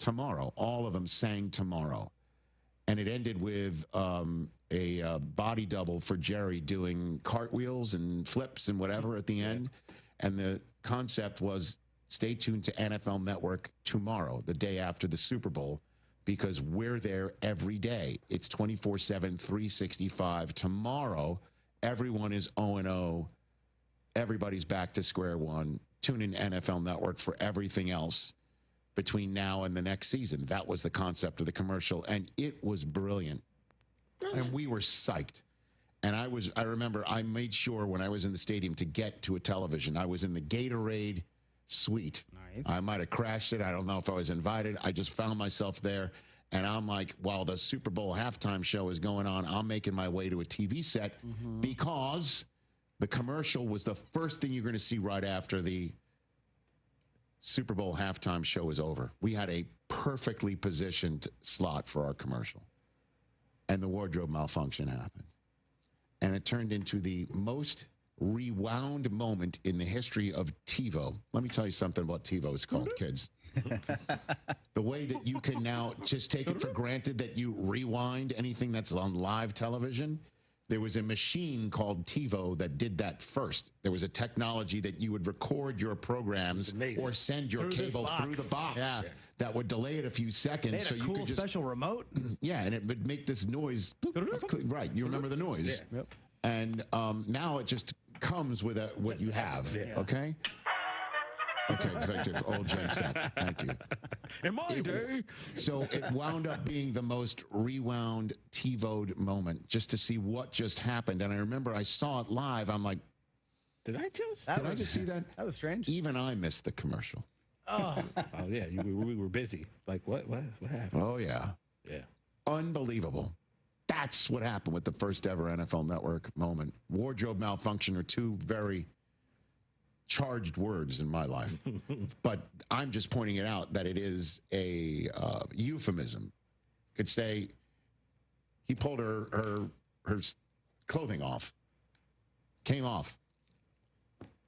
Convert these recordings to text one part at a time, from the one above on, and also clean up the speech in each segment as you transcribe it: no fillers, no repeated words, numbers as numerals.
tomorrow. All of them sang tomorrow. And it ended with a body double for Jerry doing cartwheels and flips and whatever at the end. And the concept was stay tuned to NFL Network tomorrow, the day after the Super Bowl, because we're there every day. It's 24/7, 365. Tomorrow, everyone is 0-0. Everybody's back to square one. Tune in NFL Network for everything else between now and the next season. That was the concept of the commercial, and it was brilliant. And we were psyched. And I remember I made sure when I was in the stadium to get to a television. I was in the Gatorade suite. Nice. I might have crashed it. I don't know if I was invited. I just found myself there. And I'm like, while the Super Bowl halftime show is going on, I'm making my way to a TV set because the commercial was the first thing you're going to see right after the Super Bowl halftime show is over. We had a perfectly positioned slot for our commercial. And the wardrobe malfunction happened. And it turned into the most rewound moment in the history of TiVo. Let me tell you something about TiVo. It's called, kids. The way that you can now just take it for granted that you rewind anything that's on live television. There was a machine called TiVo that did that first. There was a technology that you would record your programs or send your cable through the box that would delay it a few seconds. They had so a you cool could just, special remote. Yeah, and it would make this noise. Right, you remember the noise. Yeah. Yep. And now it just comes with what you have, okay? Okay, effective. Old Jen stuff. Thank you. In my day. So it wound up being the most rewound TiVo'd moment just to see what just happened. And I remember I saw it live. I'm like, did I just see that? That was strange. Even I missed the commercial. Oh yeah, we were busy. Like, what happened? Oh, yeah. Yeah. Unbelievable. That's what happened with the first ever NFL Network moment. Wardrobe malfunction are two very charged words in my life. But I'm just pointing it out that it is a euphemism. Could say he pulled her clothing off. Came off.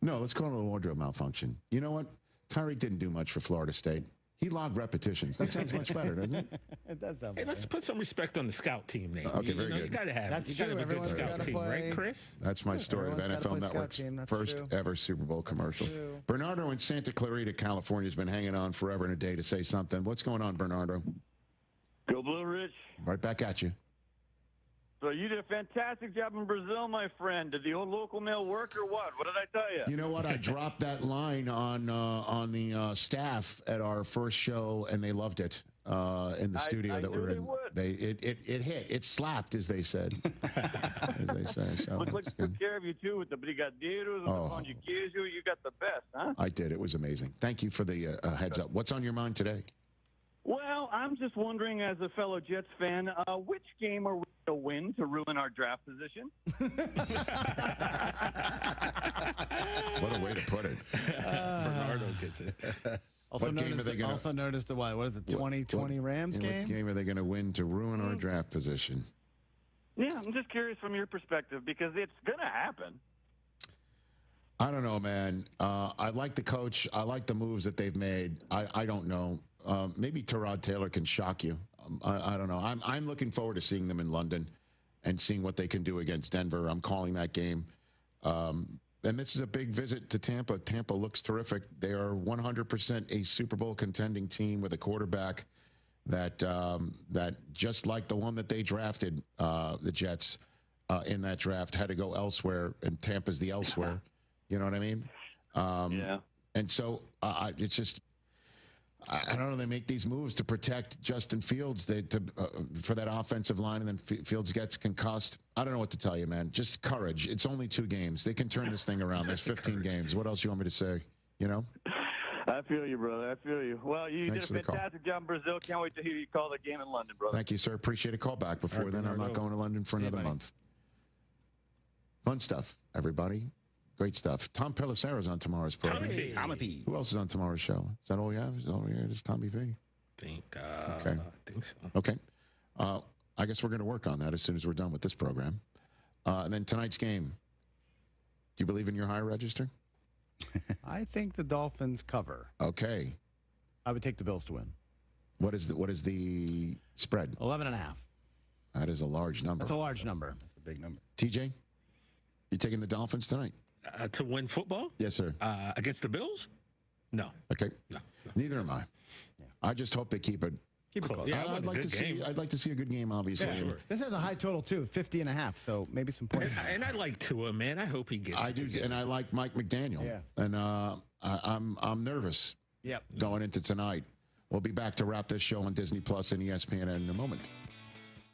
No, let's call it a wardrobe malfunction. You know what? Tyreek didn't do much for Florida State. He logged repetitions. That sounds much better, doesn't it? It does sound Hey, better. let's put some respect on the scout team name. Okay, very good. You got to have That's it. You got to true. have a good Everyone's scout gotta team, play. right, Chris? That's my story of Everyone's gotta NFL play scout Network's team. That's first true. ever Super Bowl commercial. true. Bernardo in Santa Clarita, California, has been hanging on forever and a day to say something. What's going on, Bernardo? Go Blue, Rich. Right back at you. So you did a fantastic job in Brazil, my friend. Did the old local mail work or what? What did I tell you? You know what? I dropped that line on the staff at our first show, and they loved it in the studio I that knew we're they in. would. It hit. It slapped, as they said. As they say. So Looks like it's you good. took care of you, too, with the brigadeiros and Oh. the conjugueiros. You got the best, huh? I did. It was amazing. Thank you for the heads up. What's on your mind today? Well, I'm just wondering, as a fellow Jets fan, which game are we going to win to ruin our draft position? What a way to put it. Bernardo gets it. Also What game known are they gonna- as the what is it, 2020 Rams What game? game are they going to win to ruin our draft position? Yeah, I'm just curious from your perspective because it's going to happen. I don't know, man. I like the coach. I like the moves that they've made. I don't know. Maybe Tyrod Taylor can shock you. I don't know. I'm looking forward to seeing them in London and seeing what they can do against Denver. I'm calling that game. And this is a big visit to Tampa. Tampa looks terrific. They are 100% a Super Bowl contending team with a quarterback that just like the one that they drafted, the Jets, in that draft, had to go elsewhere, and Tampa's the elsewhere. You know what I mean? Yeah. And so it's just, I don't know. They make these moves to protect Justin Fields for that offensive line, and then Fields gets concussed. I don't know what to tell you, man. Just courage. It's only 2 games. They can turn this thing around. There's 15 games. What else you want me to say? You know? I feel you, brother. I feel you. Well, you Thanks for did the a call. fantastic job in Brazil. Can't wait to hear you call the game in London, brother. Thank you, sir. Appreciate a call back. Before All right, then, I'm not Bernardo. going to London for See you, another buddy. month. Fun stuff, everybody. Great stuff. Tom Pelissero's on tomorrow's program. Tommy P. Who else is on tomorrow's show? Is that all we have? Is that all we have? It's Tommy V. Okay. Okay. I think so. Okay. I guess we're going to work on that as soon as we're done with this program. And then tonight's game. Do you believe in your high register? I think the Dolphins cover. Okay. I would take the Bills to win. What is the spread? 11.5. That is a large number. That's a large number. That's a big number. TJ, you taking the Dolphins tonight? To win football? Yes, sir. Against the Bills? No. Okay. No. Neither am I. I just hope they keep it. Keep it close. Yeah, I I'd want a like good to game. see. I'd like to see a good game. Obviously. Yeah, sure. This has a high total, too, 50.5, so maybe some points. And I like Tua, man. I hope he gets I it do, together. and I like Mike McDaniel. Yeah. And I'm nervous Yep. going into tonight. We'll be back to wrap this show on Disney Plus and ESPN in a moment.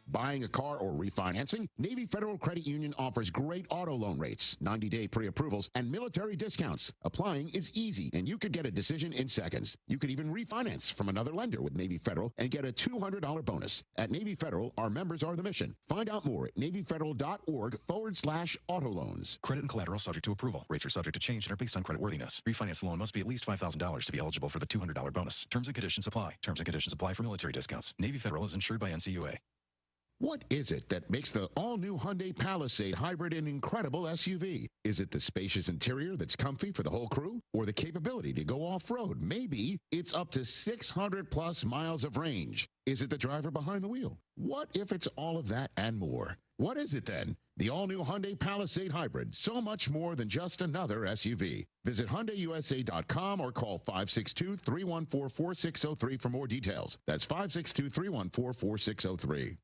Buying a car or refinancing? Navy Federal Credit Union offers great auto loan rates, 90-day pre-approvals, and military discounts. Applying is easy, and you could get a decision in seconds. You could even refinance from another lender with Navy Federal and get a $200 bonus. At Navy Federal, our members are the mission. Find out more at NavyFederal.org/auto loans. Credit and collateral subject to approval. Rates are subject to change and are based on creditworthiness. Refinance loan must be at least $5,000 to be eligible for the $200 bonus. Terms and conditions apply. Terms and conditions apply for military discounts. Navy Federal is insured by NCUA. What is it that makes the all-new Hyundai Palisade hybrid an incredible SUV? Is it the spacious interior that's comfy for the whole crew? Or the capability to go off-road? Maybe it's up to 600-plus miles of range. Is it the driver behind the wheel? What if it's all of that and more? What is it then? The all-new Hyundai Palisade hybrid. So much more than just another SUV. Visit HyundaiUSA.com or call 562-314-4603 for more details. That's 562-314-4603.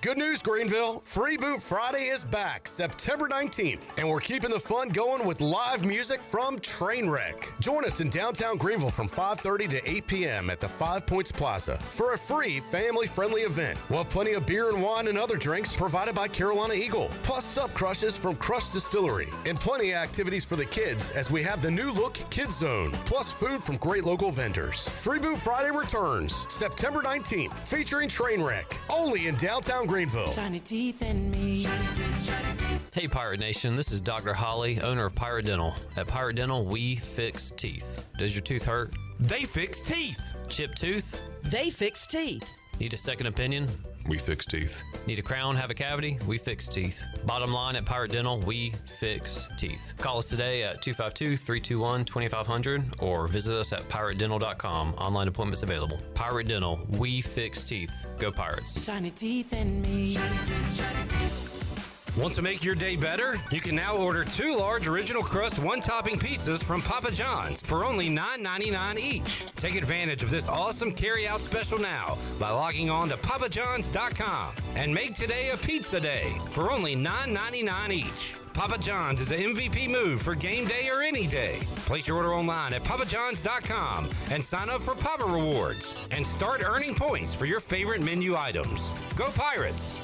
Good news, Greenville. Free Boot Friday is back September 19th, and we're keeping the fun going with live music from Trainwreck. Join us in downtown Greenville from 5:30 to 8 p.m. at the 5 Points Plaza for a free family-friendly event. We'll have plenty of beer and wine and other drinks provided by Carolina Eagle, plus sub crushes from Crush Distillery, and plenty of activities for the kids as we have the new look Kids Zone, plus food from great local vendors. Free Boot Friday returns September 19th, featuring Trainwreck, only in downtown Greenville. Shiny teeth in me. Hey Pirate Nation, this is Dr. Holly, owner of Pirate Dental. At Pirate Dental, we fix teeth. Does your tooth hurt? They fix teeth. Chipped tooth? They fix teeth. Need a second opinion? We fix teeth. Need a crown, have a cavity? We fix teeth. Bottom line at Pirate Dental, we fix teeth. Call us today at 252-321-2500 or visit us at piratedental.com. Online appointments available. Pirate Dental, we fix teeth. Go Pirates. Shiny teeth in me. Want to make your day better? You can now order 2 large original crust one-topping pizzas from Papa John's for only $9.99 each. Take advantage of this awesome carry-out special now by logging on to papajohns.com and make today a pizza day for only $9.99 each. Papa John's is the MVP move for game day or any day. Place your order online at papajohns.com and sign up for Papa Rewards and start earning points for your favorite menu items. Go Pirates!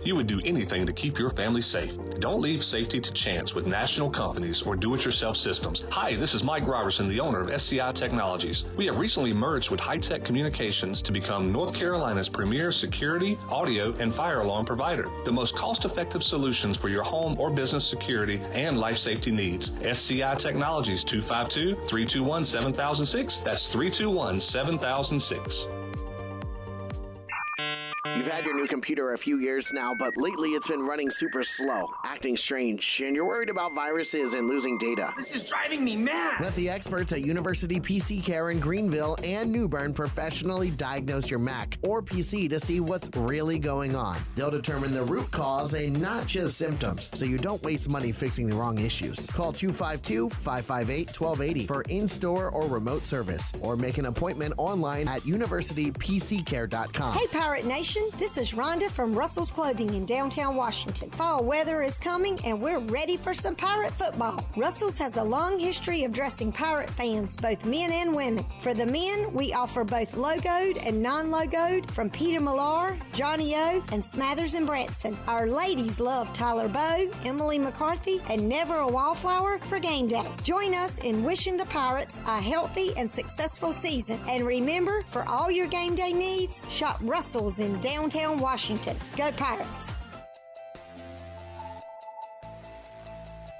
You would do anything to keep your family safe. Don't leave safety to chance with national companies or do-it-yourself systems. Hi, this is Mike Robertson, the owner of SCI Technologies. We have recently merged with High-Tech Communications to become North Carolina's premier security, audio, and fire alarm provider. The most cost-effective solutions for your home or business security and life safety needs. SCI Technologies, 252-321-7006. That's 321-7006. You've had your new computer a few years now, but lately it's been running super slow, acting strange, and you're worried about viruses and losing data. This is driving me mad! Let the experts at University PC Care in Greenville and New Bern professionally diagnose your Mac or PC to see what's really going on. They'll determine the root cause and not just symptoms, so you don't waste money fixing the wrong issues. Call 252-558-1280 for in-store or remote service, or make an appointment online at universitypccare.com. Hey, Pirate Nation. This is Rhonda from Russell's Clothing in downtown Washington. Fall weather is coming and we're ready for some Pirate football. Russell's has a long history of dressing Pirate fans, both men and women. For the men, we offer both logoed and non-logoed from Peter Millar, Johnny O, and Smathers and Branson. Our ladies love Tyler Bowe, Emily McCarthy, and Never a Wallflower for game day. Join us in wishing the Pirates a healthy and successful season. And remember, for all your game day needs, shop Russell's in downtown Washington. Go Pirates!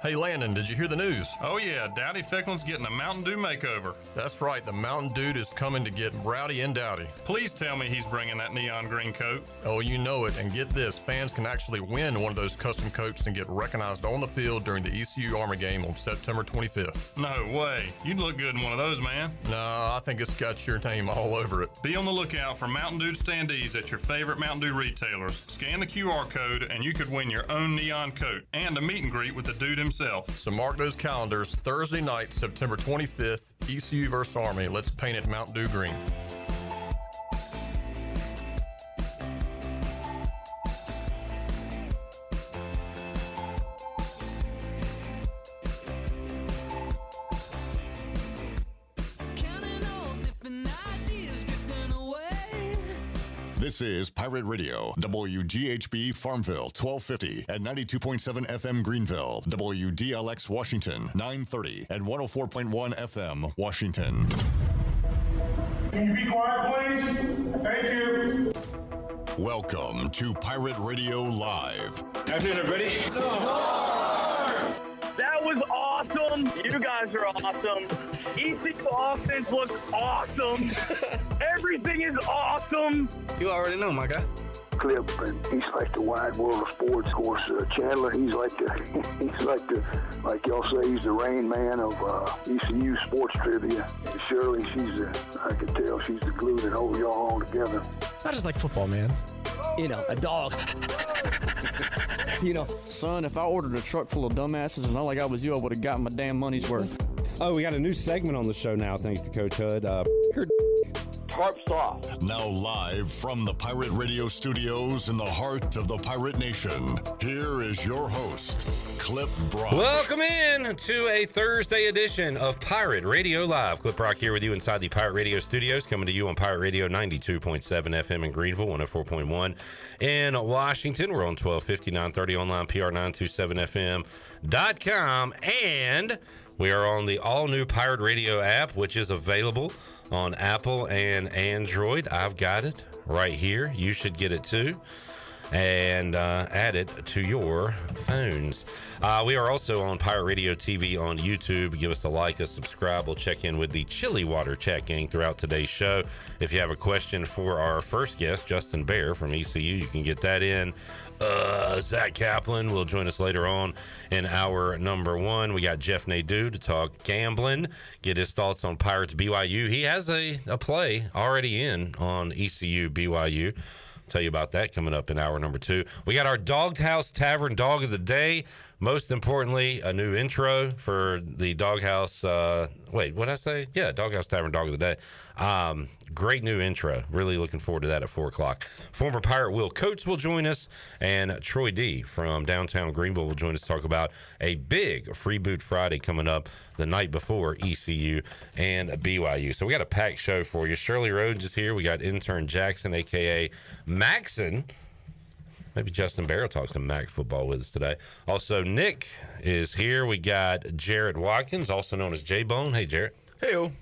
Hey Landon, did you hear the news? Oh yeah, Dowdy Ficklen's getting a Mountain Dew makeover. That's right, the Mountain Dude is coming to get rowdy and dowdy. Please tell me he's bringing that neon green coat. Oh, you know it, and get this, fans can actually win one of those custom coats and get recognized on the field during the ECU Army game on September 25th. No way, you'd look good in one of those, man. No, I think it's got your name all over it. Be on the lookout for Mountain Dew standees at your favorite Mountain Dew retailers. Scan the QR code and you could win your own neon coat and a meet and greet with the dude himself. So mark those calendars, Thursday night, September 25th, ECU vs. Army. Let's paint it Mountain Dew green. This is Pirate Radio, WGHB Farmville, 1250 at 92.7 FM Greenville, WDLX Washington, 930 and 104.1 FM Washington. Can you be quiet, please? Thank you. Welcome to Pirate Radio Live. Afternoon, everybody. That was awesome. You guys are awesome. ECU offense looks awesome. Everything is awesome. You already know, my guy. Clip, and he's like the wide world of sports. Of course, Chandler, he's like y'all say, he's the Rain Man of ECU sports trivia. And Shirley, I can tell she's the glue that holds y'all all together. I just like football, man. You know, a dog. You know, son, if I ordered a truck full of dumbasses and all I got was you, I would have gotten my damn money's worth. Oh, we got a new segment on the show now, thanks to Coach Hood. Tarps off. Now live from the Pirate Radio studios in the heart of the Pirate Nation, here is your host, Clip Brock. Welcome in to a Thursday edition of Pirate Radio Live. Clip Brock here with you inside the Pirate Radio studios, coming to you on Pirate Radio 92.7 FM in Greenville, 104.1 in Washington. We're on 1250, 930 online, PR927FM.com, and we are on the all-new Pirate Radio app, which is available on Apple and Android. I've got it right here. You should get it too, and add it to your phones. We are also on Pirate Radio TV on YouTube. Give us a like, a subscribe. We'll check in with the Chili Water chat gang throughout today's show. If you have a question for our first guest, Justin Behr from ECU, you can get that in. Zach Kaplan will join us later on in hour number one. We got Jeff Nadu to talk gambling, get his thoughts on Pirates BYU. He has a play already in on ECU BYU. Tell you about that coming up in hour number two. We got our Doghouse Tavern Dog of the Day. Most importantly, a new intro for the Doghouse. What'd I say? Yeah, Doghouse Tavern Dog of the Day. Great new intro. Really looking forward to that at 4 o'clock. Former Pirate Will Coates will join us, and Troy D from downtown Greenville will join us to talk about a big Free Boot Friday coming up the night before ECU and BYU. So we got a packed show for you. Shirley Rhodes is here. We got intern Jackson, a.k.a. Maxon. Maybe Justin Behr will talk some MAC football with us today. Also, Nick is here. We got Jarrett Watkins, also known as J-Bone. Hey, Jarrett. Hey-o.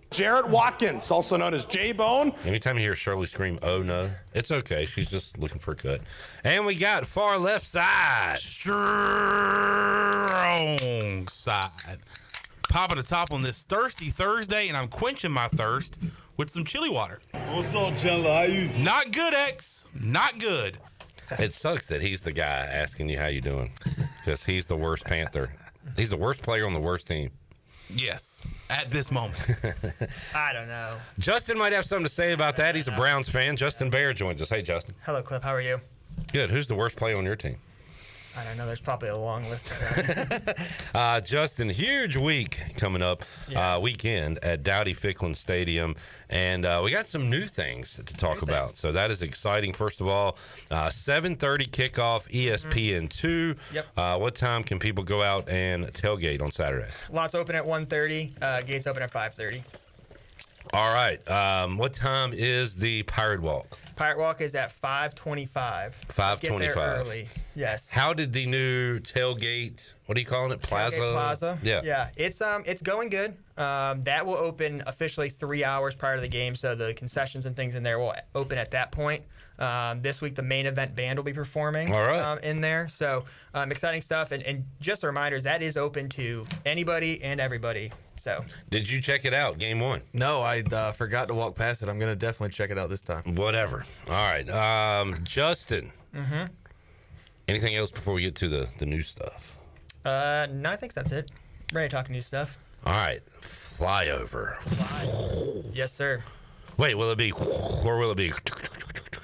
Jarrett Watkins, also known as J-Bone. Anytime you hear Shirley scream, oh no, it's okay. She's just looking for a cut. And we got far left side. Strong side. Popping the top on this thirsty Thursday, and I'm quenching my thirst with some chili water. What's up, Chandler? How you? Not good, X. Not good. It sucks that he's the guy asking you how you doing, because he's the worst Panther. He's the worst player on the worst team. Yes, at this moment. I don't know. Justin might have something to say about that. He's a Browns fan. Justin Behr joins us. Hey, Justin. Hello, Clip. How are you? Good. Who's the worst player on your team? I don't know. There's probably a long list of them. Justin, huge week coming up, weekend at Dowdy Ficklen Stadium. And we got some new things to talk about. So that is exciting. First of all, 7:30 kickoff, ESPN2. Yep. What time can people go out and tailgate on Saturday? Lots open at 1:30. Gates open at 5:30. All right. What time is the Pirate Walk? Pirate Walk is at 5:25. 5:25. Get there early. Yes. How did the new tailgate? What are you calling it? Plaza. Tailgate Plaza. Yeah. Yeah. It's going good. That will open officially 3 hours prior to the game, so the concessions and things in there will open at that point. This week, the main event band will be performing in there. So exciting stuff. And just a reminder, that is open to anybody and everybody. So, did you check it out, game one? No, I forgot to walk past it. I'm going to definitely check it out this time. Whatever. All right. Justin, Mm-hmm. anything else before we get to the new stuff? No, I think that's it. Ready to talk new stuff. All right. Flyover. Yes, sir. Wait, will it be, or will it be?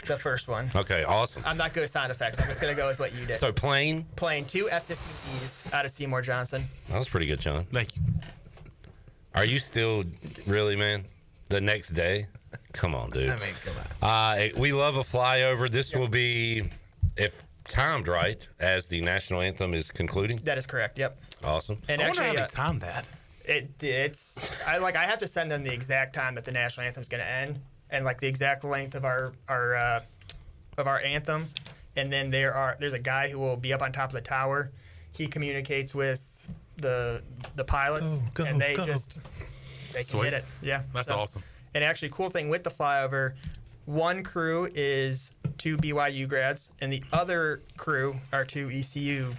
The first one. Okay, awesome. I'm not good at sound effects. I'm just going to go with what you did. So, plane? Plane, 2 F-15Es out of Seymour Johnson. That was pretty good, John. Thank you. Are you still, really, man, the next day? Come on, dude. I mean, come on. We love a flyover. This will be, if timed right, as the national anthem is concluding. That is correct, yep. Awesome. And I wonder actually, how they timed that. I have to send them the exact time that the national anthem is going to end, and like the exact length of our anthem, and then there's a guy who will be up on top of the tower. He communicates with the pilots, and they can hit it. Yeah, that's awesome. And actually, cool thing with the flyover, one crew is 2 BYU grads, and the other crew are 2 ECU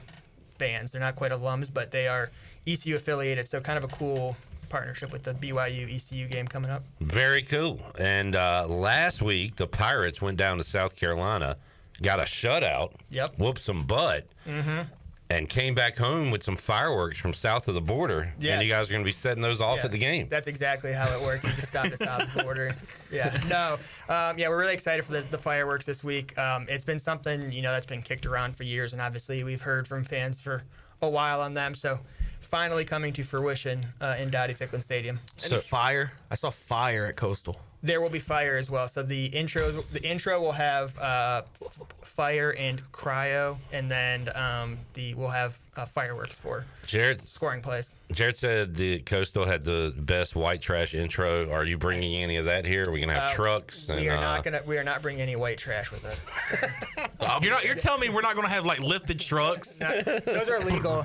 bands. They're not quite alums, but they are ECU affiliated, so kind of a cool partnership with the BYU ECU game coming up. Very cool. And last week, the Pirates went down to South Carolina, got a shutout, whooped some butt, and came back home with some fireworks from south of the border. Yes. And you guys are going to be setting those off at the game. That's exactly how it worked. We just stopped at south of the border. Yeah. No. We're really excited for the fireworks this week. It's been something, that's been kicked around for years, and obviously we've heard from fans for a while on them. So finally coming to fruition in Dowdy-Ficklen Stadium. Any fire? I saw fire at Coastal. There will be fire as well. So the intro will have fire and cryo, and then we'll have fireworks for scoring plays. Jared said the Coastal had the best white trash intro. Are you bringing any of that here? Are we gonna have trucks? We are not bringing any white trash with us. You're telling me we're not gonna have like lifted trucks? Those are illegal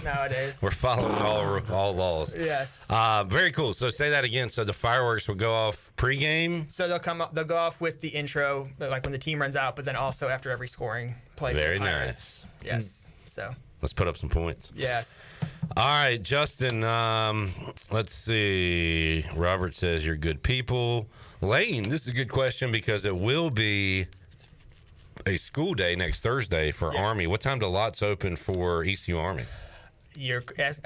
nowadays. We're following all laws. Yes. Very cool. So say that again. So the fireworks will go off pregame. So they'll go off with the intro, like when the team runs out, but then also after every scoring play. Very for the Pirates. nice. Yes. So let's put up some points. Yes. All right, Justin. Let's see. Robert says you're good people. Lane, this is a good question because it will be a school day next Thursday for Army. What time do lots open for ECU Army? I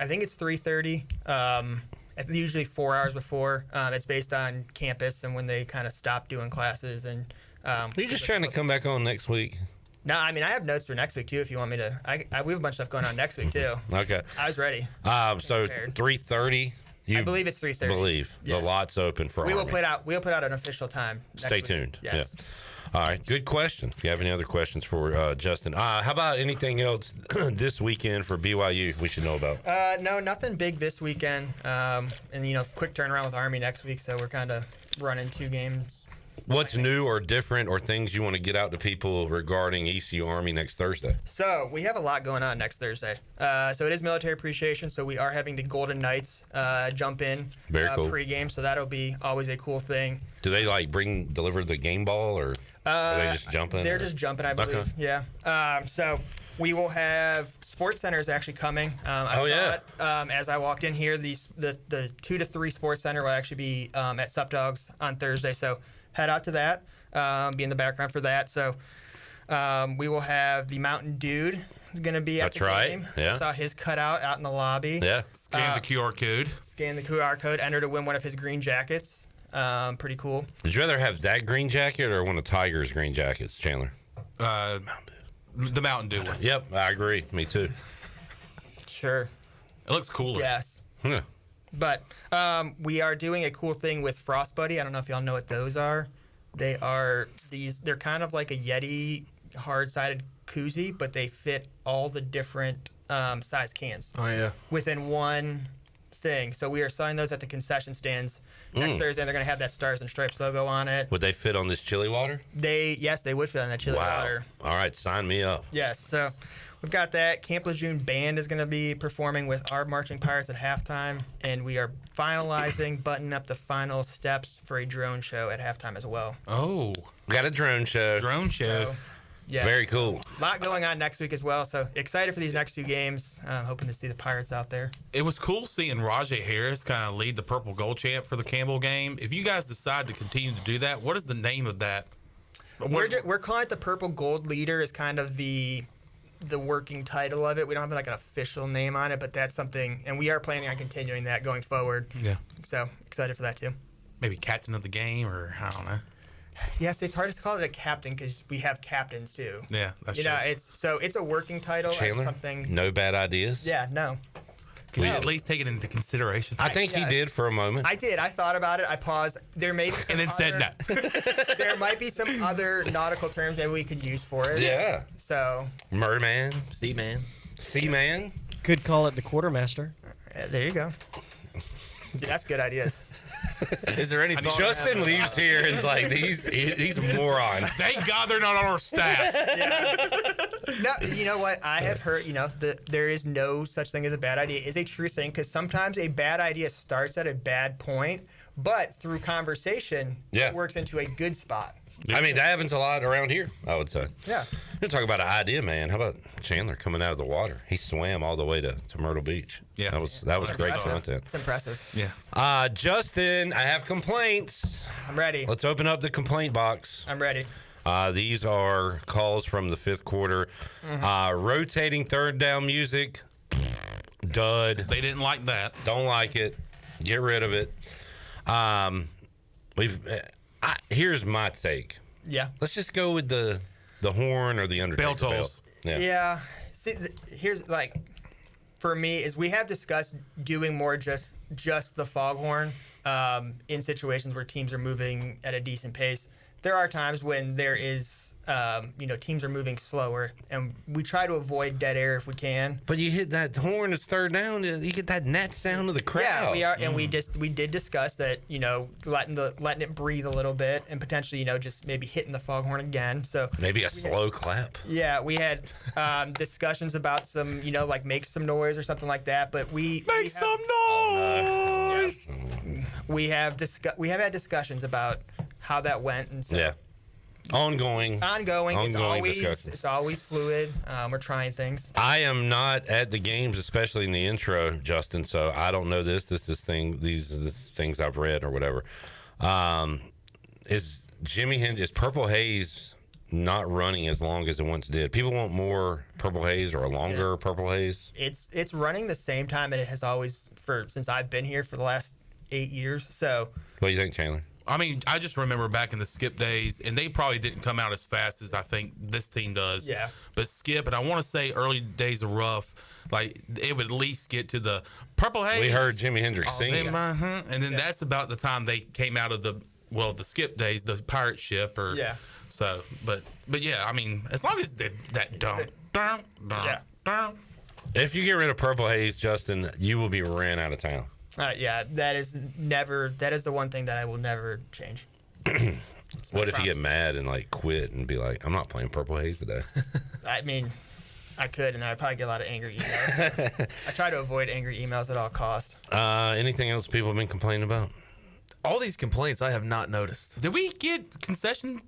think it's 3:30. It's usually 4 hours before. It's based on campus and when they kind of stop doing classes. And are you just trying to come back on next week? No, I mean I have notes for next week too. If you want me to, we have a bunch of stuff going on next week too. Okay. I was ready. So 3:30. I believe it's 3:30. Believe the lots open for Army. We'll put out an official time. Stay tuned. Yes. Yeah. All right. Good question. If you have any other questions for Justin, how about anything else this weekend for BYU we should know about? No, nothing big this weekend. And quick turnaround with Army next week, so we're kind of running 2 games. What's new or different or things you want to get out to people regarding ECU Army next Thursday? So we have a lot going on next Thursday. So it is military appreciation, so we are having the Golden Knights jump in Very cool. pregame, so that'll be always a cool thing. Do they deliver the game ball or are they just jumping? They're just jumping, I believe. Okay. Yeah. So we will have Sports Center is actually coming. I saw it as I walked in here. The 2 to 3 Sports Center will actually be at Sup Dogs on Thursday. So head out to that. Be in the background for that. So we will have the Mountain Dude is going to be at the game. That's right. Yeah. Saw his cutout out in the lobby. Yeah. Scan the QR code. Scan the QR code. Enter to win one of his green jackets. Pretty cool. Would you rather have that green jacket or one of Tiger's green jackets, Chandler? The Mountain Dew one. Yep, I agree. Me too. Sure. It looks cooler. Yes. Yeah. But we are doing a cool thing with Frost Buddy. I don't know if y'all know what those are. They're kind of like a Yeti hard-sided koozie, but they fit all the different size cans. Oh, yeah. Within one thing. So we are selling those at the concession stands next Thursday. And they're going to have that Stars and Stripes logo on it. Would they fit on this chili water? Yes, they would fit on that chili water. All right, sign me up. Yes, so we've got that. Camp Lejeune Band is going to be performing with our Marching Pirates at halftime, and we are buttoning up the final steps for a drone show at halftime as well. Oh, we got a drone show. So, yes. Very cool. A lot going on next week as well, so excited for these next 2 games. Hoping to see the Pirates out there. It was cool seeing Rajay Harris kind of lead the Purple Gold champ for the Campbell game. If you guys decide to continue to do that, what is the name of that? We're calling it the Purple Gold Leader is kind of the working title of it. We don't have like an official name on it, but that's something, and we are planning on continuing that going forward. Yeah. So excited for that too. Maybe captain of the game, or I don't know. Yes, it's hard to call it a captain because we have captains too. Yeah, that's true. It's a working title. Chandler, something. No bad ideas? Yeah, no. Can we at least take it into consideration? I think he did for a moment. I did. I thought about it. I paused. There may be some and then said no. There might be some other nautical terms maybe we could use for it. Yeah. So. Merman. Seaman. Seaman. Could call it the quartermaster. There you go. See, that's good ideas. Is there any thought? Justin leaves here and is like, these morons. Thank God they're not on our staff. No, you know what? I have heard, there is no such thing as a bad idea. It is a true thing because sometimes a bad idea starts at a bad point, but through conversation, it works into a good spot. I mean, that happens a lot around here, I would say. Yeah. You're talking about an idea, man. How about Chandler coming out of the water? He swam all the way to Myrtle Beach. Yeah. That was great content. It's impressive. Yeah. Justin, I have complaints. I'm ready. Let's open up the complaint box. I'm ready. These are calls from the 5th quarter. Rotating third down music. Dud. They didn't like that. Don't like it. Get rid of it. Here's my take. Yeah. Let's just go with the horn or the Undertaker bell tolls. Yeah. See, here's for me is we have discussed doing more just the foghorn in situations where teams are moving at a decent pace. There are times when there is, teams are moving slower, and we try to avoid dead air if we can. But you hit that horn, it's third down, you get that net sound of the crowd. Yeah, we are, and we did discuss that, letting it breathe a little bit, and potentially, just maybe hitting the foghorn again. So maybe a slow clap. Yeah, we had discussions about some, make some noise or something like that. But we make some noise. We have had discussions about how that went, and so ongoing. It's always fluid. We're trying things. I am not at the games, especially in the intro, Justin. So I don't know this. These are the things I've read or whatever. Is Purple Haze not running as long as it once did? People want more Purple Haze or a longer Purple Haze. It's running the same time it has always since I've been here for the last 8 years. So what do you think, Chandler? I mean, I just remember back in the Skip days, and they probably didn't come out as fast as I think this team does. Yeah. But Skip, and I want to say early days of Rough, it would at least get to the Purple Haze. We heard Jimi Hendrix sing. And then that's about the time they came out of the Skip days, the pirate ship. So, but yeah, I mean, as long as that If you get rid of Purple Haze, Justin, you will be ran out of town. That is the one thing that I will never change. What if you get mad and quit and be like, I'm not playing Purple Haze today? I mean, I could, and I'd probably get a lot of angry emails. I try to avoid angry emails at all costs. Anything else people have been complaining about? All these complaints I have not noticed. Did we get concession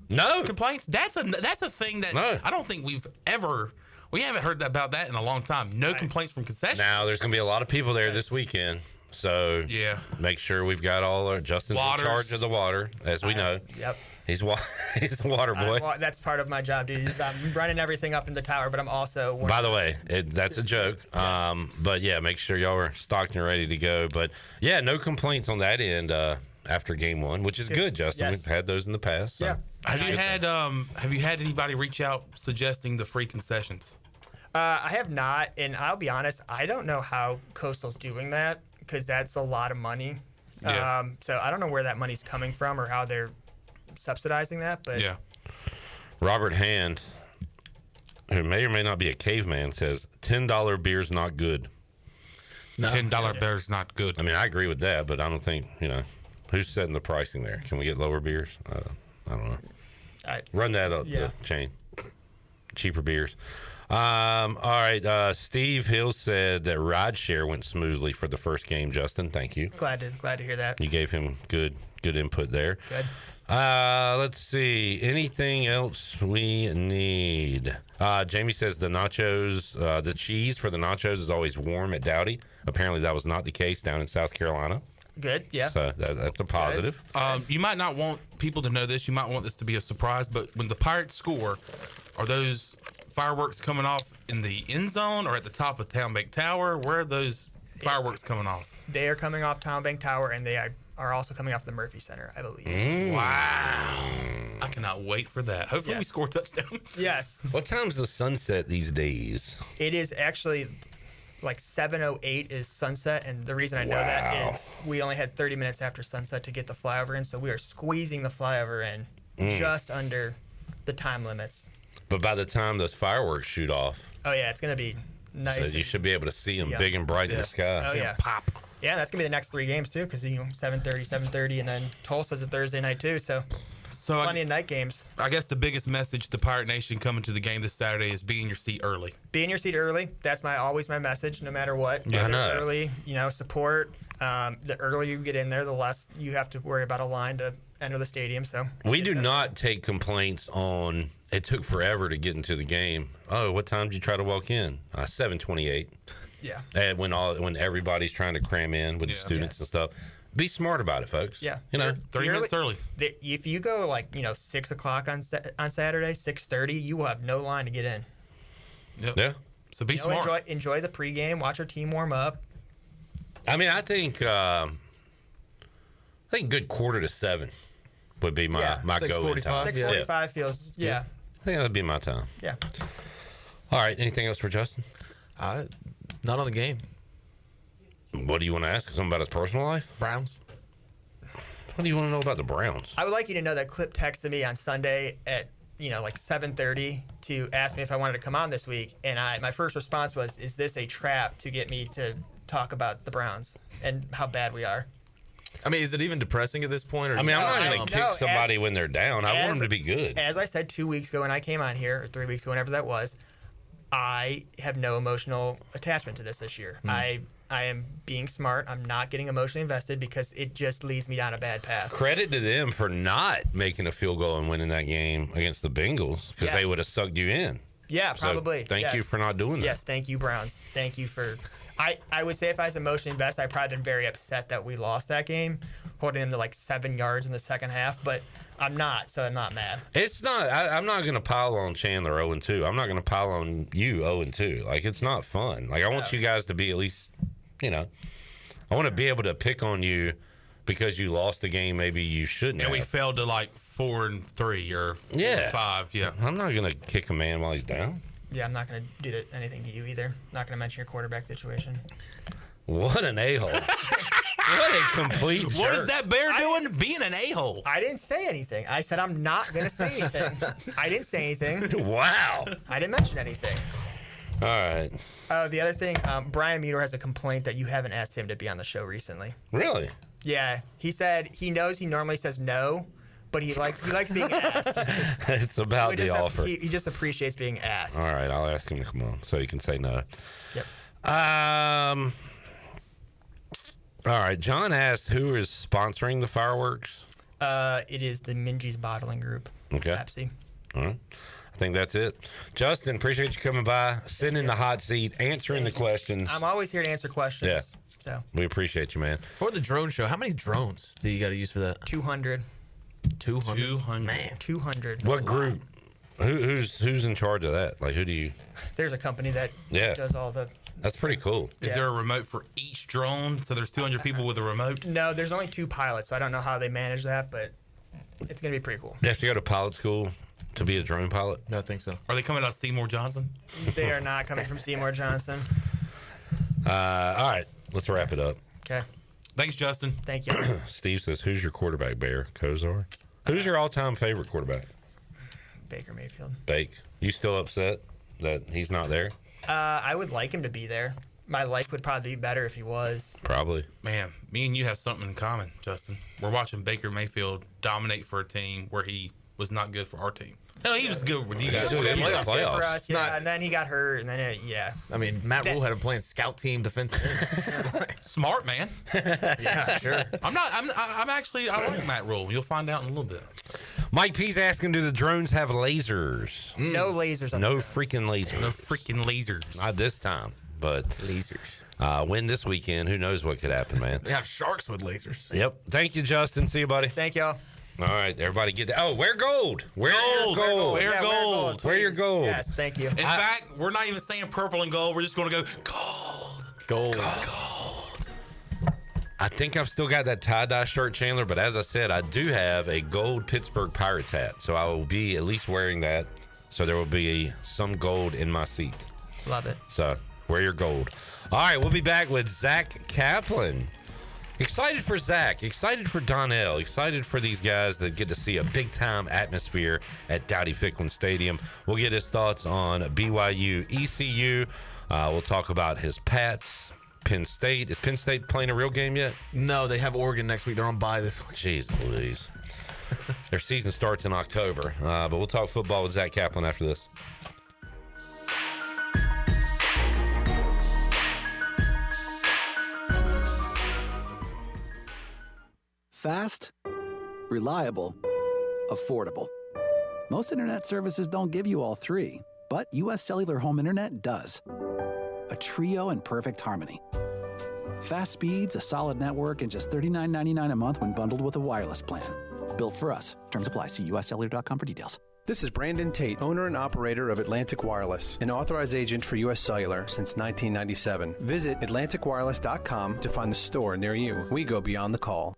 complaints? That's a thing that I don't think we haven't heard about that in a long time. No complaints from concessions. Now, there's going to be a lot of people there this weekend. So make sure we've got all our Justin's in charge of the water, as we know. Yep. He's the water boy. That's part of my job, dude. I'm running everything up in the tower, but I'm also... By the way, that's a joke. Yes. But yeah, make sure y'all are stocked and ready to go. But yeah, no complaints on that end after game one, which is good, Justin. Yes. We've had those in the past. So. Yeah. Have you had anybody reach out suggesting the free concessions? I have not, and I'll be honest, I don't know how Coastal's doing that, because that's a lot of money. Yeah. So I don't know where that money's coming from or how they're subsidizing that. But Robert Hand, who may or may not be a caveman, says $10 beer's not good. $10 beer is not good. I mean, I agree with that, but I don't think, who's setting the pricing there? Can we get lower beers? I don't know. Run that up the chain. Cheaper beers. All right. Steve Hill said that rideshare went smoothly for the first game. Justin, thank you. Glad to hear that. You gave him good input there. Good. Let's see. Anything else we need? Jamie says the nachos, the cheese for the nachos is always warm at Dowdy. Apparently that was not the case down in South Carolina. Good, yeah. So that's a positive. You might not want people to know this. You might want this to be a surprise, but when the Pirates score, are those fireworks coming off in the end zone or at the top of Town Bank Tower? Where are those fireworks coming off? They are coming off Town Bank Tower, and they are also coming off the Murphy Center, I believe. Wow. I cannot wait for that. Hopefully we score a touchdown. Yes. What time's the sunset these days? It is actually like 7:08 is sunset, and the reason I know that is we only had 30 minutes after sunset to get the flyover in, so we are squeezing the flyover in just under the time limits. But by the time those fireworks shoot off, oh yeah, it's gonna be nice. So you should be able to see them big and bright in the sky. Oh yeah, pop. Yeah, that's gonna be the next 3 games too, because 7:30, and then Tulsa's a Thursday night too. So plenty of night games. I guess the biggest message to Pirate Nation coming to the game this Saturday is be in your seat early. Be in your seat early. That's always my message, no matter what. Yeah, I know. Early, support. The earlier you get in there, the less you have to worry about a line to enter the stadium. So we do not take complaints on. It took forever to get into the game. Oh, what time did you try to walk in? 7:28. Yeah. And when everybody's trying to cram in with the students and stuff. Be smart about it, folks. Yeah. 30 minutes early. If you go 6 o'clock on Saturday, 6:30, you will have no line to get in. Yep. Yeah. So be smart. Enjoy the pregame. Watch our team warm up. I mean, I think good 6:45 would be my go-in time. 6:45 feels, I think that'd be my time. Yeah. All right. Anything else for Justin? Not on the game. What do you want to ask? Something about his personal life? Browns. What do you want to know about the Browns? I would like you to know that Clip texted me on Sunday at 7:30 to ask me if I wanted to come on this week, and my first response was, "Is this a trap to get me to talk about the Browns and how bad we are?" I mean, is it even depressing at this point? Or I'm not going to kick somebody when they're down. I want them to be good. As I said 2 weeks ago when I came on here, or 3 weeks ago, whenever that was, I have no emotional attachment to this year. I am being smart. I'm not getting emotionally invested because it just leads me down a bad path. Credit to them for not making a field goal and winning that game against the Bengals because they would have sucked you in. Yeah, probably. So thank you for not doing that. Yes, thank you, Browns. Thank you for... I would say if I was emotionally invested, I'd probably been very upset that we lost that game, holding them to 7 yards in the second half, but I'm not, so I'm not mad. It's not. I'm not going to pile on Chandler 0-2. I'm not going to pile on you 0-2. It's not fun. I want you guys to be at least, I want to be able to pick on you because you lost the game maybe you shouldn't have. We failed to 4-3 or 4-5. Yeah. I'm not going to kick a man while he's down. Yeah, I'm not going to do anything to you either. Not going to mention your quarterback situation. What an a-hole. What a complete jerk. What is that Bear doing? Being an a-hole. I didn't say anything. I said I'm not going to say anything. I didn't say anything. Wow. I didn't mention anything. All right. The other thing, Brian Mueller has a complaint that you haven't asked him to be on the show recently. Really? Yeah. He said he knows he normally says no, but he likes being asked. It's about the offer. He just appreciates being asked. All right, I'll ask him to come on so he can say no. Yep. All right, John asked who is sponsoring the fireworks. It is the Minji's Bottling Group. Okay. Pepsi. All right. I think that's it. Justin, appreciate you coming by, sitting in the hot seat, answering the questions. I'm always here to answer questions. Yeah. So we appreciate you, man. For the drone show, how many drones do you got to use for that? 200. 200. Man, 200. What group? Who's in charge of that? Who do you? There's a company that does all the. That's pretty cool. Is there a remote for each drone? So there's 200 people with a remote? No, there's only 2 pilots, so I don't know how they manage that, but it's going to be pretty cool. You have to go to pilot school to be a drone pilot? No, I think so. Are they coming out of Seymour Johnson? They are not coming from Seymour Johnson. All right, let's wrap it up. Okay. Thanks, Justin. Thank you. Steve says, who's your quarterback, Bear? Kozar? Who's your all-time favorite quarterback? Baker Mayfield. Bake. You still upset that he's not there? I would like him to be there. my life would probably be better if he was. Probably. Man, me and you have something in common, Justin. We're watching Baker Mayfield dominate for a team where he was not good for our team. No, he was good with you guys. He was good for us, yeah. And then he got hurt, and then I mean, Matt Rule had him playing scout team defensive end. Smart man. Yeah, sure. I like Matt Rule. You'll find out in a little bit. Mike P's asking, do the drones have lasers? No lasers. No freaking lasers. No freaking lasers. Not this time, but lasers. Win this weekend. Who knows what could happen, man? They have sharks with lasers. Yep. Thank you, Justin. See you, buddy. Thank y'all. All right, everybody get that. Oh, wear gold. Wear your gold. Wear gold. Wear your gold. Yes, thank you. In fact, we're not even saying purple and gold. We're just going to go gold. Gold. I think I've still got that tie-dye shirt, Chandler, but as I said, I do have a gold Pittsburgh Pirates hat, so I will be at least wearing that, so there will be some gold in my seat. Love it. So, wear your gold. All right, we'll be back with Zach Kaplan. Excited for Zach, excited for Donnell, excited for these guys that get to see a big-time atmosphere at Dowdy-Ficklen Stadium. We'll get his thoughts on BYU, ECU. We'll talk about his Pats, Penn State. Is Penn State playing a real game yet? No, they have Oregon next week. They're on bye this week. Jeez Louise. Their season starts in October. But we'll talk football with Zach Kaplan after this. Fast, reliable, affordable. Most internet services don't give you all three, but U.S. Cellular Home Internet does. A trio in perfect harmony. Fast speeds, a solid network, and just $39.99 a month when bundled with a wireless plan. Built for us. Terms apply. See uscellular.com for details. This is Brandon Tate, owner and operator of Atlantic Wireless, an authorized agent for U.S. Cellular since 1997. Visit AtlanticWireless.com to find the store near you. We go beyond the call.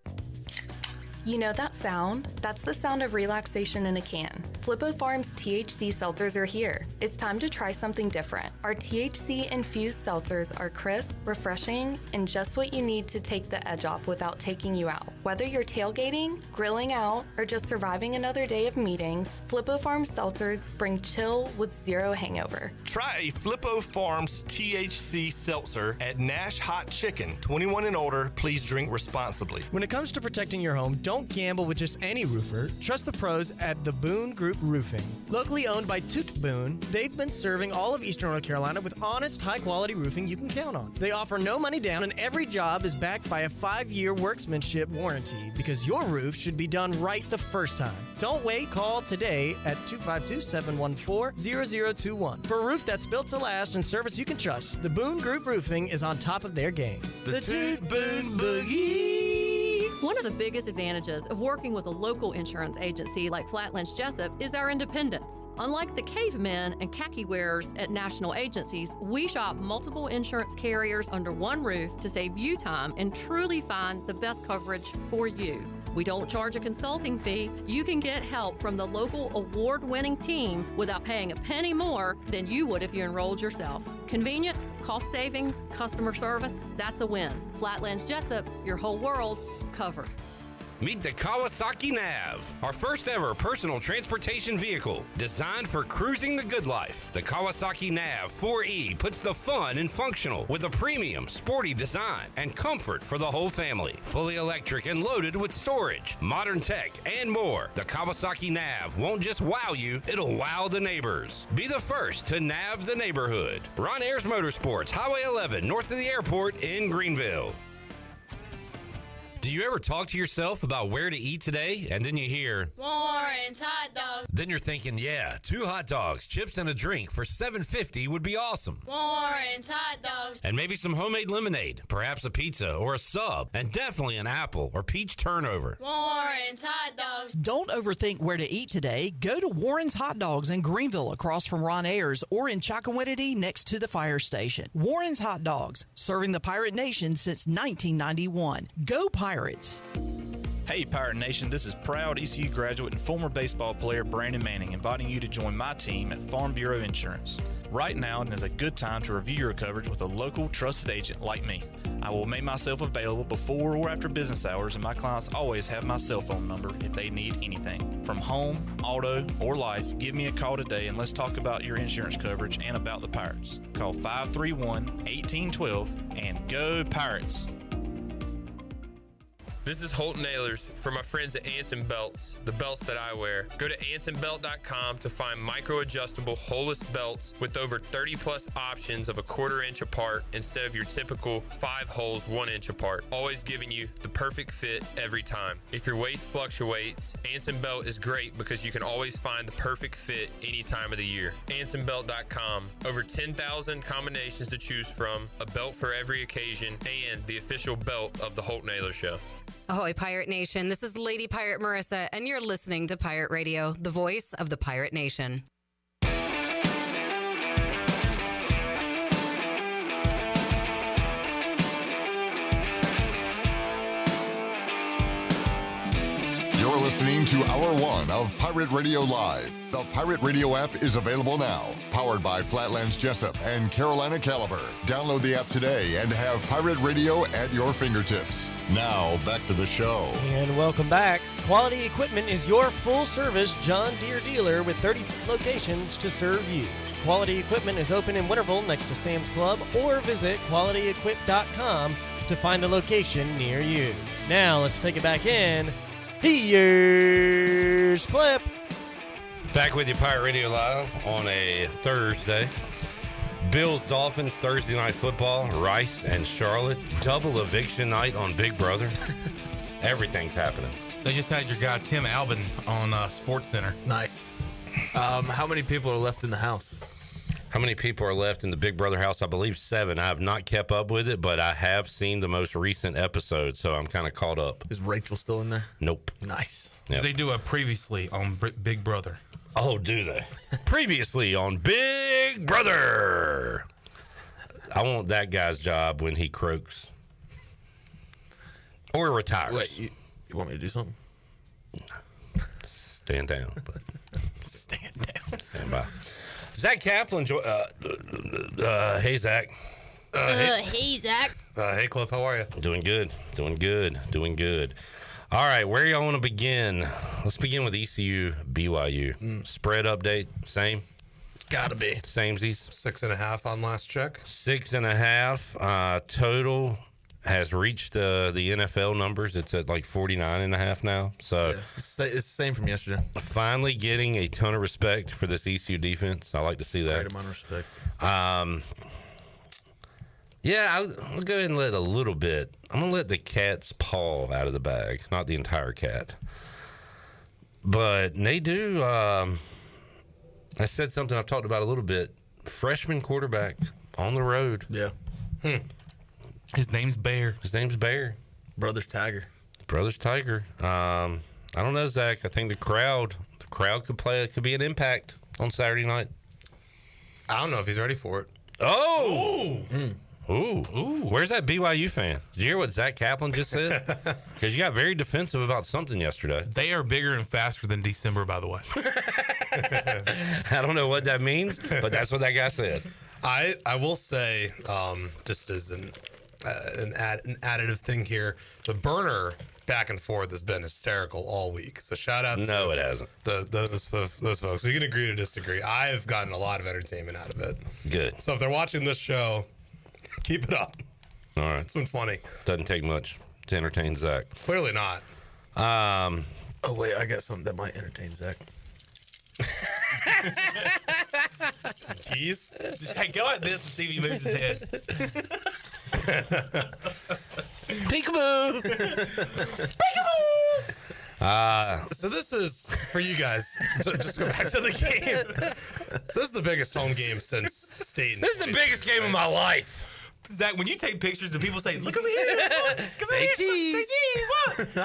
You know that sound? That's the sound of relaxation in a can. Flippo Farms THC seltzers are here. It's time to try something different. Our THC-infused seltzers are crisp, refreshing, and just what you need to take the edge off without taking you out. Whether you're tailgating, grilling out, or just surviving another day of meetings, Flippo Farms seltzers bring chill with zero hangover. Try a Flippo Farms THC seltzer at Nash Hot Chicken. 21 and older, please drink responsibly. When it comes to protecting your home, don't gamble with just any roofer. Trust the pros at the Boone Group Roofing. Locally owned by Toot Boone, they've been serving all of Eastern North Carolina with honest, high-quality roofing you can count on. They offer no money down, and every job is backed by a 5-year workmanship warranty because your roof should be done right the first time. Don't wait. Call today at 252-714-0021. For a roof that's built to last and service you can trust, the Boone Group Roofing is on top of their game. The Toot Boone Boogie. One of the biggest advantages of working with a local insurance agency like Flatlands Jessup is our independence. Unlike the cavemen and khaki wearers at national agencies, we shop multiple insurance carriers under one roof to save you time and truly find the best coverage for you. We don't charge a consulting fee. You can get help from the local award-winning team without paying a penny more than you would if you enrolled yourself. Convenience, cost savings, customer service, that's a win. Flatlands Jessup, your whole world covered. Meet the Kawasaki Nav, our first ever personal transportation vehicle designed for cruising the good life. The Kawasaki Nav 4E puts the fun in functional with a premium, sporty design and comfort for the whole family. Fully electric and loaded with storage, modern tech, and more. The Kawasaki Nav won't just wow you, it'll wow the neighbors. Be the first to nav the neighborhood. Ron Ayers Motorsports, Highway 11, north of the airport in Greenville. Do you ever talk to yourself about where to eat today, and then you hear Warren's Hot Dogs? Then you're thinking, yeah, 2 hot dogs, chips, and a drink for $7.50 would be awesome. Warren's Hot Dogs. And maybe some homemade lemonade, perhaps a pizza or a sub, and definitely an apple or peach turnover. Warren's Hot Dogs. Don't overthink where to eat today. Go to Warren's Hot Dogs in Greenville across from Ron Ayers or in Chocowinity next to the fire station. Warren's Hot Dogs, serving the Pirate Nation since 1991. Go Pirates! Hey, Pirate Nation, this is proud ECU graduate and former baseball player Brandon Manning inviting you to join my team at Farm Bureau Insurance. Right now is a good time to review your coverage with a local trusted agent like me. I will make myself available before or after business hours, and my clients always have my cell phone number if they need anything. From home, auto, or life, give me a call today and let's talk about your insurance coverage and about the Pirates. Call 531-1812 and go Pirates! This is Holt Nailers for my friends at Anson Belts, the belts that I wear. Go to ansonbelt.com to find micro-adjustable holeless belts with over 30-plus options of a 1/4 inch apart instead of your typical 5 holes 1 inch apart, always giving you the perfect fit every time. If your waist fluctuates, Anson Belt is great because you can always find the perfect fit any time of the year. ansonbelt.com. Over 10,000 combinations to choose from, a belt for every occasion, and the official belt of the Holt Nailers Show. Ahoy, Pirate Nation. This is Lady Pirate Marissa, and you're listening to Pirate Radio, the voice of the Pirate Nation. You're listening to Hour 1 of Pirate Radio Live. The Pirate Radio app is available now. Powered by Flatlands Jessup and Carolina Caliber. Download the app today and have Pirate Radio at your fingertips. Now, back to the show. And welcome back. Quality Equipment is your full-service John Deere dealer with 36 locations to serve you. Quality Equipment is open in Winterville next to Sam's Club, or visit qualityequip.com to find a location near you. Now, let's take it back in. Here's Clip. Back with you, Pirate Radio Live on a Thursday. Bills Dolphins Thursday night football. Rice and Charlotte. Double eviction night on Big Brother. Everything's happening. They just had your guy Tim Albin on Sports Center. Nice. How many people are left in the house? How many people are left in the Big Brother house? I believe 7. I have not kept up with it, but I have seen the most recent episode, so I'm kind of caught up. Is Rachel still in there? Nope. Nice. Yep. They do a previously on Big Brother. Oh, do they? Previously on Big Brother. I want that guy's job when he croaks. Or retires. Wait, you want me to do something? Stand down. But stand down. Stand by. Zach Kaplan. Hey, Zach. Hey, Zach. Hey, Cliff. How are you? Doing good. Doing good. Doing good. All right, where y'all want to begin? Let's begin with ECU BYU. Spread update, same? Gotta be. Samesies. 6.5 on last check. 6.5. Total has reached the NFL numbers. It's at like 49.5 now. So yeah, it's the same from yesterday. Finally getting a ton of respect for this ECU defense. I like to see that. Great amount of respect. Yeah, I'll go ahead and let a little bit. I'm going to let the cat's paw out of the bag, not the entire cat. But they do, I said something I've talked about a little bit. Freshman quarterback on the road. Yeah. His name's Behr. His name's Behr. Brother's Tiger. Brother's Tiger. I don't know, Zach. I think the crowd could be an impact on Saturday night. I don't know if he's ready for it. Oh! Ooh. Where's that BYU fan? Did you hear what Zach Kaplan just said? Because you got very defensive about something yesterday. They are bigger and faster than December, by the way. I don't know what that means, but that's what that guy said. I will say, just as an additive thing here, the burner back and forth has been hysterical all week. So shout out to it hasn't. Those folks. We can agree to disagree. I have gotten a lot of entertainment out of it. Good. So if they're watching this show, keep it up. All right. It's been funny. Doesn't take much to entertain Zach. Clearly not. Oh, wait. I got something that might entertain Zach. Some keys? Just hey, go like this and see if he moves his head. Peekaboo! Peekaboo! So this is, for you guys, just to go back to the game. This is the biggest home game since State. This is the biggest game of my life. Zach, when you take pictures, do people say, look over here? Say cheese. Say cheese.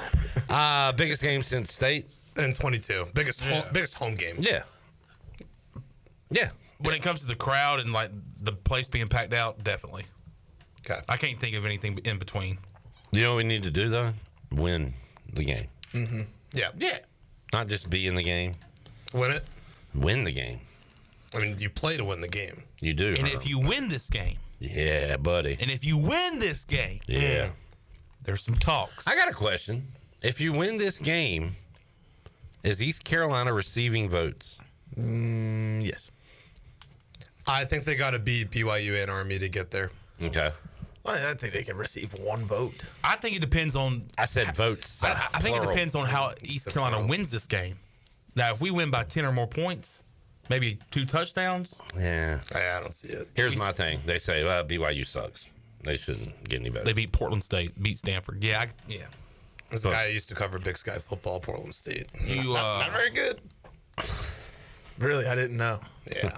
Biggest game since State? In 22. Biggest home game. Yeah. Yeah. When it comes to the crowd and like the place being packed out, definitely. Okay. I can't think of anything in between. You know what we need to do, though? Win the game. Mm-hmm. Yeah. Yeah. Not just be in the game. Win it. Win the game. I mean, you play to win the game. You do. And if you win this game. Yeah, buddy. And if you win this game. Yeah. There's some talks. I got a question. If you win this game, is East Carolina receiving votes? Yes. I think they got to beat BYU and Army to get there. Okay. I think they can receive one vote. I think it depends on. I said votes. I think it depends on how East Carolina wins this game. Now, if we win by 10 or more points, maybe 2 touchdowns. Yeah. I don't see it. Here's my thing. They say, well, BYU sucks. They shouldn't get any better. They beat Portland State, beat Stanford. Yeah. This guy used to cover Big Sky football, Portland State. You not very good. Really, I didn't know. Yeah.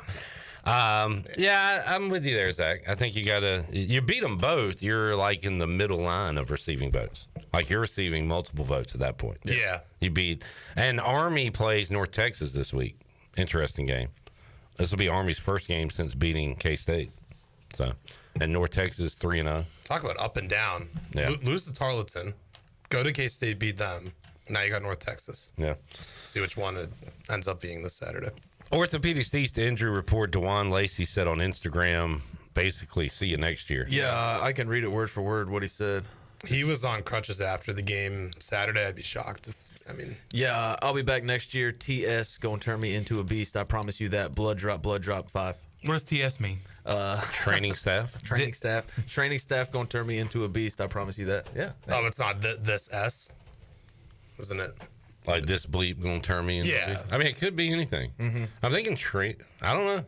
Yeah, I'm with you there, Zach. I think you beat them both. You're like in the middle line of receiving votes. Like you're receiving multiple votes at that point. Yeah. You beat, and Army plays North Texas this week. Interesting game. This will be Army's first game since beating K-State. So, and North Texas 3-0. Talk about up and down. Yeah. Lose to Tarleton, go to K-State, beat them. Now you got North Texas. Yeah. See which one it ends up being this Saturday. Orthopedics East injury report. DeJuan Lacey said on Instagram, basically, see you next year. Yeah, I can read it word for word what he said. He was on crutches after the game Saturday. I'd be shocked if, Yeah, I'll be back next year. TS going to turn me into a beast. I promise you that. Blood drop 5. What does TS mean? Training staff. Training staff going to turn me into a beast. I promise you that. Yeah. Oh, it's not this S, isn't it? Like this bleep gonna turn me into Yeah. I mean, it could be anything. Mm-hmm. I'm thinking I don't know.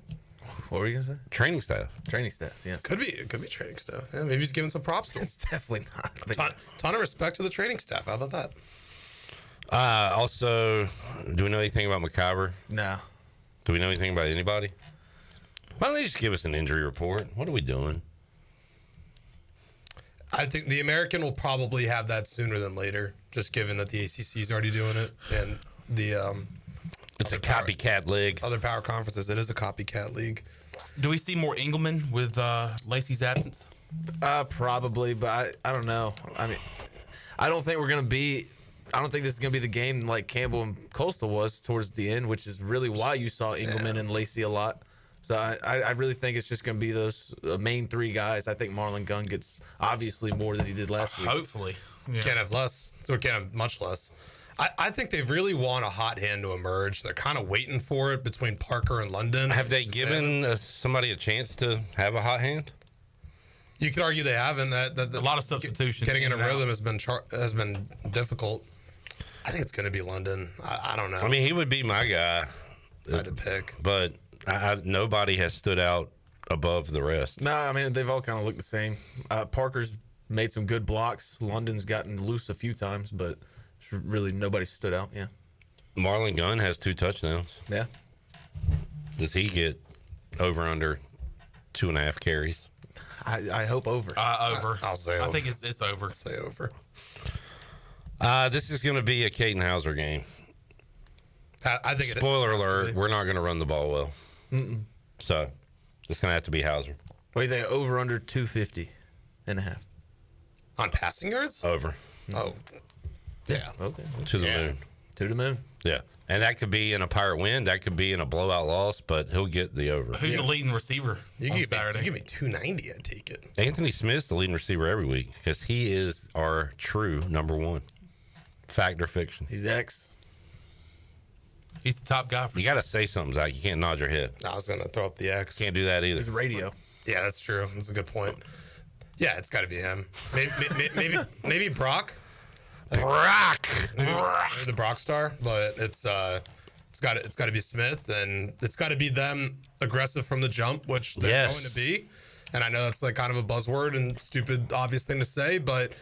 What were you gonna say? Training staff. Training staff. Yes. It could be training staff. Yeah, maybe he's giving some props to him. It's definitely not. Ton of respect to the training staff. How about that? Also, do we know anything about McIver? No. Do we know anything about anybody? Why don't they just give us an injury report? What are we doing? I think the American will probably have that sooner than later, just given that the ACC is already doing it and the it's a copycat league. Other power conferences, it is a copycat league. Do we see more Engelman with Lacey's absence? Probably, but I don't know. I mean, I don't think this is going to be the game like Campbell and Coastal was towards the end, which is really why you saw Engelman and Lacey a lot. So I really think it's just going to be those main 3 guys. I think Marlon Gunn gets obviously more than he did last week. Hopefully. Yeah. Can't have less. So can't have much less. I think they really want a hot hand to emerge. They're kind of waiting for it between Parker and London. Have they given somebody a chance to have a hot hand? You could argue they haven't. A lot of substitution. Getting in a rhythm has been difficult. I think it's going to be London. I don't know. I mean, he would be my guy. I had to pick. But nobody has stood out above the rest. No, I mean, they've all kind of looked the same. Parker's made some good blocks. London's gotten loose a few times, but really nobody stood out. Yeah. Marlon Gunn has 2 touchdowns. Yeah. Does he get over under 2.5 carries? I hope over. Over. I'll say over. I think it's over. I'll say over. This is going to be a Caden Hauser game. I think. Spoiler alert: we're not going to run the ball well. So it's going to have to be Hauser. What do you think? Over under 250.5 on passing yards? Over. Oh. Yeah. Okay. To the moon. To the moon. Yeah. And that could be in a Pirate win. That could be in a blowout loss, but he'll get the over. Who's the leading receiver on Saturday? You give me 290, I'd take it. Anthony Smith's the leading receiver every week because he is our true number 1. Fact or fiction? He's X. He's the top guy. You got to say something, Zach. You can't nod your head. I was going to throw up the X. Can't do that either. He's radio. Yeah, that's true. That's a good point. Yeah, it's got to be him. Maybe Brock. Maybe the Brock star, but it's got to be Smith, and it's got to be them aggressive from the jump, which they're going to be. And I know that's like kind of a buzzword and stupid, obvious thing to say, but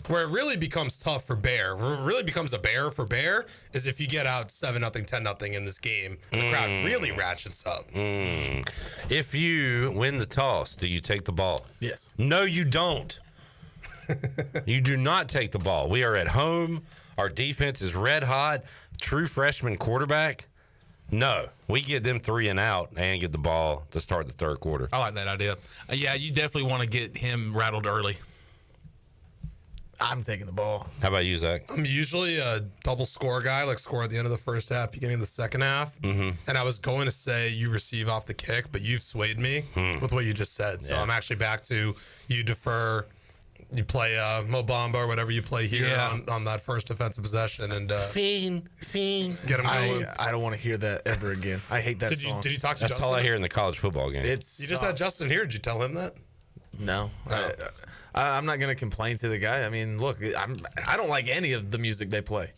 where it really becomes tough for Behr, where it really becomes a bear for Behr, is if you get out 7-0, 10-0 in this game, and the crowd really ratchets up. If you win the toss, do you take the ball? Yes. No, you don't. You do not take the ball. We are at home. Our defense is red hot. True freshman quarterback. No, we get them 3 and out and get the ball to start the third quarter. I like that idea. Yeah, you definitely want to get him rattled early. I'm taking the ball. How about you, Zach? I'm usually a double score guy, like score at the end of the first half, beginning of the second half. And I was going to say you receive off the kick, but you've swayed me with what you just said. So I'm actually back to you defer. You play Mo Bamba or whatever you play here on that first defensive possession. And Fiend. Get him going. I don't want to hear that ever again. I hate that song. Did you talk to That's Justin? all I hear in the college football game. You just had Justin here. Did you tell him that? No. I'm not going to complain to the guy. I mean, look, I don't like any of the music they play.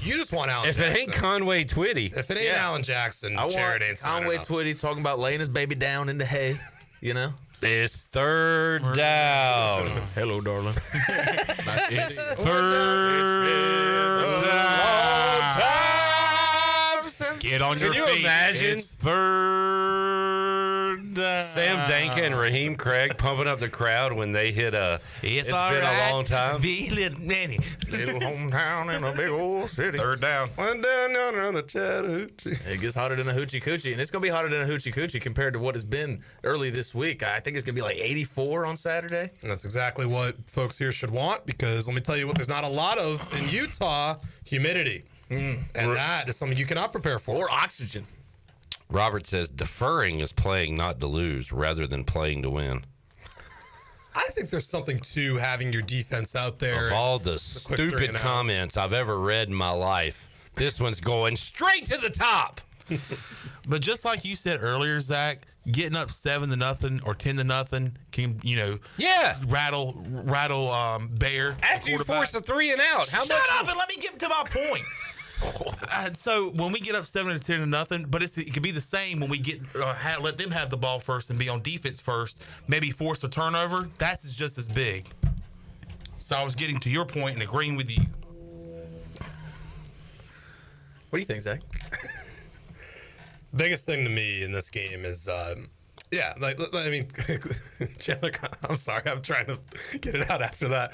You just want Alan If Jackson. it ain't Conway Twitty. If it ain't Alan Jackson, Jared ain't Conway Twitty talking about laying his baby down in the hay, you know? It's third down. Hello, darling. It's third down. Get on your Can feet. you imagine? It's third down. Sam Danka and Raheem Craig pumping up the crowd when they hit it's been a long time. Little hometown in a big old city. Third down. Went down yonder on the Chattahoochee. It gets hotter than a hoochie coochie, and it's going to be hotter than a hoochie coochie compared to what has been early this week. I think it's going to be like 84 on Saturday. And that's exactly what folks here should want, because let me tell you what there's not a lot of in Utah: humidity. And that is something you cannot prepare for. Or oxygen. Robert says deferring is playing not to lose rather than playing to win. I think there's something to having your defense out there. Of all the quick 3 stupid and out. comments I've ever read in my life, this one's going straight to the top. But just like you said earlier, Zach, getting up 7-0 or 10-0 can, rattle Behr. After you force a 3 and out. Shut up and let me get to my point. So when we get up 7-10-0, but it could be the same when we get let them have the ball first and be on defense first, maybe force a turnover. That's just as big. So I was getting to your point and agreeing with you. What do you think, Zach? Biggest thing to me in this game is, Chandler, I'm sorry, I'm trying to get it out after that.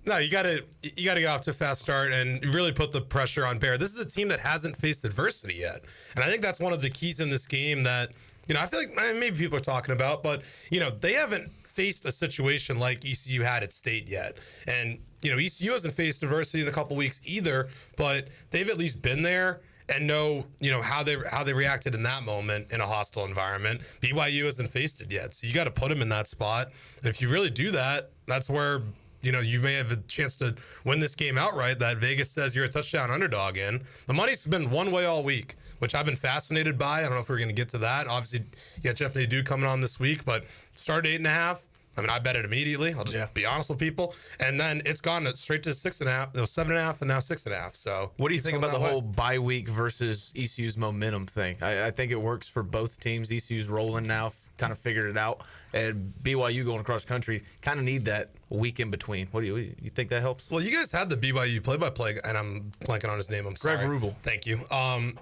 No, you gotta get off to a fast start and really put the pressure on Behr. This is a team that hasn't faced adversity yet, and I think that's one of the keys in this game that I feel like maybe people are talking about, but they haven't faced a situation like ECU had at State yet, and ECU hasn't faced adversity in a couple weeks either, but they've at least been there and know how they reacted in that moment in a hostile environment. BYU hasn't faced it yet, so you got to put them in that spot. And if you really do that, that's where you may have a chance to win this game outright. That Vegas says you're a touchdown underdog in. The money's been one way all week, which I've been fascinated by. I don't know if we're going to get to that. Obviously, you got Jeff Nadu coming on this week, but started 8.5. I mean, I bet it immediately. I'll just be honest with people. And then it's gone straight to 6.5. It was 7.5 and now 6.5. So what do you think about the whole bye week versus ECU's momentum thing? I think it works for both teams. ECU's rolling now, kind of figured it out. And BYU going across country kind of need that week in between. What do you think that helps? Well, you guys had the BYU play-by-play, and I'm blanking on his name. I'm sorry. Greg Rubel. Thank you. I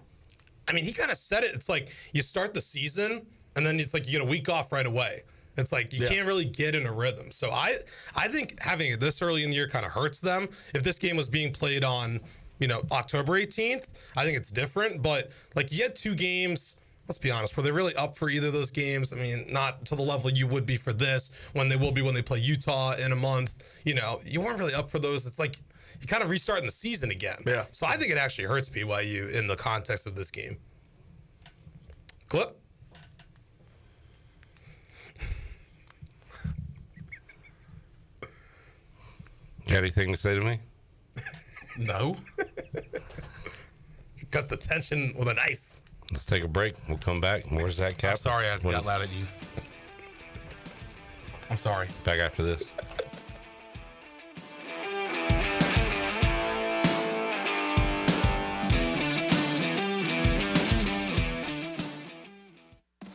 mean, he kind of said it. It's like you start the season, and then it's like you get a week off right away. It's like you can't really get in a rhythm. So I think having it this early in the year kind of hurts them. If this game was being played on, October 18th, I think it's different. But like you had 2 games, let's be honest, were they really up for either of those games? I mean, not to the level you would be for this, when they will be when they play Utah in a month. You weren't really up for those. It's like you kind of restarting the season again. Yeah. So I think it actually hurts BYU in the context of this game. Clip. Got anything to say to me? No. Cut the tension with a knife. Let's take a break. We'll come back. More Zach Kaplan. I'm sorry I got loud at you. I'm sorry. Back after this.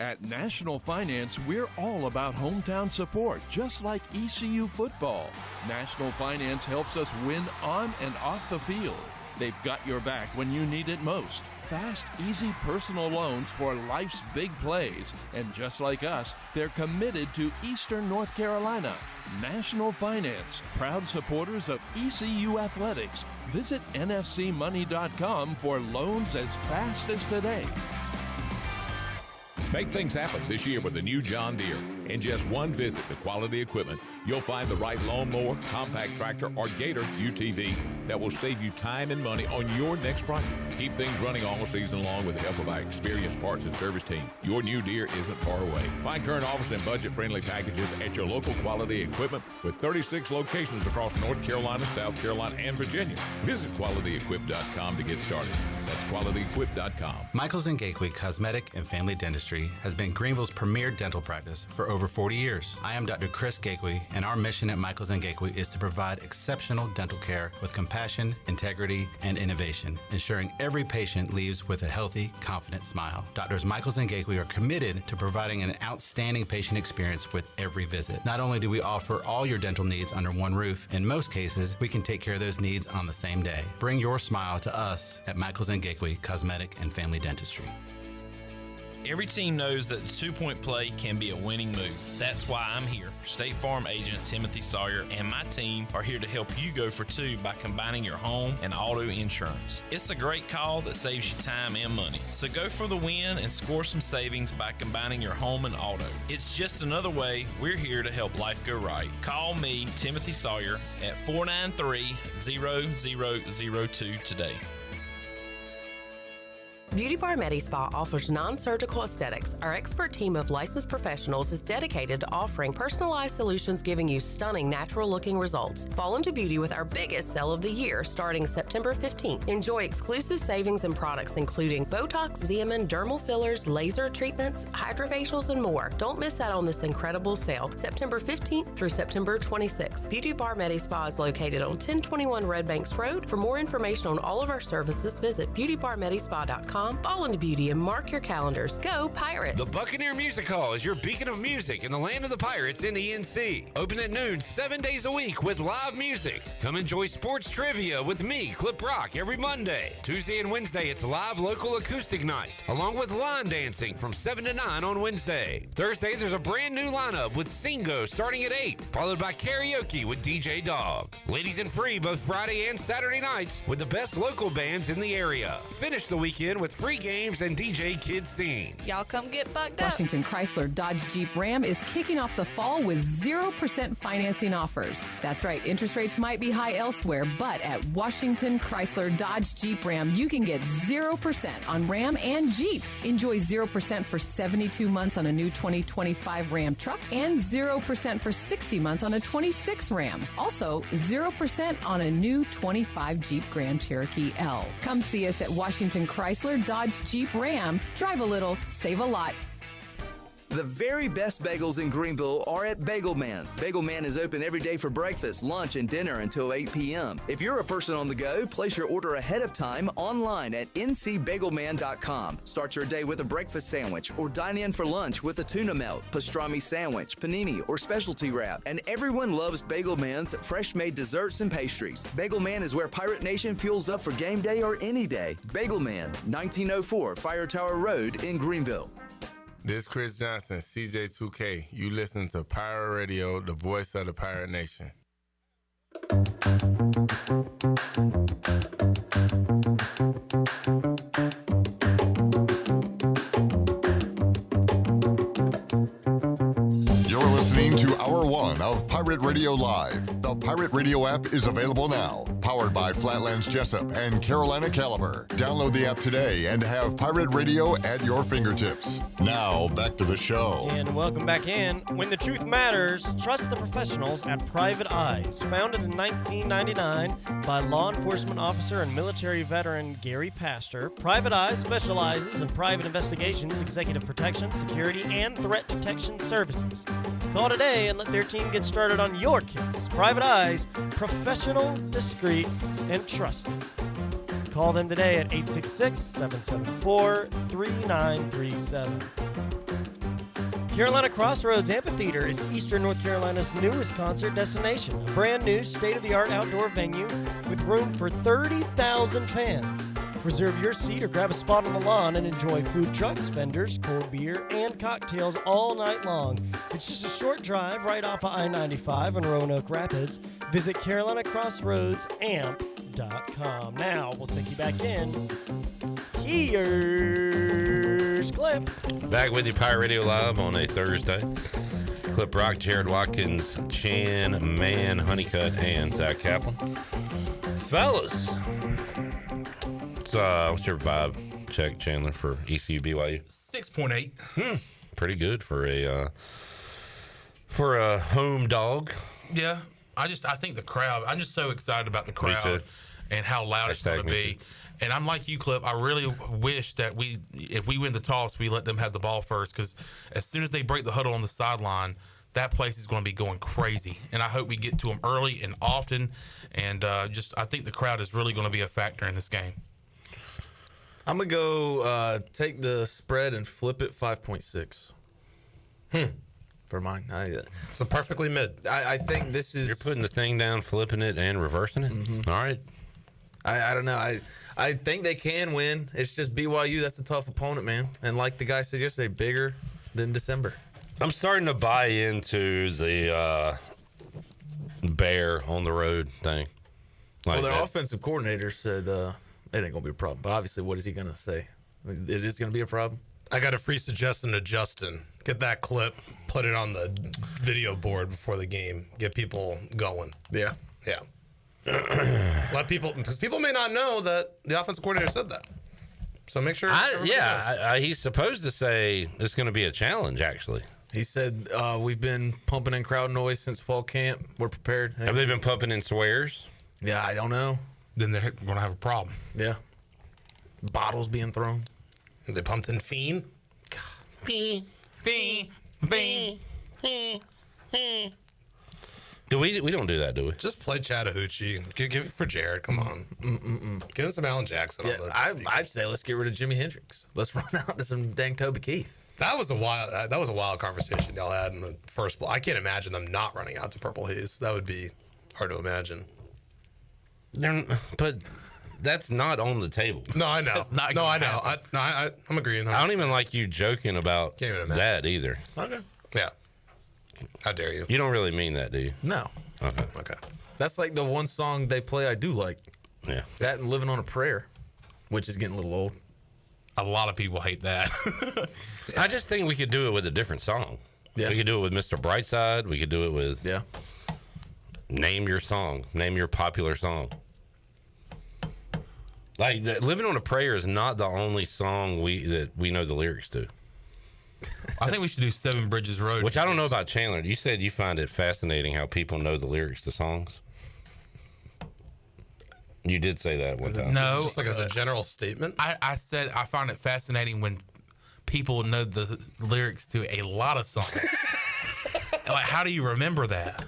At National Finance, we're all about hometown support, just like ECU football. National Finance helps us win on and off the field. They've got your back when you need it most. Fast, easy personal loans for life's big plays. And just like us, they're committed to Eastern North Carolina. National Finance, proud supporters of ECU athletics. Visit nfcmoney.com for loans as fast as today. Make things happen this year with the new John Deere. In just one visit to Quality Equipment, you'll find the right lawnmower, compact tractor, or Gator UTV that will save you time and money on your next project. Keep things running all season long with the help of our experienced parts and service team. Your new Deere isn't far away. Find current offers and budget-friendly packages at your local Quality Equipment with 36 locations across North Carolina, South Carolina, and Virginia. Visit QualityEquip.com to get started. That's QualityEquip.com. Michaels & Gateway Cosmetic and Family Dentistry has been Greenville's premier dental practice for over 40 years. I am Dr. Chris Gateway, and our mission at Michaels & Gateway is to provide exceptional dental care with compassion, integrity, and innovation, ensuring every patient leaves with a healthy, confident smile. Doctors Michaels & Gateway are committed to providing an outstanding patient experience with every visit. Not only do we offer all your dental needs under one roof, in most cases, we can take care of those needs on the same day. Bring your smile to us at Michaels & Gateway Cosmetic and Family Dentistry. Every team knows that the two-point play can be a winning move. That's why I'm here. State Farm agent Timothy Sawyer and my team are here to help you go for two by combining your home and auto insurance. It's a great call that saves you time and money. So go for the win and score some savings by combining your home and auto. It's just another way we're here to help life go right. Call me, Timothy Sawyer, at 493-0002 today. Beauty Bar Medi Spa offers non-surgical aesthetics. Our expert team of licensed professionals is dedicated to offering personalized solutions giving you stunning natural-looking results. Fall into beauty with our biggest sale of the year starting September 15th. Enjoy exclusive savings and products including Botox, Xeomin, dermal fillers, laser treatments, hydrofacials, and more. Don't miss out on this incredible sale. September 15th through September 26th. Beauty Bar Medi Spa is located on 1021 Red Banks Road. For more information on all of our services, visit beautybarmedispa.com. Fall into beauty and mark your calendars. Go Pirates! The Buccaneer Music Hall is your beacon of music in the land of the Pirates in ENC. Open at noon 7 days a week with live music. Come enjoy sports trivia with me, Clip Rock, every Monday. Tuesday and Wednesday, it's live local acoustic night, along with line dancing from 7 to 9 on Wednesday. Thursday, there's a brand new lineup with Singo starting at 8, followed by karaoke with DJ Dog. Ladies and free both Friday and Saturday nights with the best local bands in the area. Finish the weekend with free games and DJ Kids Scene. Y'all come get fucked up. Washington Chrysler Dodge Jeep Ram is kicking off the fall with 0% financing offers. That's right, interest rates might be high elsewhere, but at Washington Chrysler Dodge Jeep Ram, you can get 0% on Ram and Jeep. Enjoy 0% for 72 months on a new 2025 Ram truck and 0% for 60 months on a 26 Ram. Also, 0% on a new 25 Jeep Grand Cherokee L. Come see us at Washington Chrysler Dodge Jeep Ram. Drive a little, save a lot. The very best bagels in Greenville are at Bagel Man. Bagel Man is open every day for breakfast, lunch, and dinner until 8 p.m. If you're a person on the go, place your order ahead of time online at ncbagelman.com. Start your day with a breakfast sandwich or dine in for lunch with a tuna melt, pastrami sandwich, panini, or specialty wrap. And everyone loves Bagel Man's fresh-made desserts and pastries. Bagel Man is where Pirate Nation fuels up for game day or any day. Bagel Man, 1904 Fire Tower Road in Greenville. This is Chris Johnson, CJ2K. You listen to Pirate Radio, the voice of the Pirate Nation. You're listening to Hour 1 of Pirate Radio Live. The Pirate Radio app is available now. Powered by Flatlands Jessup and Carolina Caliber. Download the app today and have Pirate Radio at your fingertips. Now, back to the show. And welcome back in. When the truth matters, trust the professionals at Private Eyes. Founded in 1999 by law enforcement officer and military veteran Gary Pastor, Private Eyes specializes in private investigations, executive protection, security, and threat detection services. Call today and let their team get started on your case. Private Eyes, professional, discreet, and trusted. Call them today at 866-774-3937. Carolina Crossroads Amphitheater is Eastern North Carolina's newest concert destination, a brand new state-of-the-art outdoor venue with room for 30,000 fans. Reserve your seat or grab a spot on the lawn and enjoy food trucks, vendors, cold beer, and cocktails all night long. It's just a short drive right off of I-95 in Roanoke Rapids. Visit CarolinaCrossroadsAmp.com. Now, we'll take you back in. Here's Clip. Back with you, Pirate Radio Live on a Thursday. Clip Rock, Jared Watkins, Chan Man, Honeycutt, and Zach Kaplan. Fellas, what's your vibe check, Chandler, for ECU BYU? 6.8. Pretty good for a home dog. Yeah, I think the crowd. I'm just so excited about the crowd and how loud it's going to be. And I'm like you, Clip. I really wish that if we win the toss, we let them have the ball first, because as soon as they break the huddle on the sideline, that place is going to be going crazy. And I hope we get to them early and often. And I think the crowd is really going to be a factor in this game. I'm going to go take the spread and flip it 5.6. For mine. So perfectly mid. I think this is... You're putting the thing down, flipping it, and reversing it? Mm-hmm. All right. I don't know. I think they can win. It's just BYU. That's a tough opponent, man. And like the guy said yesterday, bigger than December. I'm starting to buy into the Behr on the road thing. Well, their offensive coordinator said it ain't going to be a problem. But obviously, what is he going to say? It is going to be a problem? I got a free suggestion to Justin. Get that clip, put it on the video board before the game. Get people going. Yeah. Yeah. Let people, because people may not know that the offensive coordinator said that. So make sure. He's supposed to say it's going to be a challenge, actually. He said, we've been pumping in crowd noise since fall camp. We're prepared. Have they been pumping in swears? Yeah, I don't know. Then they're going to have a problem. Yeah. Bottles being thrown. They pumped in fiend. Fiend. Do we don't do that, do we? Just play Chattahoochee. Give it for Jared. Come on. Give him some Alan Jackson. Yeah, I'd say let's get rid of Jimi Hendrix. Let's run out to some dang Toby Keith. That was a wild conversation y'all had in the first. I can't imagine them not running out to Purple Haze. That would be hard to imagine. But that's not on the table. No, I know. No, I know. I'm agreeing. I don't even like you joking about that either. Okay. Yeah. How dare you? You don't really mean that, do you? No. Okay. That's like the one song they play I do like. Yeah. That and Living on a Prayer, which is getting a little old. A lot of people hate that. I just think we could do it with a different song. Yeah. We could do it with Mr. Brightside. We could do it with Name your song. Name your popular song. Like, Living on a Prayer is not the only song that we know the lyrics to. I think we should do Seven Bridges Road. Which I don't know about Chandler. You said you find it fascinating how people know the lyrics to songs. You did say that one time. No. Just like as a general statement? I said I find it fascinating when people know the lyrics to a lot of songs. Like, how do you remember that?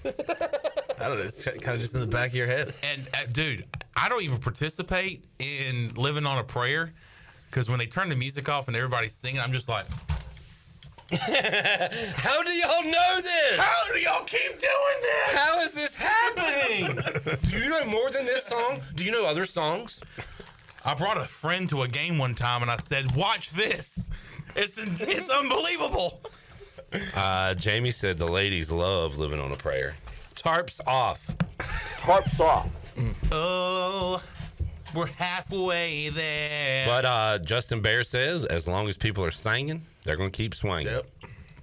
I don't know. It's kind of just in the back of your head. And, dude, I don't even participate in Living on a Prayer, because when they turn the music off and everybody's singing, I'm just like... How do y'all know this? How do y'all keep doing this? How is this happening? Do you know more than this song? Do you know other songs? I brought a friend to a game one time and I said, watch this. It's unbelievable. Jamie said the ladies love Living on a Prayer. Tarps off. Tarps off. Oh, we're halfway there. But Justin Behr says as long as people are singing, they're going to keep swinging. Yep.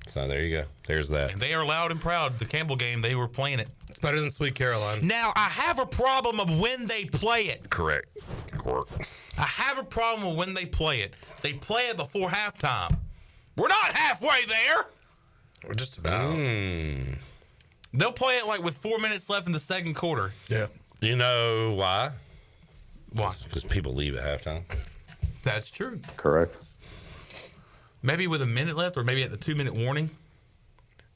So there you go. There's that. And they are loud and proud. The Campbell game, they were playing it. It's better than Sweet Caroline. Now, I have a problem of when they play it. Correct. I have a problem with when they play it. They play it before halftime. We're not halfway there. We're just about. They'll play it like with 4 minutes left in the second quarter. Yeah. You know why? Why? Because people leave at halftime. That's true. Correct. Maybe with a minute left, or maybe at the 2-minute warning.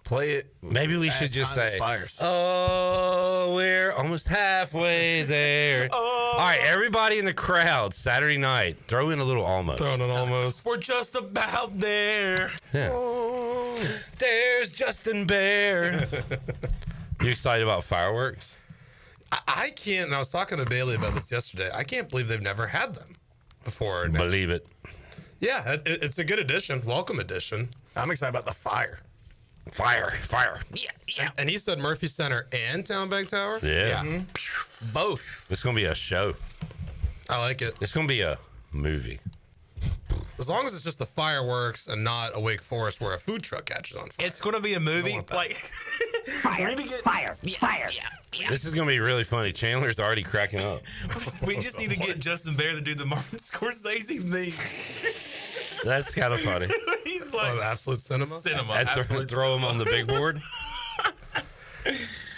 Play it. Maybe we should just say, expires. "Oh, we're almost halfway there." All right, everybody in the crowd, Saturday night, throw in a little almost. Throwing an almost. We're just about there. Yeah. There's Justin Behr. You excited about fireworks? I can't, and I was talking to Bailey about this yesterday. I can't believe they've never had them before. Believe it. Yeah, it's a good addition. Welcome addition. I'm excited about the fire. Fire. Yeah. And he said Murphy Center and Town Bank Tower? Yeah. Both. It's going to be a show. I like it. It's going to be a movie. As long as it's just the fireworks and not a Wake Forest where a food truck catches on fire. It's going to be a movie. Like, Fire. Yeah. This is going to be really funny. Chandler's already cracking up. We just need to get Justin Behr to do the Martin Scorsese meme. That's kind of funny. He's like absolute cinema. And throw him on the big board.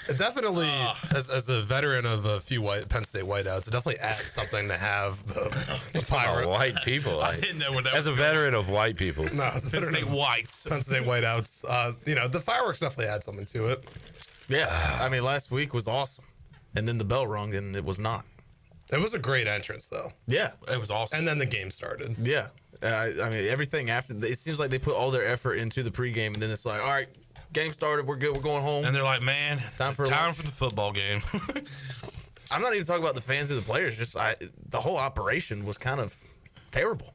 It definitely, as a veteran of a few Penn State whiteouts, it definitely adds something to have the pirate. White people. I didn't know where that as was a veteran of white people. No, as a Penn veteran State of whites. Penn State whiteouts. The fireworks definitely add something to it. Yeah, I mean, last week was awesome, and then the bell rung, and it was not. It was a great entrance, though. Yeah, it was awesome. And then the game started. Yeah, I mean, everything after. It seems like they put all their effort into the pregame, and then it's like, all right, game started, we're good, we're going home. And they're like, man, time for the football game. I'm not even talking about the fans or the players. Just the whole operation was kind of terrible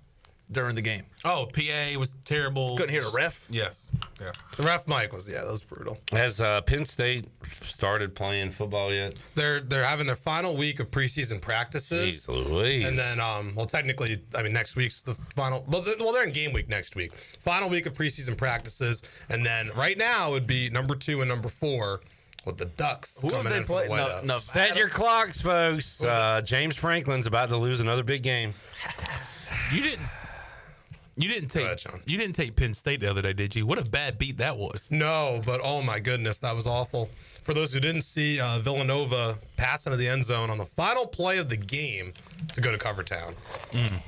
during the game. Oh, PA was terrible. Couldn't hear the ref. Yes. Yeah. The ref mic was that was brutal. Has Penn State started playing football yet? They're having their final week of preseason practices. Jeez Louise. And then, technically, next week's the final. Well, they're in game week next week. Final week of preseason practices, and then right now it would be number 2 and number 4 with the Ducks. Who have they played? Set your clocks, folks. James Franklin's about to lose another big game. You didn't take Penn State the other day, did you? What a bad beat that was. No, but oh my goodness, that was awful. For those who didn't see, Villanova pass into the end zone on the final play of the game to go to Cover Town.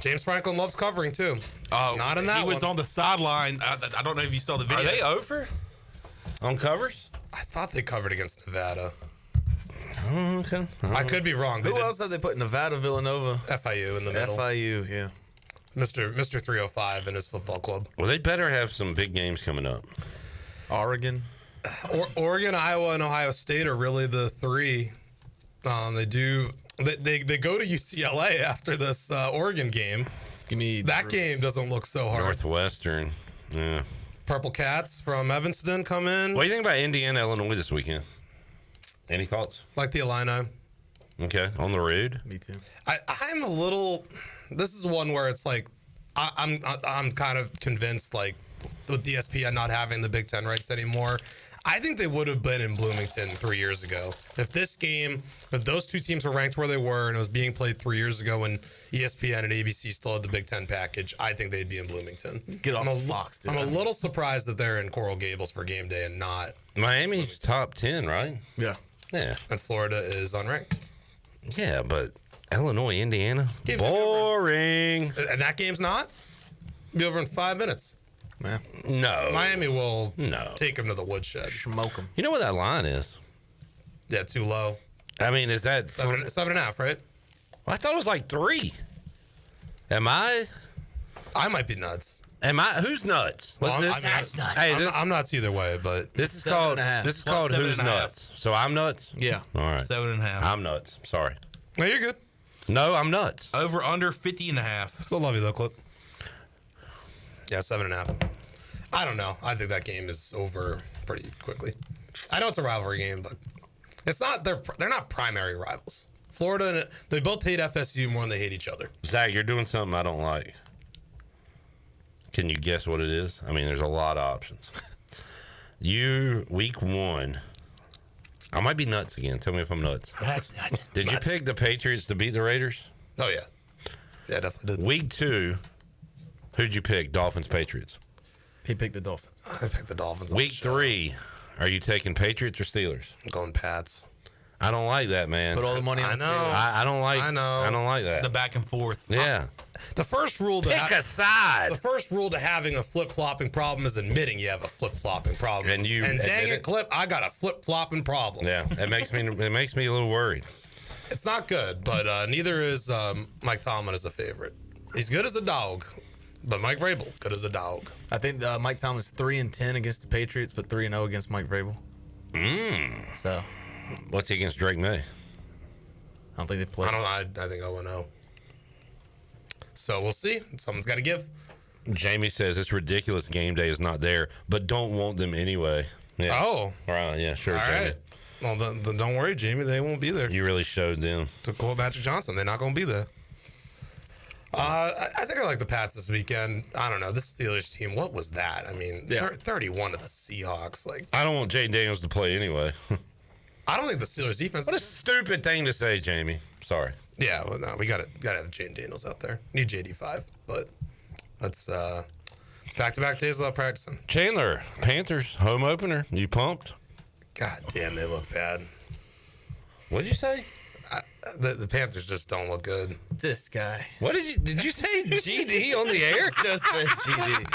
James Franklin loves covering too. Oh, not in that He was on the sideline. I don't know if you saw the video. Are they over on covers? I thought they covered against Nevada. Oh, okay. I could be wrong. Who else have they put? Nevada, Villanova, FIU in the middle. FIU, yeah. Mr. 305 and his football club. Well, they better have some big games coming up. Oregon. Oregon, Iowa, and Ohio State are really the three. They go to UCLA after this Oregon game. Give me that game doesn't look so hard. Northwestern. Yeah. Purple Cats from Evanston come in. What do you think about Indiana, Illinois this weekend? Any thoughts? Like the Illini. Okay, on the road. Me too. I'm a little. This is one where it's like I'm kind of convinced, like with the ESPN not having the Big Ten rights anymore. I think they would have been in Bloomington 3 years ago. If those two teams were ranked where they were and it was being played 3 years ago when ESPN and ABC still had the Big Ten package, I think they'd be in Bloomington. Get off Fox, dude. I'm a little surprised that they're in Coral Gables for game day and not. Miami's top 10, right? Yeah. Yeah. And Florida is unranked. Yeah, but Illinois, Indiana, Game's boring. And that game's not? Be over in 5 minutes. Man. No. Miami will No. take them to the woodshed. Smoke them. You know what that line is? Yeah, too low. I mean, is that 7.5, right? Well, I thought it was like 3. Am I? I might be nuts. Am I? Who's nuts? Well, What's this? Hey, I'm nuts either way, but this is called 7.5. this is called who's 7.5. nuts. So I'm nuts. Yeah. All right. 7.5. I'm nuts. Sorry. No, you're good. No, I'm nuts. Over under 50.5. Still love you though, Clip. Yeah, 7.5. I don't know. I think that game is over pretty quickly. I know it's a rivalry game, but it's not. They're not primary rivals. Florida and they both hate FSU more than they hate each other. Zach, you're doing something I don't like. Can you guess what it is? I mean, there's a lot of options. Week 1. I might be nuts again. Tell me if I'm nuts. Did you pick the Patriots to beat the Raiders? Oh, yeah. Yeah, definitely did. Week 2, who'd you pick? Dolphins, Patriots. He picked the Dolphins. I picked the Dolphins. Week 3, are you taking Patriots or Steelers? I'm going Pats. I don't like that, man. Put all the money on I know. Steelers. I don't like. I know. I don't like that. The back and forth. Yeah. The first rule to Pick a side. The first rule to having a flip-flopping problem is admitting you have a flip-flopping problem. And you dang admit it, it? Clip, I got a flip-flopping problem. Yeah. It makes me a little worried. It's not good, but neither is Mike Tomlin as a favorite. He's good as a dog, but Mike Vrabel good as a dog. I think Mike Tomlin's 3-10 against the Patriots, but 3-0 against Mike Vrabel. So, what's he against Drake May? I don't think they play. I think 0-0. So we'll see. Someone's got to give. Jamie says it's ridiculous game day is not there, but don't want them anyway. Yeah. Oh. All right. Yeah, sure, All Jamie. right. Well, then don't worry, Jamie. They won't be there. You really showed them. To quote Magic Johnson, they're not going to be there. I think I like the Pats this weekend. I don't know. This Steelers team, what was that? I mean, 31 to the Seahawks. Like, I don't want Jay Daniels to play anyway. I don't think the Steelers defense. What a stupid thing to say, Jamie. Sorry. Yeah, well, no, we gotta have Jay Daniels out there. Need JD5, but that's it's back-to-back days without practicing. Chandler, Panthers home opener. You pumped? God damn, they look bad. What'd you say? The Panthers just don't look good. This guy. What did you say? GD on the air? Just said GD.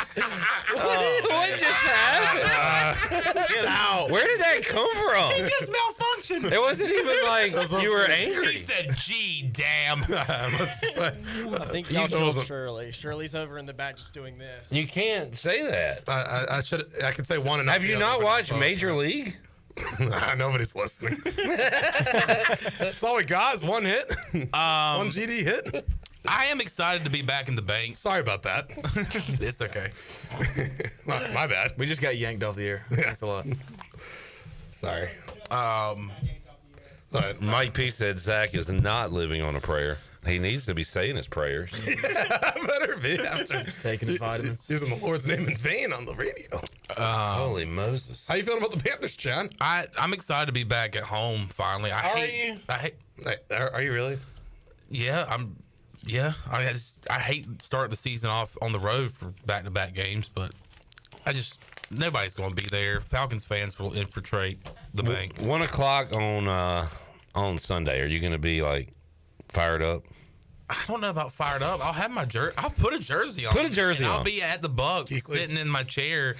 What just happened? Get out. Where did that come from? He just malfunctioned. It wasn't even like you were angry. He said, "Gee, damn." I think y'all killed Shirley. Shirley's over in the back just doing this. You can't say that. I could say one. And have you not watched Major League? Nobody's listening. That's all we got is one hit. One GD hit. I am excited to be back in the bank. Sorry about that. It's okay. My bad. We just got yanked off the air. Thanks a lot. Sorry. But Mike P said Zach is not living on a prayer. He needs to be saying his prayers. Better be after taking his vitamins. Using the Lord's name in vain on the radio. Holy Moses. How you feeling about the Panthers, John? I'm excited to be back at home finally. Are you really? Yeah, I hate starting the season off on the road for back-to-back games, but nobody's going to be there. Falcons fans will infiltrate the bank. 1 o'clock on Sunday. Are you going to be like fired up? I don't know about fired up. I'll have my jersey. I'll put a jersey on. Put a jersey on. I'll be at the Buck sitting in my chair.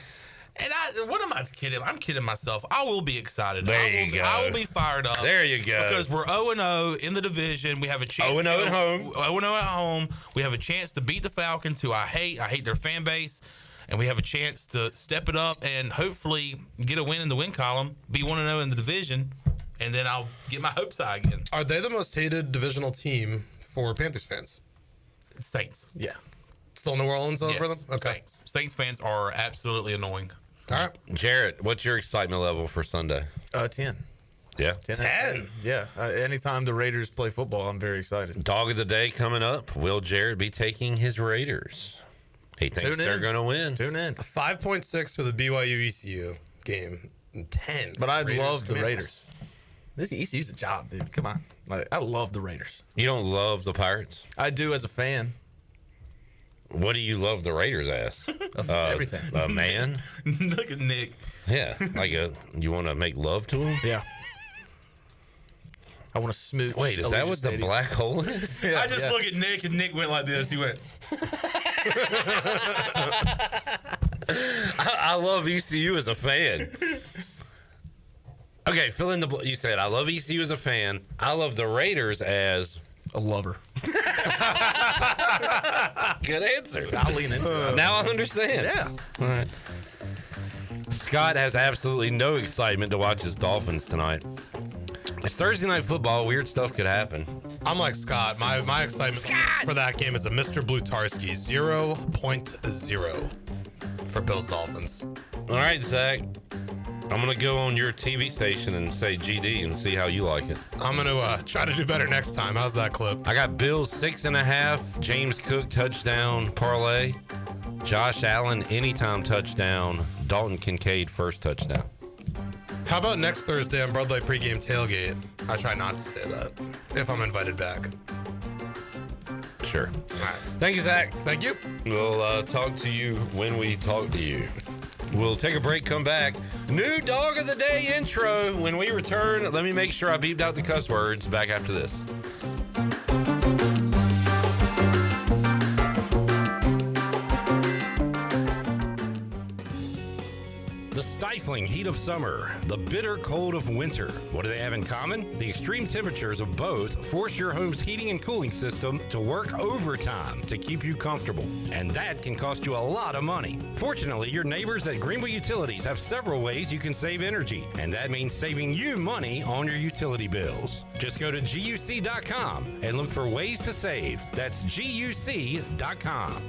And what am I kidding? I'm kidding myself. I will be excited. I will be fired up. There you go. Because we're 0-0 in the division. We have a chance. 0-0 at home. 0-0 at home. We have a chance to beat the Falcons, who I hate. I hate their fan base. And we have a chance to step it up and hopefully get a win in the win column, be 1-0 in the division, and then I'll get my hopes high again. Are they the most hated divisional team for Panthers fans? Saints. Yeah. Still New Orleans over them? Okay. Saints fans are absolutely annoying. All right. Jarrett, what's your excitement level for Sunday? 10. Yeah. 10? Yeah. Anytime the Raiders play football, I'm very excited. Dog of the day coming up. Will Jarrett be taking his Raiders? He thinks they're going to win. Tune in. 5.6 for the BYU ECU game. 10. But I love the Raiders. This ECU's a job, dude. Come on. I love the Raiders. You don't love the Pirates? I do as a fan. What do you love the Raiders as? Everything. A man? Look at Nick. Yeah. You want to make love to him? Yeah. I want to smooch. Wait, is that what the black hole is? I just look at Nick, and Nick went like this. He went. I love ECU as a fan. Okay, fill in the. You said I love ECU as a fan. I love the Raiders as a lover. Good answer. I'll lean into it. Now I understand. Yeah. All right. Scott has absolutely no excitement to watch his Dolphins tonight. It's Thursday night football. Weird stuff could happen. I'm like Scott. My excitement for that game is a Mr. Blutarski 0.0 for Bills Dolphins. All right, Zach. I'm going to go on your TV station and say GD and see how you like it. I'm going to try to do better next time. How's that clip? I got Bills 6.5, James Cook touchdown parlay, Josh Allen anytime touchdown, Dalton Kincaid first touchdown. How about next Thursday on Bud Light pregame tailgate? I try not to say that if I'm invited back. Sure. All right. Thank you, Zach. Thank you. We'll talk to you when we talk to you. We'll take a break, come back. New Dog of the Day intro. When we return, let me make sure I beeped out the cuss words. Back after this. The stifling heat of summer, the bitter cold of winter. What do they have in common? The extreme temperatures of both force your home's heating and cooling system to work overtime to keep you comfortable. And that can cost you a lot of money. Fortunately, your neighbors at Greenville Utilities have several ways you can save energy. And that means saving you money on your utility bills. Just go to GUC.com and look for ways to save. That's GUC.com.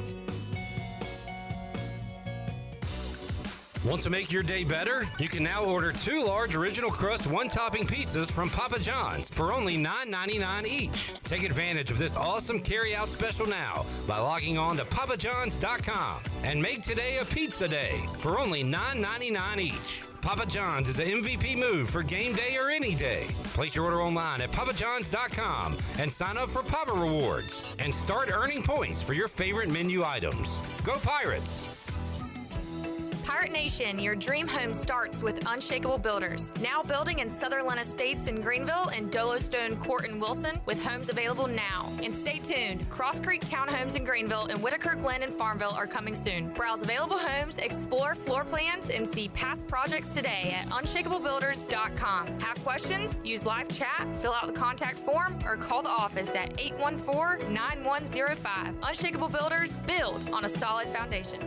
Want to make your day better? You can now order 2 large original crust one-topping pizzas from Papa John's for only $9.99 each. Take advantage of this awesome carry-out special now by logging on to papajohns.com and make today a pizza day for only $9.99 each. Papa John's is the MVP move for game day or any day. Place your order online at papajohns.com and sign up for Papa Rewards and start earning points for your favorite menu items. Go Pirates! Pirate Nation, your dream home starts with Unshakable Builders. Now building in Sutherland Estates in Greenville and Dolostone Court in Wilson with homes available now. And stay tuned, Cross Creek Townhomes in Greenville and Whitaker Glen in Farmville are coming soon. Browse available homes, explore floor plans, and see past projects today at unshakablebuilders.com. Have questions? Use live chat, fill out the contact form, or call the office at 814-9105. Unshakable Builders, build on a solid foundation.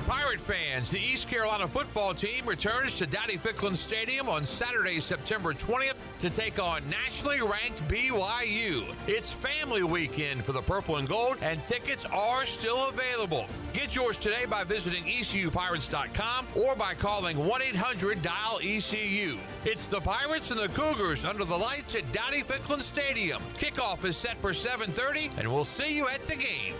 Pirate fans, the East Carolina football team returns to Dowdy-Ficklin Stadium on Saturday, September 20th to take on nationally ranked BYU. It's family weekend for the Purple and Gold, and tickets are still available. Get yours today by visiting ECUPirates.com or by calling 1-800-DIAL-ECU. It's the Pirates and the Cougars under the lights at Dowdy-Ficklin Stadium. Kickoff is set for 7:30, and we'll see you at the game.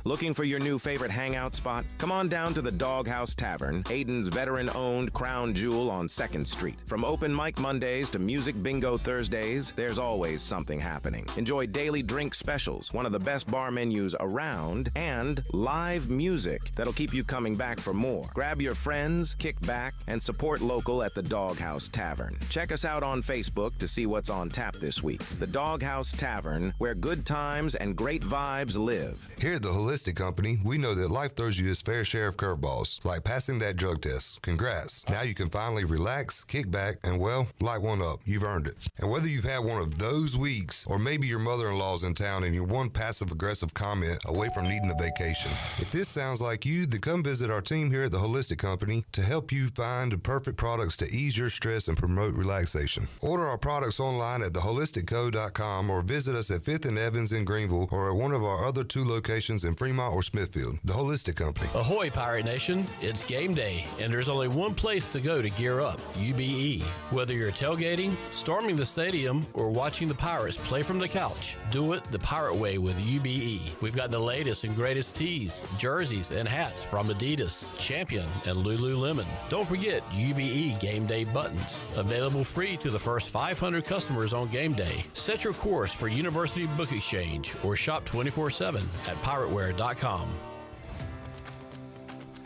Looking for your new favorite hangout spot? Come on down to the Doghouse Tavern, Aiden's veteran-owned crown jewel on 2nd Street. From open mic Mondays to music bingo Thursdays, there's always something happening. Enjoy daily drink specials, one of the best bar menus around, and live music that'll keep you coming back for more. Grab your friends, kick back, and support local at the Doghouse Tavern. Check us out on Facebook to see what's on tap this week. The Doghouse Tavern, where good times and great vibes live. Here at the Holistic Company, we know that life throws you its fair share of curveballs, like passing that drug test. Congrats. Now you can finally relax, kick back, and, well, light one up. You've earned it. And whether you've had one of those weeks, or maybe your mother-in-law's in town and you're one passive-aggressive comment away from needing a vacation, if this sounds like you, then come visit our team here at the Holistic Company to help you find the perfect products to ease your stress and promote relaxation. Order our products online at theholisticco.com or visit us at 5th and Evans in Greenville or at one of our other 2 locations in Fremont or Smithfield. The Holistic Company. Ahoy, Pirate Nation. It's game day, and there's only one place to go to gear up, UBE. Whether you're tailgating, storming the stadium, or watching the Pirates play from the couch, do it the Pirate way with UBE. We've got the latest and greatest tees, jerseys, and hats from Adidas, Champion, and Lululemon. Don't forget UBE game day buttons. Available free to the first 500 customers on game day. Set your course for University Book Exchange or shop 24/7 at pirateware.com.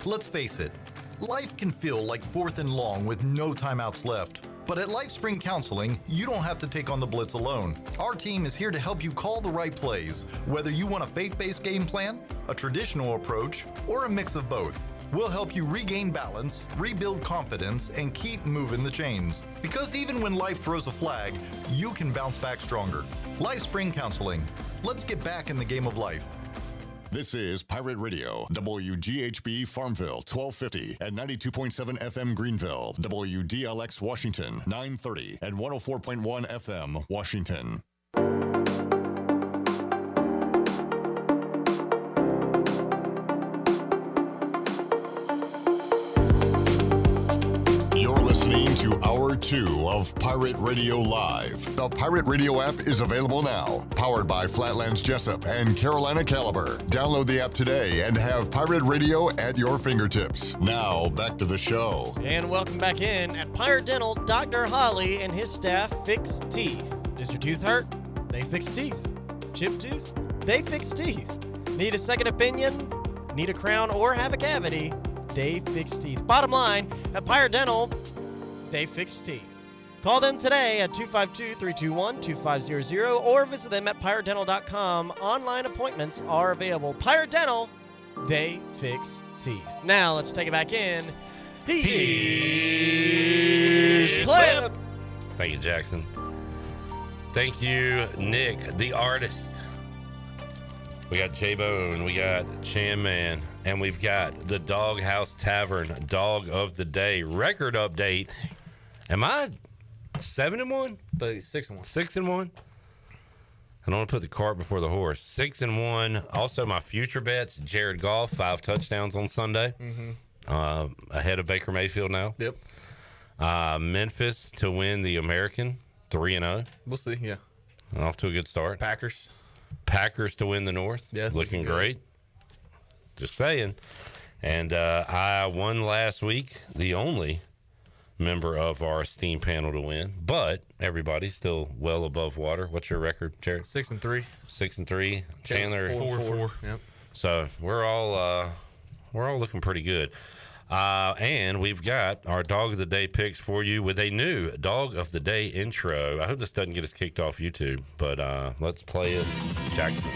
Let's face it, life can feel like 4th and long with no timeouts left. But at LifeSpring Counseling, you don't have to take on the blitz alone. Our team is here to help you call the right plays, whether you want a faith-based game plan, a traditional approach, or a mix of both. We'll help you regain balance, rebuild confidence, and keep moving the chains. Because even when life throws a flag, you can bounce back stronger. LifeSpring Counseling. Let's get back in the game of life. This is Pirate Radio, WGHB Farmville, 1250 at 92.7 FM Greenville, WDLX Washington, 930 and 104.1 FM Washington. Listening to Hour 2 of Pirate Radio Live. The Pirate Radio app is available now. Powered by Flatlands Jessup and Carolina Caliber. Download the app today and have Pirate Radio at your fingertips. Now, back to the show. And welcome back in. At Pirate Dental, Dr. Holly and his staff fix teeth. Is your tooth hurt? They fix teeth. Chipped tooth? They fix teeth. Need a second opinion? Need a crown or have a cavity? They fix teeth. Bottom line, at Pirate Dental, they fix teeth. Call them today at 252-321-2500 or visit them at piratedental.com. Online appointments are available. Pirate Dental, they fix teeth. Now let's take it back in. Here's Clip. Thank you, Jackson. Thank you, Nick, the artist. We got J-Bone, we got Chan Man, and we've got the Doghouse Tavern Dog of the Day record update. Am I 7-1? 6-1. 6-1. I don't want to put the cart before the horse. 6-1. Also, my future bets: Jared Goff, 5 touchdowns on Sunday, ahead of Baker Mayfield now. Yep. Memphis to win the American, 3-0. We'll see. Yeah. Off to a good start. Packers to win the North. Yeah, looking good. great. Just saying. And I won last week, the only member of our esteemed panel to win, but everybody's still well above water. What's your record, Jared? 6-3. 6-3. Chandler 4-4. Yep. So we're all looking pretty good. And we've got our Dog of the Day picks for you with a new Dog of the Day intro. I hope this doesn't get us kicked off YouTube, but let's play it. Jackson.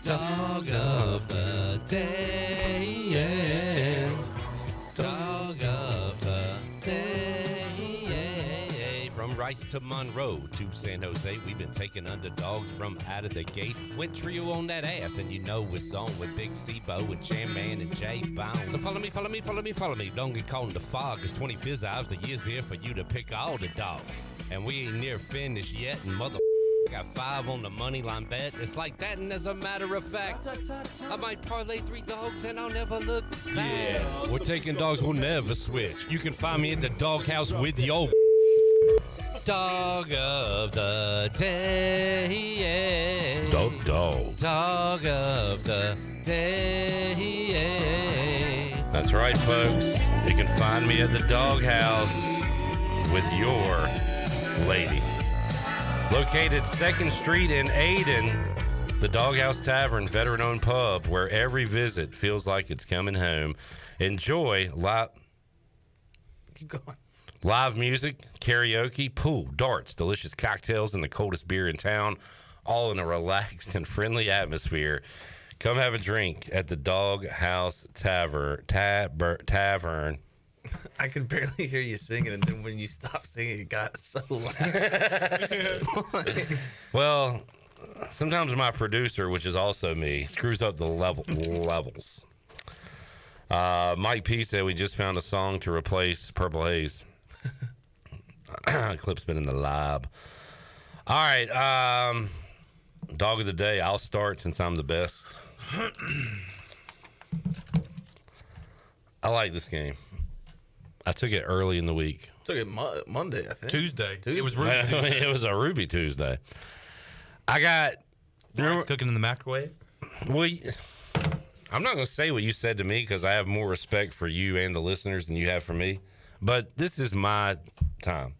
Dog of the Day, yeah. Dog of the Day, yeah. From Rice to Monroe to San Jose, we've been taking underdogs from out of the gate. Went trio on that ass, and you know it's on with Big C-Bo and Jam Man and J-Bone. So follow me, follow me, follow me, follow me. Don't get caught in the fog, cause 20 fizz hours a year's here for you to pick all the dogs. And we ain't near finished yet, and mother got 5 on the money line bet. It's like that, and as a matter of fact, I might parlay 3 dogs and I'll never look back. Yeah, we're taking dogs, we'll never switch. You can find me at the doghouse with your Dog of the Day. Yeah. Dog. Dog of the Day. Yeah. That's right, folks. You can find me at the doghouse with your lady. Located 2nd Street in Ayden, the Doghouse Tavern, veteran-owned pub, where every visit feels like it's coming home. Enjoy Keep going. Live music, karaoke, pool, darts, delicious cocktails, and the coldest beer in town, all in a relaxed and friendly atmosphere. Come have a drink at the Doghouse Tavern. I could barely hear you singing, and then when you stopped singing, it got so loud. Well, sometimes my producer, which is also me, screws up the levels. Mike P said we just found a song to replace Purple Haze. Clip's been in the lab. All right, Dog of the Day. I'll start since I'm the best. I like this game. I took it early in the week. Took it Monday, I think. Tuesday. It was Ruby Tuesday. It was a Ruby Tuesday. I got... Rice cooking in the microwave? Well, I'm not going to say what you said to me because I have more respect for you and the listeners than you have for me. But this is my time.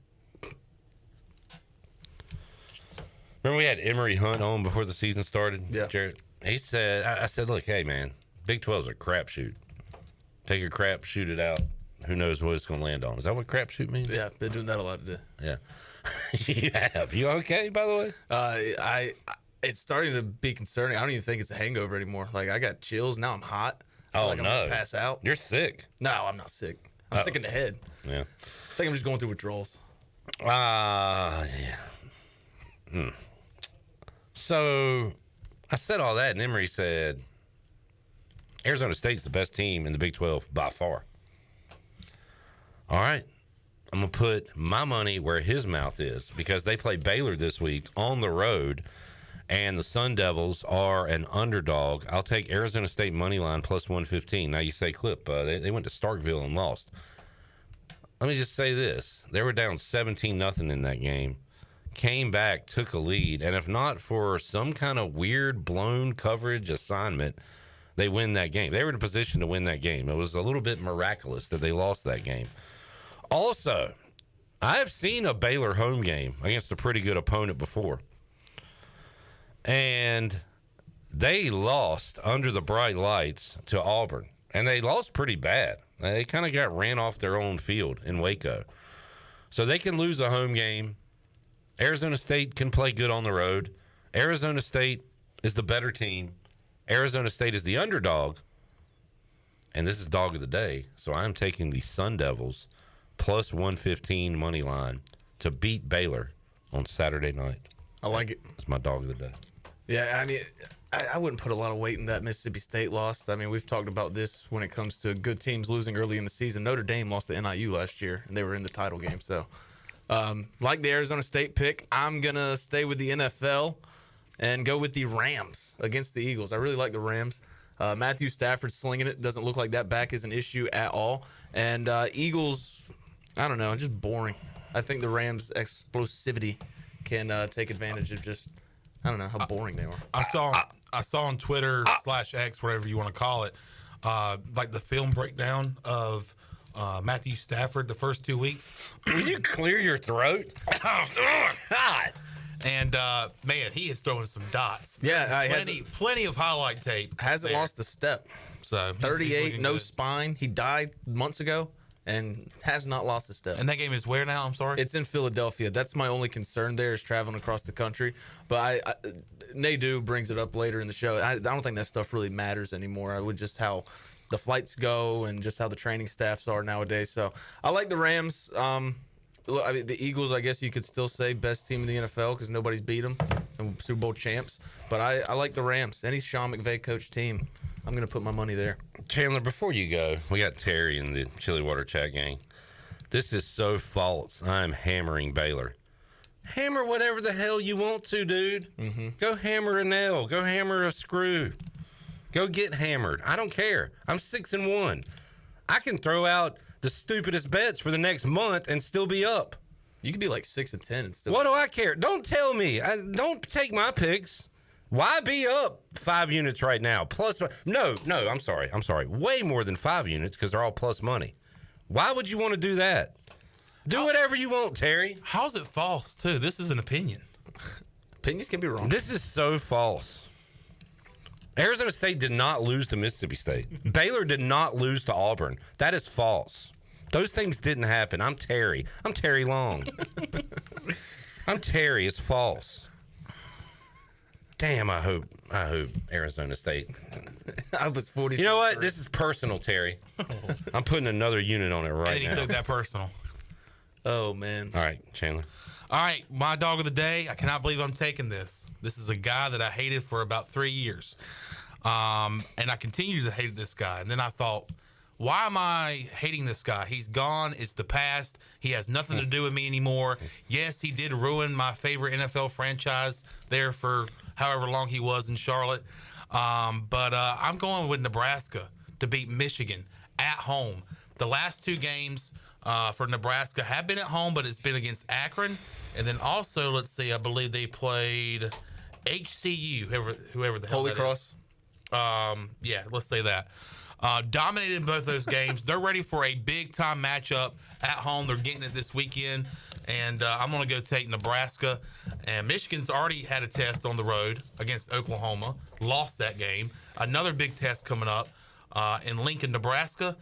Remember we had Emery Hunt on before the season started? Yeah. Jared? He said, I said, look, hey, man, Big 12's a crapshoot. Take a crap, shoot it out. Who knows what it's going to land on? Is that what crapshoot means? Yeah, been doing that a lot today. Yeah. You have. You okay, by the way? It's starting to be concerning. I don't even think it's a hangover anymore. Like, I got chills. Now I'm hot. I feel like I'm gonna pass out. You're sick. No, I'm not sick. I'm sick in the head. Yeah. I think I'm just going through withdrawals. Yeah. So I said all that, and Emery said Arizona State's the best team in the Big 12 by far. All right. I'm going to put my money where his mouth is because they play Baylor this week on the road, and the Sun Devils are an underdog. I'll take Arizona State money line plus 115. Now you say, Clip, they went to Starkville and lost. Let me just say this. They were down 17-0 in that game. Came back, took a lead, and if not for some kind of weird blown coverage assignment, they win that game. They were in a position to win that game. It was a little bit miraculous that they lost that game. Also, I've seen a Baylor home game against a pretty good opponent before. And they lost under the bright lights to Auburn. And they lost pretty bad. They kind of got ran off their own field in Waco. So they can lose a home game. Arizona State can play good on the road. Arizona State is the better team. Arizona State is the underdog. And this is Dog of the Day. So I'm taking the Sun Devils plus 115 money line to beat Baylor on Saturday night. I like it. It's my Dog of the Day. Yeah, I mean, I wouldn't put a lot of weight in that Mississippi State loss. I mean, we've talked about this when it comes to good teams losing early in the season. Notre Dame lost to NIU last year, and they were in the title game. So, like the Arizona State pick, I'm going to stay with the NFL and go with the Rams against the Eagles. I really like the Rams. Matthew Stafford slinging it. Doesn't look like that back is an issue at all. And Eagles, I don't know, just boring. I think the Rams' explosivity can take advantage of just, I don't know, how boring they are. I saw on Twitter /X, whatever you want to call it, like the film breakdown of Matthew Stafford the first 2 weeks. Will you clear your throat? Oh, God. And, man, he is throwing some dots. Yeah. Plenty of highlight tape. Hasn't lost a step. So 38, no good. spine. He died months ago and has not lost a step. And that game is where now? I'm sorry? It's in Philadelphia. That's my only concern there is traveling across the country. But Nadu brings it up later in the show. I don't think that stuff really matters anymore. I would just how the flights go and just how the training staffs are nowadays. So I like the Rams. I mean, the Eagles, I guess you could still say best team in the NFL because nobody's beat them and Super Bowl champs. But I like the Rams. Any Sean McVay coach team, I'm going to put my money there. Chandler, before you go, we got Terry in the Chili Water chat gang. This is so false. I'm hammering Baylor. Hammer whatever the hell you want to, dude. Mm-hmm. Go hammer a nail. Go hammer a screw. Go get hammered. I don't care. I'm 6-1. I can throw out the stupidest bets for the next month and still be up. You could be like 6-10 and still. What do I care? Don't tell me. Don't take my picks. Why be up 5 units right now? Plus, no, I'm sorry. Way more than 5 units because they're all plus money. Why would you want to do that? Do whatever you want, Terry. How's it false, too? This is an opinion. Opinions can be wrong. This is so false. Arizona State did not lose to Mississippi State. Baylor did not lose to Auburn. That is false. Those things didn't happen. I'm Terry. I'm Terry Long. I'm Terry. It's false. Damn, I hope Arizona State. I was 40. You know what? This is personal, Terry. I'm putting another unit on it right now. And he took that personal. Oh, man. All right, Chandler. All right, my dog of the day. I cannot believe I'm taking this. This is a guy that I hated for about 3 years. And I continued to hate this guy. And then I thought, why am I hating this guy? He's gone. It's the past. He has nothing to do with me anymore. Yes, he did ruin my favorite NFL franchise there for however long he was in Charlotte. But I'm going with Nebraska to beat Michigan at home. The last 2 games for Nebraska have been at home, but it's been against Akron. And then also, let's see, I believe they played HCU, whoever the hell Holy that Cross. is. Yeah, let's say that. Dominated in both those games. They're ready for a big-time matchup at home. They're getting it this weekend. And I'm going to go take Nebraska. And Michigan's already had a test on the road against Oklahoma. Lost that game. Another big test coming up in Lincoln, Nebraska.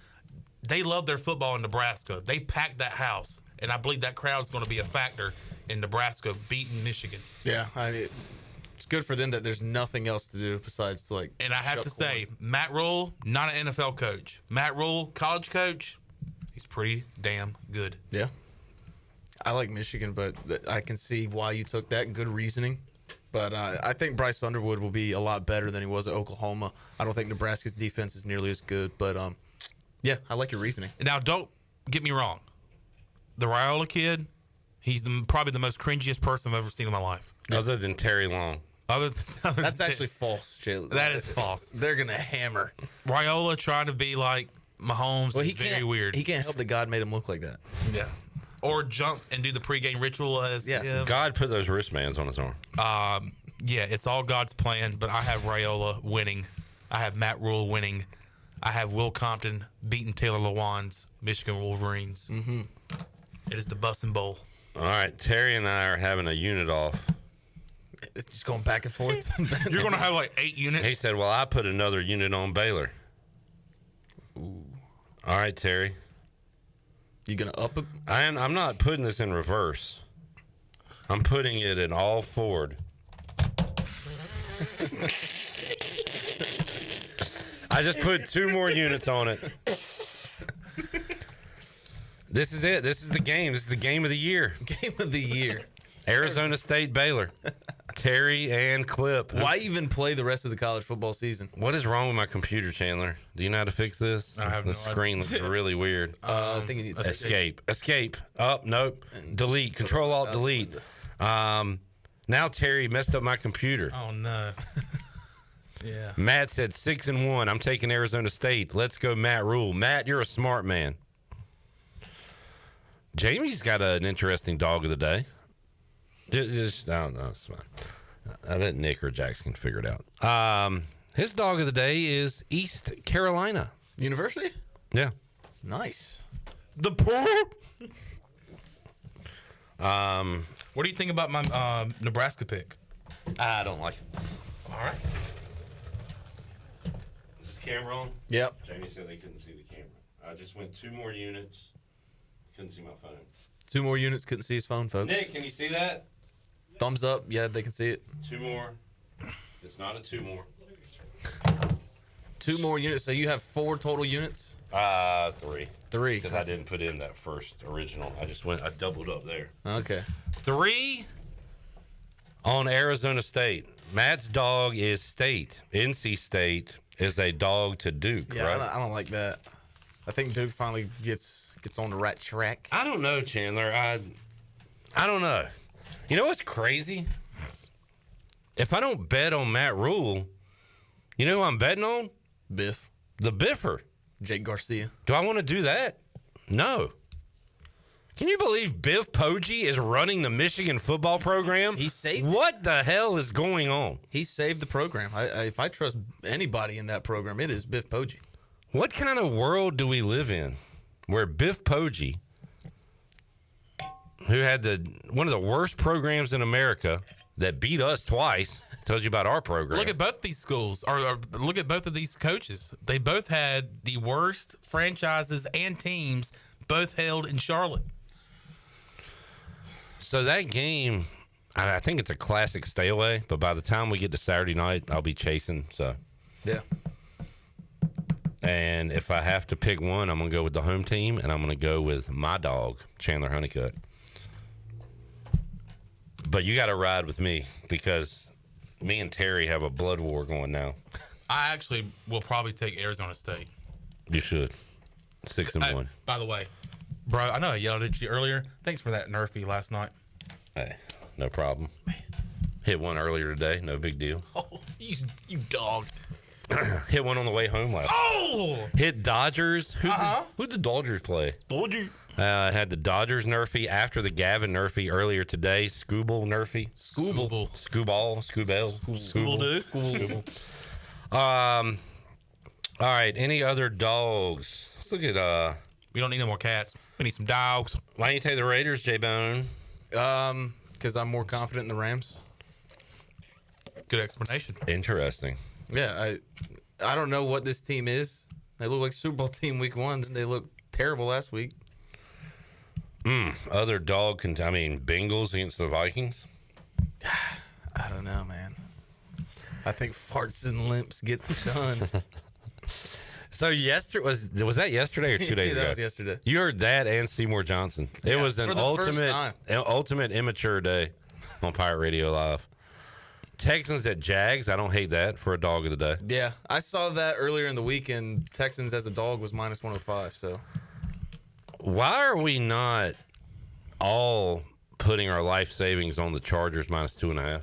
They love their football in Nebraska. They packed that house. And I believe that crowd's going to be a factor in Nebraska beating Michigan. Yeah, it's good for them that there's nothing else to do besides And I have to say, Matt Rule, not an NFL coach. Matt Rule, college coach, he's pretty damn good. Yeah. I like Michigan, but I can see why you took that. Good reasoning. But I think Bryce Underwood will be a lot better than he was at Oklahoma. I don't think Nebraska's defense is nearly as good. But, yeah, I like your reasoning. Now, don't get me wrong. The Raiola kid, he's probably the most cringiest person I've ever seen in my life. Other than Terry Long. That's actually false, Jay. That is false. They're going to hammer. Raiola trying to be like Mahomes is very weird. He can't help that God made him look like that. Yeah. Or jump and do the pregame ritual as him. God put those wristbands on his arm. Yeah, it's all God's plan, but I have Raiola winning. I have Matt Rule winning. I have Will Compton beating Taylor Lewan's Michigan Wolverines. Mm-hmm. It is the Bussin' Bowl. All right, Terry and I are having a unit off. It's just going back and forth. You're going to have like 8 units? He said, well, I put another unit on Baylor. Ooh. All right, Terry. You going to up it? I'm not putting this in reverse. I'm putting it in all forward. I just put 2 more units on it. This is it. This is the game. This is the game of the year. Game of the year. Arizona State, Baylor. Terry and Clip. Why even play the rest of the college football season? What is wrong with my computer, Chandler? Do you know how to fix this? I have the no screen idea. looks really weird. I think you need Escape. Oh, nope. Delete. Control Alt Delete. Now Terry messed up my computer. Oh no. Yeah. Matt said 6-1. I'm taking Arizona State. Let's go, Matt Rule. Matt, you're a smart man. Jamie's got an interesting dog of the day. Just I don't know. It's fine. I bet Nick or Jax can figure it out. His dog of the day is East Carolina University. Yeah. Nice. The pool. What do you think about my Nebraska pick? I don't like it. All right. Is this camera on? Yep. Jamie said they couldn't see the camera. I just went 2 more units. Couldn't see my phone. 2 more units, couldn't see his phone, folks. Nick, can you see that? Thumbs up. Yeah, they can see it. 2 more. It's not a 2 more. 2 more units. So you have 4 total units? 3. 3. Because I didn't put in that first original. I doubled up there. Okay. 3 on Arizona State. Matt's dog is State. NC State is a dog to Duke, Yeah, right? I don't like that. I think Duke finally gets on the right track. I don't know, Chandler. I don't know. You know what's crazy? If I don't bet on Matt Rule, you know who I'm betting on? Biff. The Biffer. Jake Garcia. Do I want to do that? No. Can you believe Biff Poggi is running the Michigan football program? He saved What the hell is going on? He saved the program. If I trust anybody in that program, it is Biff Poggi. What kind of world do we live in where Biff Poggi, who had one of the worst programs in America that beat us twice, tells you about our program? Look at both these schools, or look at both of these coaches. They both had the worst franchises and teams, both held in Charlotte. So that game, I think it's a classic stay away, but by the time we get to Saturday night, I'll be chasing. So yeah. And if I have to pick one, I'm going to go with the home team, and I'm going to go with my dog, Chandler Honeycutt. But you got to ride with me because me and Terry have a blood war going now. I actually will probably take Arizona State. You should. 6-1. By the way, bro, I know I yelled at you earlier. Thanks for that Nerfy last night. Hey, no problem. Hit one earlier today. No big deal. Oh, you dog. Hit one on the way home last. Oh! Hit Dodgers. Who'd the Dodgers play? Dodgers. Had the Dodgers Nerfy after the Gavin Nerfy earlier today. Scooble Nerfy. Scooble. All right. Any other dogs? Let's look at. We don't need no more cats. We need some dogs. Why don't you take the Raiders, J-Bone? Because I'm more confident in the Rams. Good explanation. Interesting. Yeah, I don't know what this team is. They look like Super Bowl team week 1, then they look terrible last week. Other dog Bengals against the Vikings? I don't know, man. I think farts and limps gets it done. So yesterday was that yesterday or 2 days ago? That was yesterday. You heard that and Seymour Johnson. It was an ultimate immature day on Pirate Radio Live. Texans at Jags. I don't hate that for a dog of the day. Yeah, I saw that earlier in the week, and Texans as a dog was minus 105. So why are we not all putting our life savings on the Chargers minus 2.5?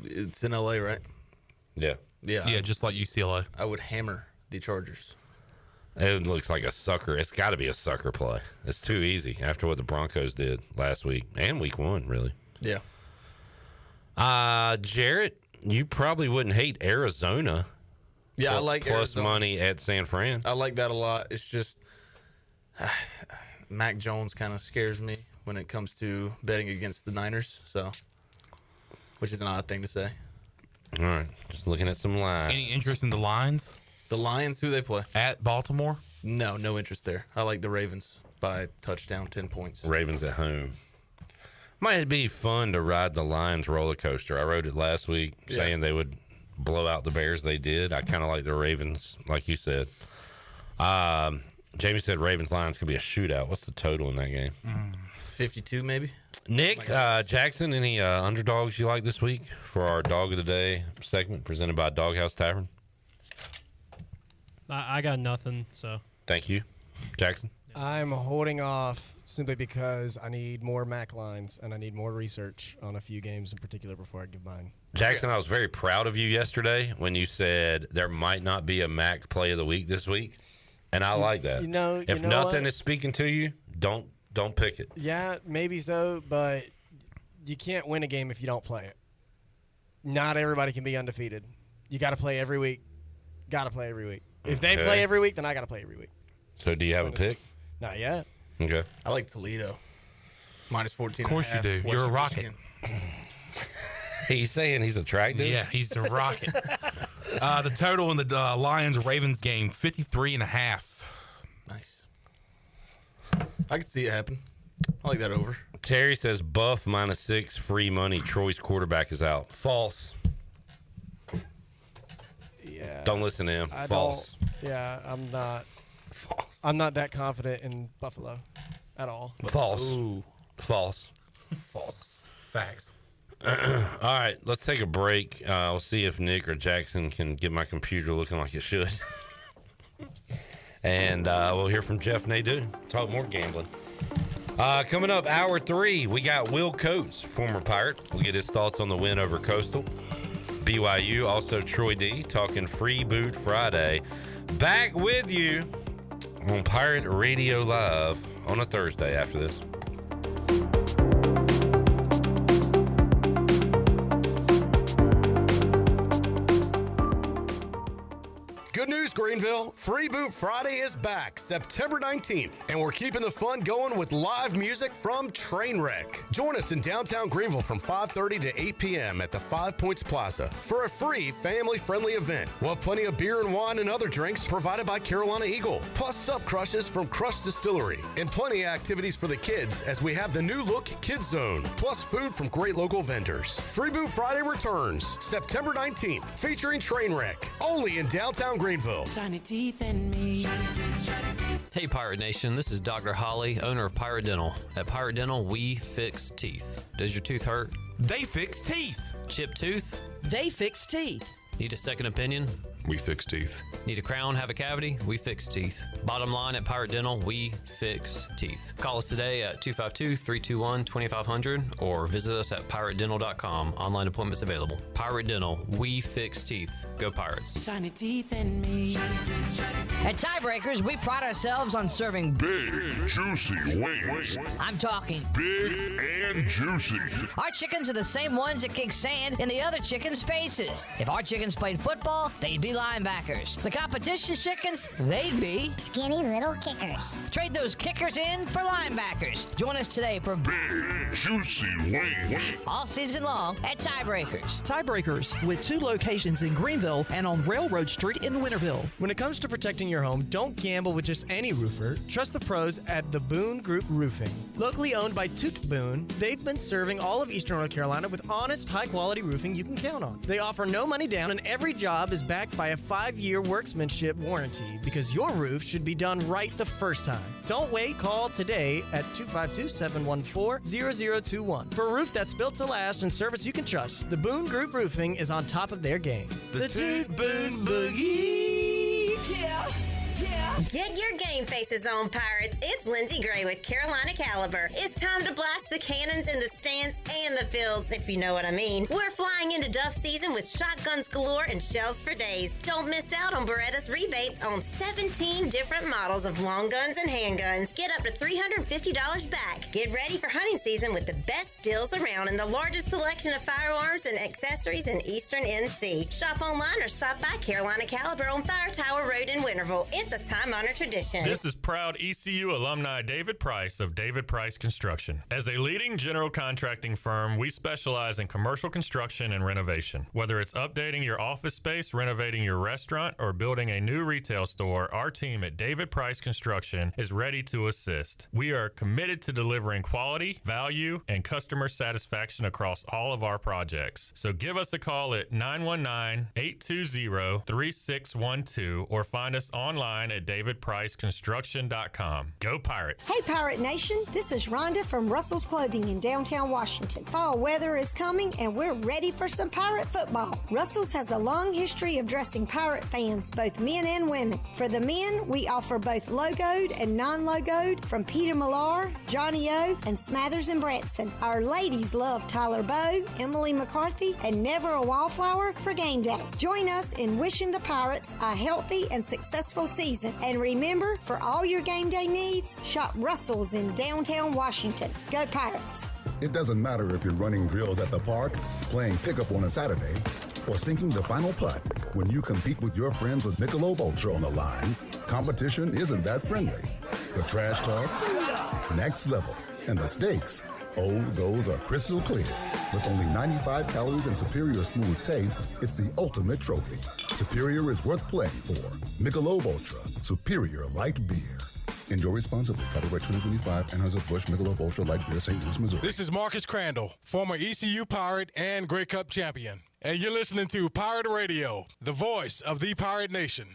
It's in LA, right? Yeah. Yeah, just like UCLA. I would hammer the Chargers. It looks like a sucker. It's got to be a sucker play. It's too easy after what the Broncos did last week and week 1, really. Yeah. Jarrett, you probably wouldn't hate Arizona. Yeah, I like plus Arizona. money at San Fran. I like that a lot. It's just Mac Jones kind of scares me when it comes to betting against the Niners. So, which is an odd thing to say. All right, just looking at some lines. Any interest in the Lions? The Lions, who they play at Baltimore? No interest there. I like the Ravens by touchdown, 10 points. Ravens at home. Might be fun to ride the Lions roller coaster. I rode it last week, saying they would blow out the Bears. They did. I kind of like the Ravens, like you said. Jamie said Ravens-Lions could be a shootout. What's the total in that game? 52, maybe. Nick, Jackson, any underdogs you like this week for our Dog of the Day segment presented by Doghouse Tavern? I got nothing, so. Thank you. Jackson? I'm holding off simply because I need more MAC lines and I need more research on a few games in particular before I give mine. Jackson, I was very proud of you yesterday when you said there might not be a MAC play of the week this week, and I like that. If nothing is speaking to you, don't pick it. Yeah, maybe so, but you can't win a game if you don't play it. Not everybody can be undefeated. You got to play every week. Got to play every week. If they play every week, then I got to play every week. So do you have a pick? Not yet. Okay. I like Toledo. Minus 14. Of course you do. You're a rocket. He's saying he's attractive? Yeah, he's a rocket. The total in the Lions-Ravens game, 53.5. Nice. I could see it happen. I like that over. Terry says Buff -6, free money. Troy's quarterback is out. False. Yeah. Don't listen to him. False. Yeah, I'm not. False. I'm not that confident in Buffalo at all. False. Ooh. False. False. Facts. All right, let's take a break. We'll see if Nick or Jackson can get my computer looking like it should. And we'll hear from Jeff Nadu. Talk more gambling. Coming up, hour 3, we got Will Coates, former Pirate. We'll get his thoughts on the win over Coastal. BYU, also Troy D, talking Free Boot Friday. Back with you on Pirate Radio Live on a Thursday after this. Good news, Greenville. Free Boot Friday is back September 19th, and we're keeping the fun going with live music from Trainwreck. Join us in downtown Greenville from 5:30 to 8 p.m. at the 5 Points Plaza for a free family-friendly event. We'll have plenty of beer and wine and other drinks provided by Carolina Eagle, plus sup crushes from Crush Distillery, and plenty of activities for the kids as we have the new look Kids Zone, plus food from great local vendors. Free Boot Friday returns September 19th, featuring Trainwreck, only in downtown Greenville. Shiny teeth in me. Hey Pirate Nation, this is Dr. Holly, owner of Pirate Dental. At Pirate Dental, we fix teeth. Does your tooth hurt? They fix teeth. Chipped tooth? They fix teeth. Need a second opinion? We fix teeth. Need a crown, have a cavity? We fix teeth. Bottom line, at Pirate Dental, we fix teeth. Call us today at 252-321-2500 or visit us at piratedental.com. Online appointments available. Pirate Dental, we fix teeth. Go Pirates. Shiny teeth in me. At Tiebreakers, we pride ourselves on serving big, juicy wings. I'm talking big and juicy. Our chickens are the same ones that kick sand in the other chickens' faces. If our chickens played football, they'd be linebackers. The competition's chickens, they'd be skinny little kickers. Trade those kickers in for linebackers. Join us today for big, juicy wings. All season long at Tiebreakers. Tiebreakers, with 2 locations in Greenville and on Railroad Street in Winterville. When it comes to protecting your home, don't gamble with just any roofer. Trust the pros at the Boone Group Roofing. Locally owned by Toot Boone, they've been serving all of Eastern North Carolina with honest, high-quality roofing you can count on. They offer no money down, and every job is backed by a 5-year workmanship warranty, because your roof should be done right the first time. Don't wait. Call today at 252-714-0021. For a roof that's built to last and service you can trust, the Boone Group Roofing is on top of their game. The Toot Boone Boogie. Yeah. Get your game faces on, Pirates. It's Lindsay Gray with Carolina Caliber. It's time to blast the cannons in the stands and the fields, if you know what I mean. We're flying into Duff season with shotguns galore and shells for days. Don't miss out on Beretta's rebates on 17 different models of long guns and handguns. Get up to $350 back. Get ready for hunting season with the best deals around and the largest selection of firearms and accessories in Eastern NC. Shop online or stop by Carolina Caliber on Fire Tower Road in Winterville. It's a time-honored tradition. This is proud ECU alumni David Price of David Price Construction. As a leading general contracting firm, we specialize in commercial construction and renovation. Whether it's updating your office space, renovating your restaurant, or building a new retail store, our team at David Price Construction is ready to assist. We are committed to delivering quality, value, and customer satisfaction across all of our projects. So give us a call at 919-820-3612 or find us online at davidprice.com. DavidPriceConstruction.com. Go Pirates! Hey, Pirate Nation. This is Rhonda from Russell's Clothing in downtown Washington. Fall weather is coming, and we're ready for some Pirate football. Russell's has a long history of dressing Pirate fans, both men and women. For the men, we offer both logoed and non-logoed from Peter Millar, Johnny O, and Smathers and Branson. Our ladies love Tyler Bowe, Emily McCarthy, and Never a Wallflower for game day. Join us in wishing the Pirates a healthy and successful season. And remember, for all your game day needs, shop Russell's in downtown Washington. Go Pirates! It doesn't matter if you're running drills at the park, playing pickup on a Saturday, or sinking the final putt. When you compete with your friends with Michelob Ultra on the line, competition isn't that friendly. The trash talk, next level, and the stakes, oh, those are crystal clear. With only 95 calories and superior smooth taste, it's the ultimate trophy. Superior is worth playing for. Michelob Ultra, superior light beer. Enjoy responsibly. Copyright 2025, Anheuser-Busch Michelob Ultra Light Beer, St. Louis, Missouri. This is Marcus Crandall, former ECU Pirate and Grey Cup champion. And you're listening to Pirate Radio, the voice of the Pirate Nation.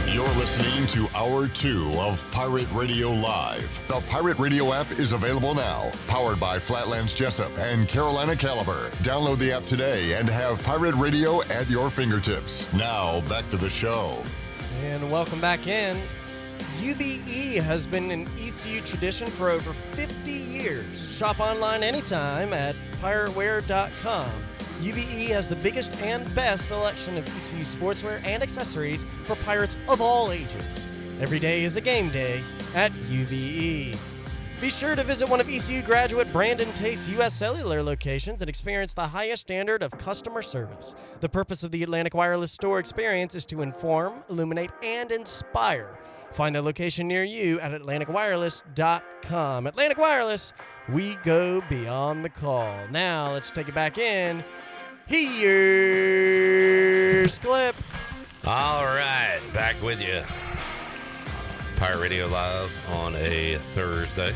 You're listening to Hour 2 of Pirate Radio Live. The Pirate Radio app is available now, powered by Flatlands Jessup and Carolina Caliber. Download the app today and have Pirate Radio at your fingertips. Now, back to the show. And welcome back in. UBE has been an ECU tradition for over 50 years. Shop online anytime at pirateware.com. UBE has the biggest and best selection of ECU sportswear and accessories for Pirates of all ages. Every day is a game day at UBE. Be sure to visit one of ECU graduate Brandon Tate's U.S. Cellular locations and experience the highest standard of customer service. The purpose of the Atlantic Wireless store experience is to inform, illuminate, and inspire. Find the location near you at AtlanticWireless.com. Atlantic Wireless, we go beyond the call. Now, let's take it back in. Here's Clip. All right, back with you. Pirate Radio Live on a Thursday.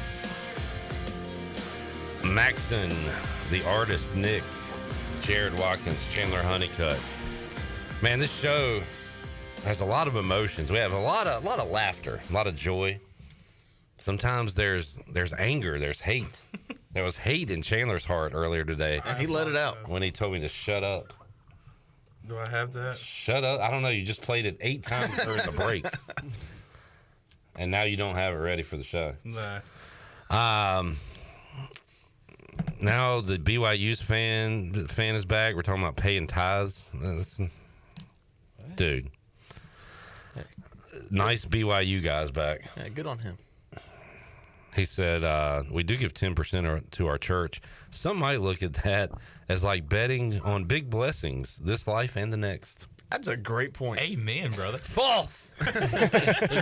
Maxon, the artist, Nick, Jared Watkins, Chandler Honeycutt. Man, this show has a lot of emotions. We have a lot of laughter, a lot of joy. Sometimes there's anger, there's hate. There was hate in Chandler's heart earlier today. And he let it out when he told me to shut up. Do I have that? Shut up. I don't know. You just played it 8 times during the break. And now you don't have it ready for the show. Nah. Now the BYU's fan is back. We're talking about paying tithes. Dude. Nice BYU guys back. Yeah, good on him. He said, we do give 10% to our church. Some might look at that as like betting on big blessings this life and the next. That's a great point. Amen, brother. False.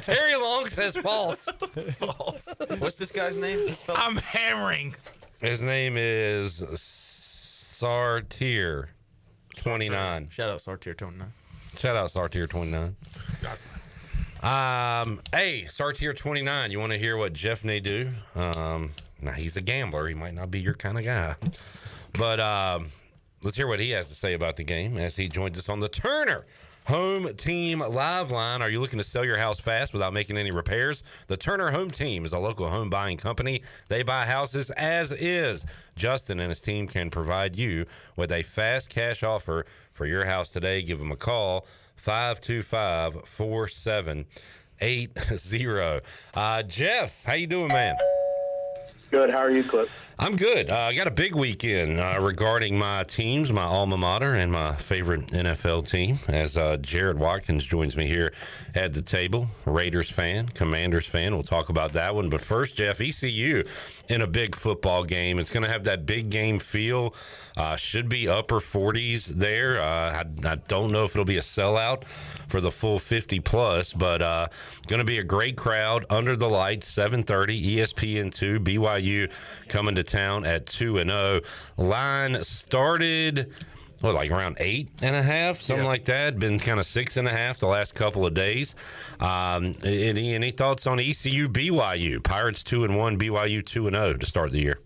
Terry Long says false. False. What's this guy's name? I'm hammering. His name is Sartier 29. Shout out Sartier 29. Shout out Sartier 29. Hey, Sartier 29, you want to hear what Jeff Nadu? Now, he's a gambler. He might not be your kind of guy. But let's hear what he has to say about the game as he joins us on the Turner Home Team Live Line. Are you looking to sell your house fast without making any repairs? The Turner Home Team is a local home buying company. They buy houses as is. Justin and his team can provide you with a fast cash offer for your house today. Give them a call. 525-4780. Jeff, how you doing, man? Good. How are you, Clip? I'm good. I got a big weekend regarding my teams, my alma mater, and my favorite NFL team, as Jared Watkins joins me here at the table. Raiders fan, Commanders fan. We'll talk about that one. But first, Jeff, ECU in a big football game. It's going to have that big game feel. Should be upper 40s there. I don't know if it'll be a sellout for the full 50 plus, but going to be a great crowd under the lights. 7:30 ESPN2. BYU coming to town at 2-0. Line started like around 8.5, something like that. Been kind of 6.5 the last couple of days. Any thoughts on ECU BYU? Pirates 2-1, BYU 2-0 to start the year.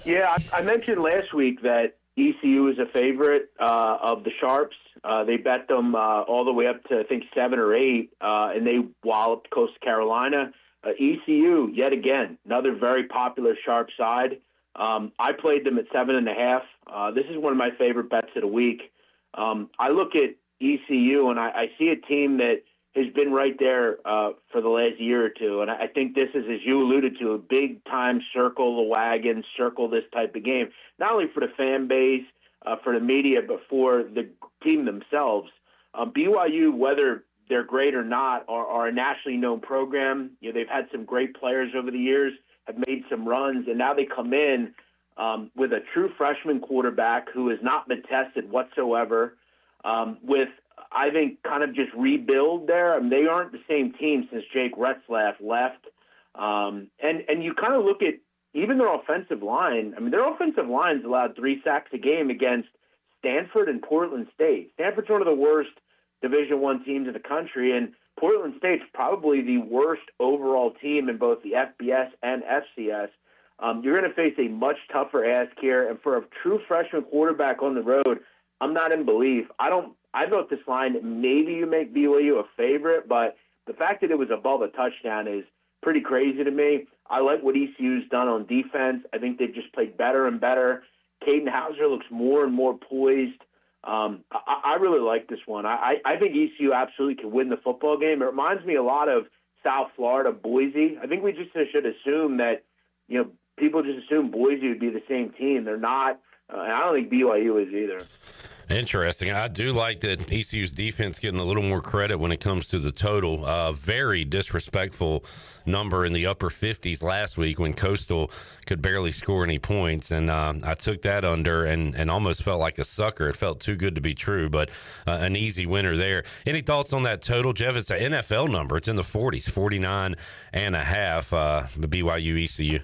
Yeah, I mentioned last week that ECU is a favorite of the Sharps. They bet them all the way up to, I think, 7 or 8, and they walloped Coastal Carolina. ECU, yet again, another very popular Sharp side. I played them at 7.5. This is one of my favorite bets of the week. I look at ECU, and I see a team that has been right there for the last year or two. And I think this is, as you alluded to, a big-time circle the wagon, circle this type of game, not only for the fan base, for the media, but for the team themselves. BYU, whether they're great or not, are a nationally known program. They've had some great players over the years, have made some runs, and now they come in with a true freshman quarterback who has not been tested whatsoever, with, I think, kind of just rebuild there. I mean, they aren't the same team since Jake Retzlaff left. And you kind of look at even their offensive line. I mean, their offensive line's allowed 3 sacks a game against Stanford and Portland State. Stanford's one of the worst Division I teams in the country, and Portland State's probably the worst overall team in both the FBS and FCS. You're going to face a much tougher ask here, and for a true freshman quarterback on the road, I'm not in belief. I thought this line, maybe you make BYU a favorite, but the fact that it was above a touchdown is pretty crazy to me. I like what ECU's done on defense. I think they've just played better and better. Caden Hauser looks more and more poised. I really like this one. I think ECU absolutely can win the football game. It reminds me a lot of South Florida, Boise. I think we just should assume that, people just assume Boise would be the same team. They're not. And I don't think BYU is either. Interesting. I do like that ECU's defense getting a little more credit when it comes to the total. Very disrespectful number in the upper 50s last week when Coastal could barely score any points. And I took that under and almost felt like a sucker. It felt too good to be true, but an easy winner there. Any thoughts on that total, Jeff? It's an NFL number. It's in the 40s, 49.5, BYU ECU.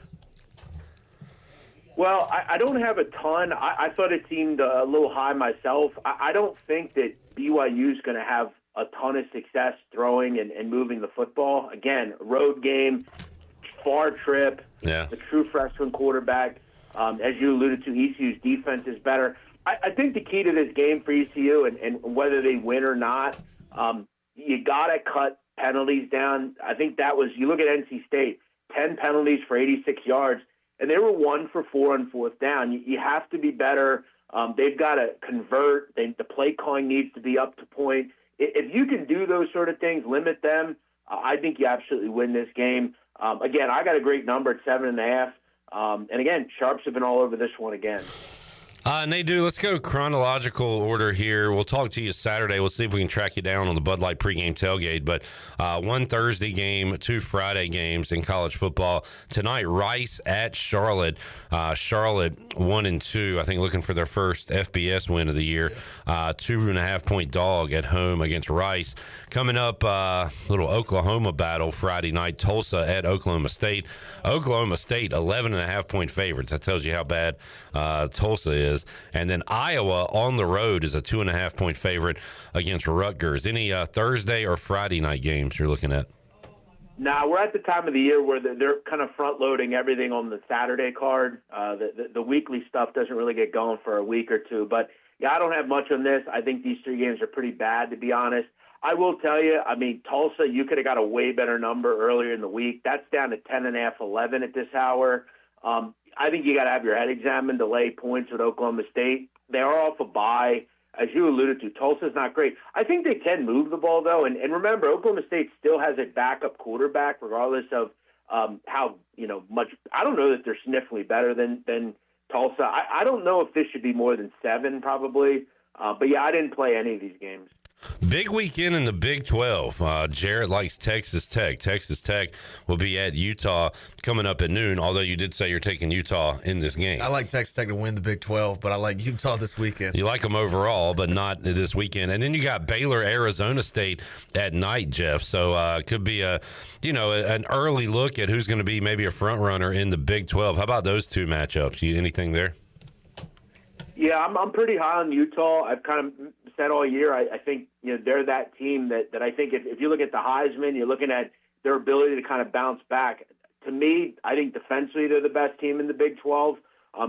Well, I don't have a ton. I thought it seemed a little high myself. I don't think that BYU is going to have a ton of success throwing and moving the football. Again, road game, far trip, the true freshman quarterback. As you alluded to, ECU's defense is better. I think the key to this game for ECU and whether they win or not, you got to cut penalties down. I think that was, you look at NC State, 10 penalties for 86 yards. And they were 1 for 4 on 4th down. You have to be better. They've got to convert. The play calling needs to be up to point. If you can do those sort of things, limit them, I think you absolutely win this game. Again, I got a great number at 7.5. And again, Sharps have been all over this one again. Nadu, let's go chronological order here. We'll talk to you Saturday. We'll see if we can track you down on the Bud Light pregame tailgate. But 1 Thursday game, 2 Friday games in college football. Tonight, Rice at Charlotte. Charlotte 1-2, I think, looking for their first FBS win of the year. 2.5-point dog at home against Rice. Coming up, little Oklahoma battle Friday night. Tulsa at Oklahoma State. Oklahoma State, 11.5-point favorites. That tells you how bad Tulsa is. And then Iowa on the road is a 2.5-point favorite against Rutgers. Any Thursday or Friday night games you're looking at? Now, we're at the time of the year where they're kind of front-loading everything on the Saturday card. The weekly stuff doesn't really get going for a week or two. But, yeah, I don't have much on this. I think these 3 games are pretty bad, to be honest. I will tell you, I mean, Tulsa, you could have got a way better number earlier in the week. That's down to 10.5, 11 at this hour. I think you got to have your head examined to lay points with Oklahoma State. They are off a bye. As you alluded to, Tulsa's not great. I think they can move the ball, though. And remember, Oklahoma State still has a backup quarterback, regardless of how much. I don't know that they're significantly better than Tulsa. I don't know if this should be more than 7, probably. But, yeah, I didn't play any of these games. Big weekend in the Big 12. Jarrett likes Texas Tech. Texas Tech will be at Utah coming up at noon, although you did say you're taking Utah in this game. I like Texas Tech to win the Big 12, but I like Utah this weekend. You like them overall, but not this weekend. And then you got Baylor, Arizona State at night, Jeff. So it could be an early look at who's going to be maybe a front runner in the Big 12. How about those two matchups? Anything there? Yeah, I'm pretty high on Utah. I've kind of said all year, I think they're that team that I think if you look at the Heisman, you're looking at their ability to kind of bounce back. To me, I think defensively they're the best team in the Big 12.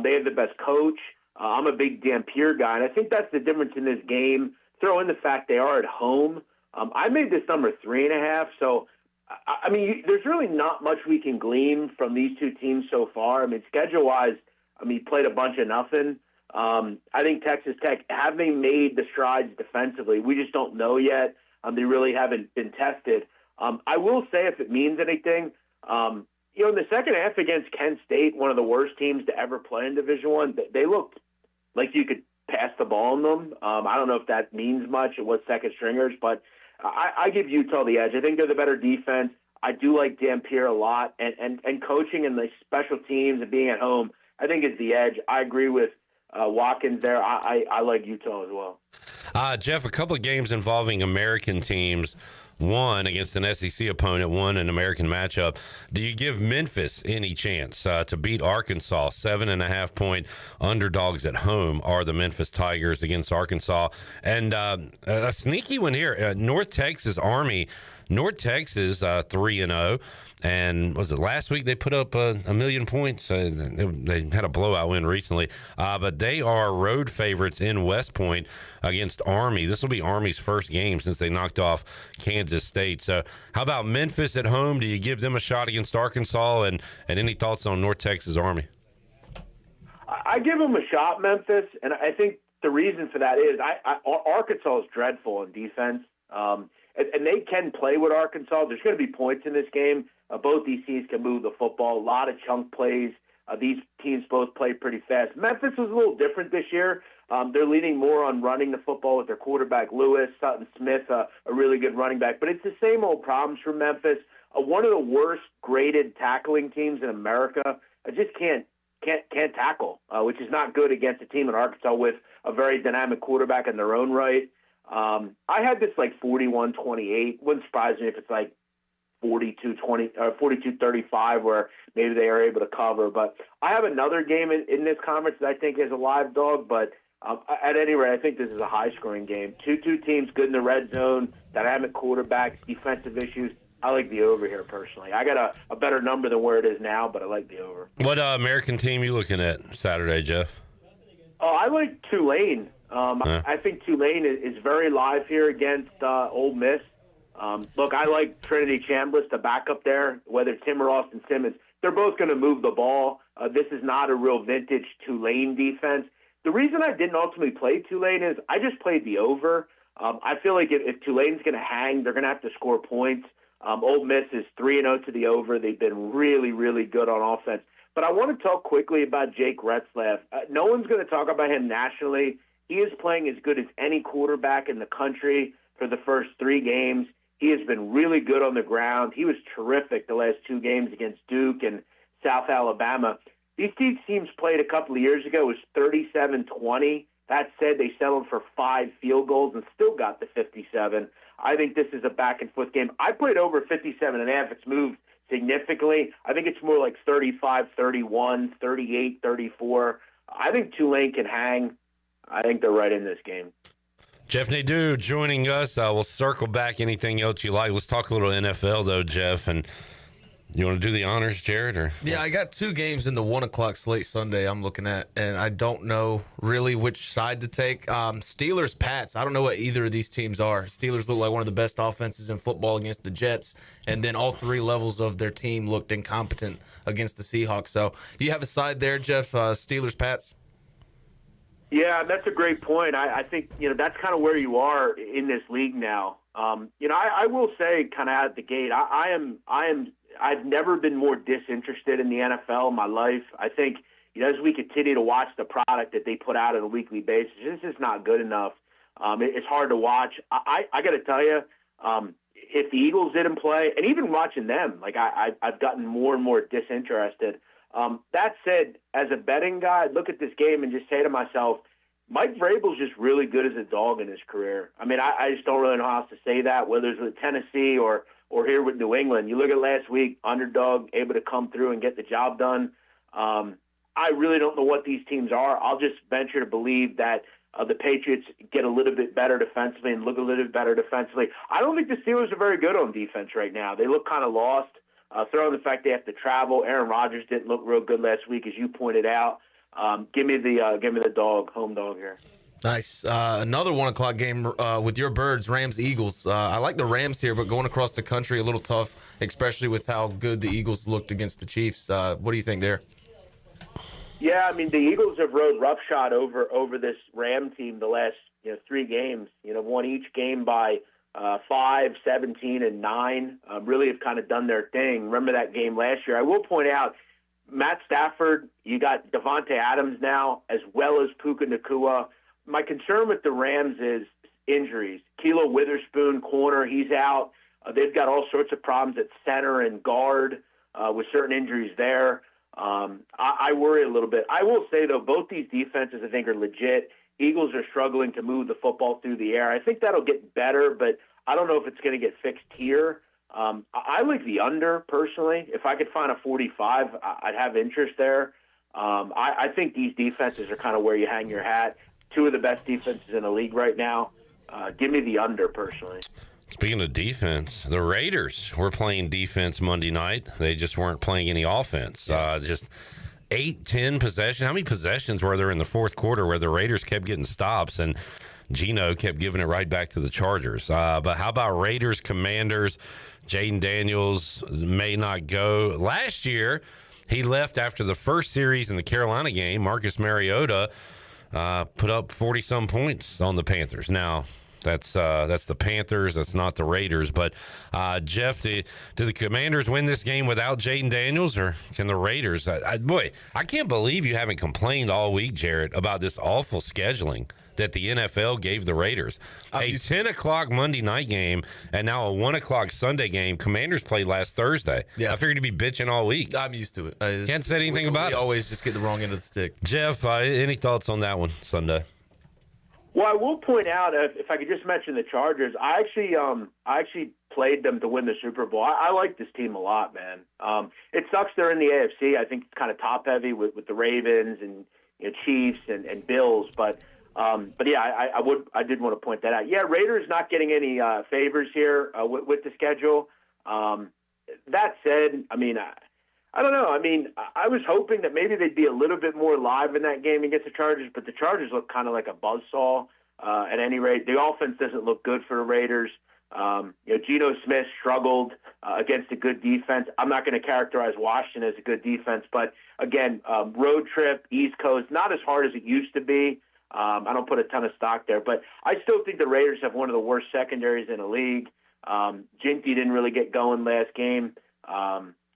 They have the best coach. I'm a big Behr guy, and I think that's the difference in this game. Throw in the fact they are at home. I made this number 3.5, so I mean, there's really not much we can glean from these two teams so far. I mean, schedule-wise, you played a bunch of nothing. I think Texas Tech, having made the strides defensively, we just don't know yet. They really haven't been tested. I will say, if it means anything, in the second half against Kent State, one of the worst teams to ever play in Division I, they looked like you could pass the ball on them. I don't know if that means much. It was second stringers, but I give Utah the edge. I think they're the better defense. I do like Behr a lot, and coaching and the special teams and being at home, I think is the edge. I agree with Watkins there. I like Utah as well. Jeff, a couple of games involving American teams, one against an SEC opponent, one an American matchup. Do you give Memphis any chance to beat Arkansas? 7.5-point underdogs at home are the Memphis Tigers against Arkansas. And a sneaky one here, North Texas Army. North Texas 3-0. And was it last week they put up a million points? They had a blowout win recently. But they are road favorites in West Point against Army. This will be Army's first game since they knocked off Kansas State. So how about Memphis at home? Do you give them a shot against Arkansas? And any thoughts on North Texas Army? I give them a shot, Memphis. And I think the reason for that is Arkansas is dreadful in defense. And they can play with Arkansas. There's going to be points in this game. Both these teams can move the football. A lot of chunk plays. These teams both play pretty fast. Memphis was a little different this year. They're leaning more on running the football with their quarterback, Lewis. Sutton Smith, a really good running back. But it's the same old problems for Memphis. One of the worst graded tackling teams in America. Just can't tackle, which is not good against a team in Arkansas with a very dynamic quarterback in their own right. I had this like 41-28. Wouldn't surprise me if it's like 42-20 or 42-35, where maybe they are able to cover. But I have another game in this conference that I think is a live dog. But at any rate, I think this is a high-scoring game. Two teams good in the red zone, dynamic quarterbacks, defensive issues. I like the over here personally. I got a better number than where it is now, but I like the over. What American team you looking at Saturday, Jeff? I like Tulane. I think Tulane is very live here against Ole Miss. Look, I like Trinity Chambliss, the backup there, whether it's him or Austin Simmons. They're both going to move the ball. This is not a real vintage Tulane defense. The reason I didn't ultimately play Tulane is I just played the over. I feel like if Tulane's going to hang, they're going to have to score points. Ole Miss is 3-0 to the over. They've been really, really good on offense. But I want to talk quickly about Jake Retzlaff. No one's going to talk about him nationally. He is playing as good as any quarterback in the country for the first 3 games. He has been really good on the ground. He was terrific the last 2 games against Duke and South Alabama. These two teams played a couple of years ago. It was 37-20. That said, they settled for 5 field goals and still got the 57. I think this is a back-and-forth game. I played over 57.5. It's moved significantly. I think it's more like 35-31, 38-34. I think Tulane can hang. I think they're right in this game. Jeff Nadu joining us. We'll circle back. Anything else you like? Let's talk a little NFL, though, Jeff. And you want to do the honors, Jared? Or yeah, I got 2 games in the 1 o'clock slate Sunday I'm looking at, and I don't know really which side to take. Steelers, Pats. I don't know what either of these teams are. Steelers look like one of the best offenses in football against the Jets, and then all 3 levels of their team looked incompetent against the Seahawks. So do you have a side there, Jeff? Steelers, Pats? Yeah, that's a great point. I think, that's kind of where you are in this league now. I will say kind of out the gate, I've never been more disinterested in the NFL in my life. I think, as we continue to watch the product that they put out on a weekly basis, this is not good enough. It's hard to watch. I got to tell you, if the Eagles didn't play, and even watching them, like I've gotten more and more disinterested. That said, as a betting guy, I'd look at this game and just say to myself, Mike Vrabel's just really good as a dog in his career. I mean, I just don't really know how else to say that, whether it's with Tennessee or here with New England. You look at last week, underdog, able to come through and get the job done. I really don't know what these teams are. I'll just venture to believe that the Patriots get a little bit better defensively and look a little bit better defensively. I don't think the Steelers are very good on defense right now. They look kind of lost. Throw in the fact they have to travel. Aaron Rodgers didn't look real good last week, as you pointed out. Give me the dog, home dog here. Nice. Another 1 o'clock game with your Birds, Rams-Eagles. I like the Rams here, but going across the country a little tough, especially with how good the Eagles looked against the Chiefs. What do you think there? Yeah, I mean, the Eagles have rode roughshod over this Ram team the last 3 games. Won each game by 5, 17, and 9. Really have kind of done their thing. Remember that game last year. I will point out, Matt Stafford, you got Devontae Adams now, as well as Puka Nacua. My concern with the Rams is injuries. Kilo Witherspoon, corner, he's out. They've got all sorts of problems at center and guard with certain injuries there. I worry a little bit. I will say, though, both these defenses I think are legit. Eagles are struggling to move the football through the air. I think that'll get better, but I don't know if it's going to get fixed here. I like the under, personally. If I could find a 45, I'd have interest there. I think these defenses are kind of where you hang your hat. 2 of the best defenses in the league right now. Give me the under, personally. Speaking of defense, the Raiders were playing defense Monday night. They just weren't playing any offense. Just 8-10 possessions. How many possessions were there in the fourth quarter where the Raiders kept getting stops and Geno kept giving it right back to the Chargers? But how about Raiders, Commanders? Jaden Daniels may not go. Last year, he left after the first series in the Carolina game. Marcus Mariota put up 40-some points on the Panthers. Now, that's the Panthers. That's not the Raiders. But, Jeff, do the Commanders win this game without Jaden Daniels, or can the Raiders? Boy, I can't believe you haven't complained all week, Jarrett, about this awful scheduling that the NFL gave the Raiders. A 10 o'clock Monday night game and now a 1 o'clock Sunday game. Commanders played last Thursday. Yeah. I figured you'd be bitching all week. I'm used to it. Can't say anything about it. We always just get the wrong end of the stick. Jeff, any thoughts on that one Sunday? Well, I will point out, if I could just mention the Chargers, I actually played them to win the Super Bowl. I like this team a lot, man. It sucks they're in the AFC. I think it's kind of top heavy with the Ravens and Chiefs and Bills, but yeah, I did want to point that out. Yeah, Raiders not getting any favors here with the schedule. That said, I mean, I don't know. I mean, I was hoping that maybe they'd be a little bit more live in that game against the Chargers, but the Chargers look kind of like a buzzsaw. At any rate, the offense doesn't look good for the Raiders. Geno Smith struggled against a good defense. I'm not going to characterize Washington as a good defense, but again, road trip, East Coast, not as hard as it used to be. I don't put a ton of stock there, but I still think the Raiders have one of the worst secondaries in the league. Jinty didn't really get going last game.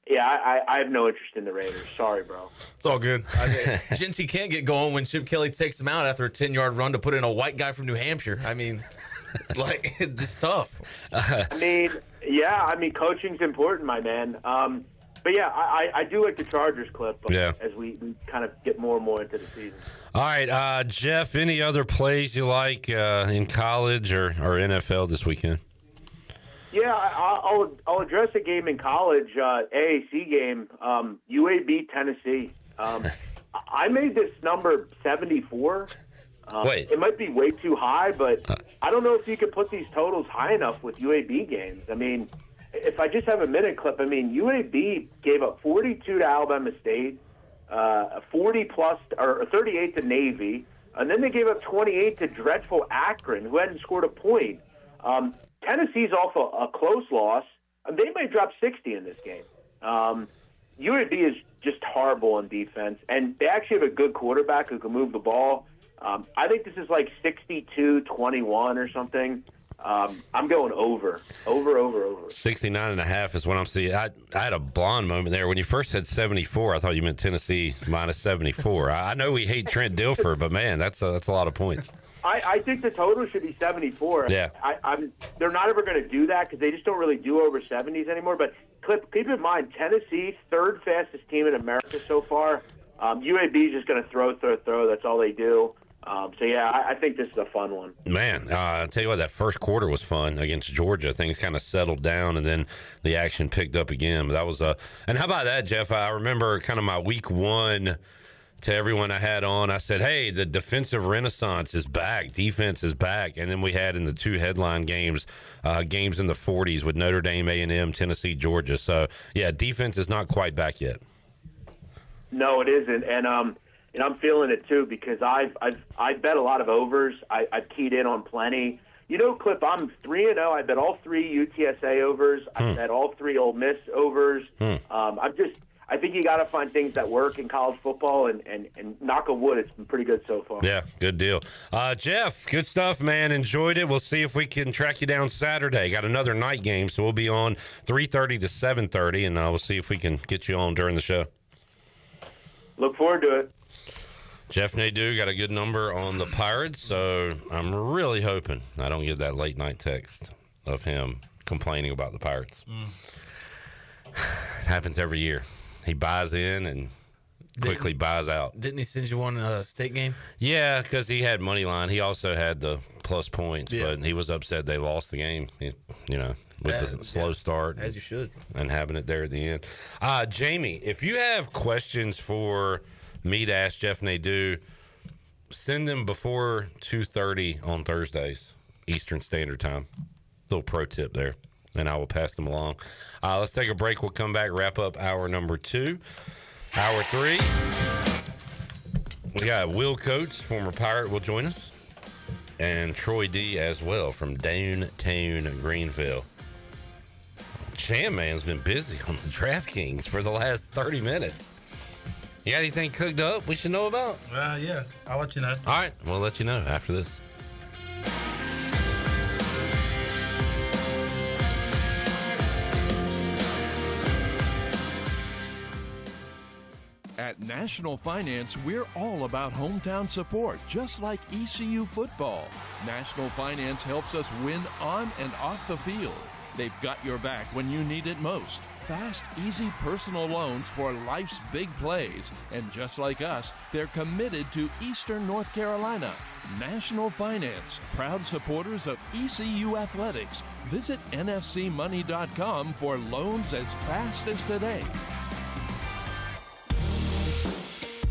Yeah, I have no interest in the Raiders. Sorry, bro. It's all good. Jinty can't get going when Chip Kelly takes him out after a 10-yard run to put in a white guy from New Hampshire. I mean, like, it's tough. I mean, coaching's important, my man. But yeah, I do like the Chargers clip as we kind of get more and more into the season. All right, Jeff, any other plays you like in college or NFL this weekend? Yeah, I'll address a game in college, AAC game, UAB Tennessee. I made this number 74. Wait. It might be way too high, but I don't know if you could put these totals high enough with UAB games. I mean, if I just have a minute clip, I mean, UAB gave up 42 to Alabama State, 40-plus or 38 to Navy, and then they gave up 28 to dreadful Akron, who hadn't scored a point. Tennessee's off a close loss. They might drop 60 in this game. UAB is just horrible on defense, and they actually have a good quarterback who can move the ball. I think this is like 62-21 or something. I'm going over. 69.5 is what I'm seeing. I had a blonde moment there. When you first said 74, I thought you meant Tennessee minus 74. I know we hate Trent Dilfer, but, man, that's a lot of points. I think the total should be 74. Yeah. They're not ever going to do that because they just don't really do over 70s anymore. But keep in mind, Tennessee, third fastest team in America so far. UAB is just going to throw. That's all they do. I think this is a fun one. Man, I'll tell you what, that first quarter was fun against Georgia. Things kind of settled down, and then the action picked up again. But that was and how about that, Jeff? I remember kind of my week one to everyone I had on. I said, hey, the defensive renaissance is back. Defense is back. And then we had in the two headline games, games in the 40s with Notre Dame, A&M, Tennessee, Georgia. So, yeah, defense is not quite back yet. No, it isn't. And I'm feeling it too because I bet a lot of overs. I've keyed in on plenty. You know, Clip, I'm 3-0. I bet all 3 UTSA overs. I bet all 3 Ole Miss overs. I think you got to find things that work in college football, and knock on wood, it's been pretty good so far. Yeah, good deal. Jeff, good stuff, man. Enjoyed it. We'll see if we can track you down Saturday. Got another night game, so we'll be on 3:30 to 7:30, and we'll see if we can get you on during the show. Look forward to it. Jeff Nadu got a good number on the Pirates, so I'm really hoping I don't get that late night text of him complaining about the Pirates. It happens every year. He buys in and quickly buys out. Didn't he send you one state game? Yeah, because he had money line. He also had the plus points, but he was upset they lost the game. With the slow start, as you should, and having it there at the end. Jamie, if you have questions for me to ask Jeff Nadu, send them before 2:30 on Thursdays Eastern Standard Time. Little pro tip there. And I will pass them along. Let's take a break. We'll come back, wrap up hour number 2. Hour 3, we got Will Coates, former Pirate, will join us. And Troy D as well from downtown Greenville. Cham Man's been busy on the DraftKings for the last 30 minutes. You got anything cooked up we should know about? Yeah, I'll let you know. All right, we'll let you know after this. At National Finance, we're all about hometown support, just like ECU football. National Finance helps us win on and off the field. They've got your back when you need it most. Fast, easy personal loans for life's big plays. And just like us, they're committed to Eastern North Carolina. National Finance, proud supporters of ECU athletics. Visit nfcmoney.com for loans as fast as today.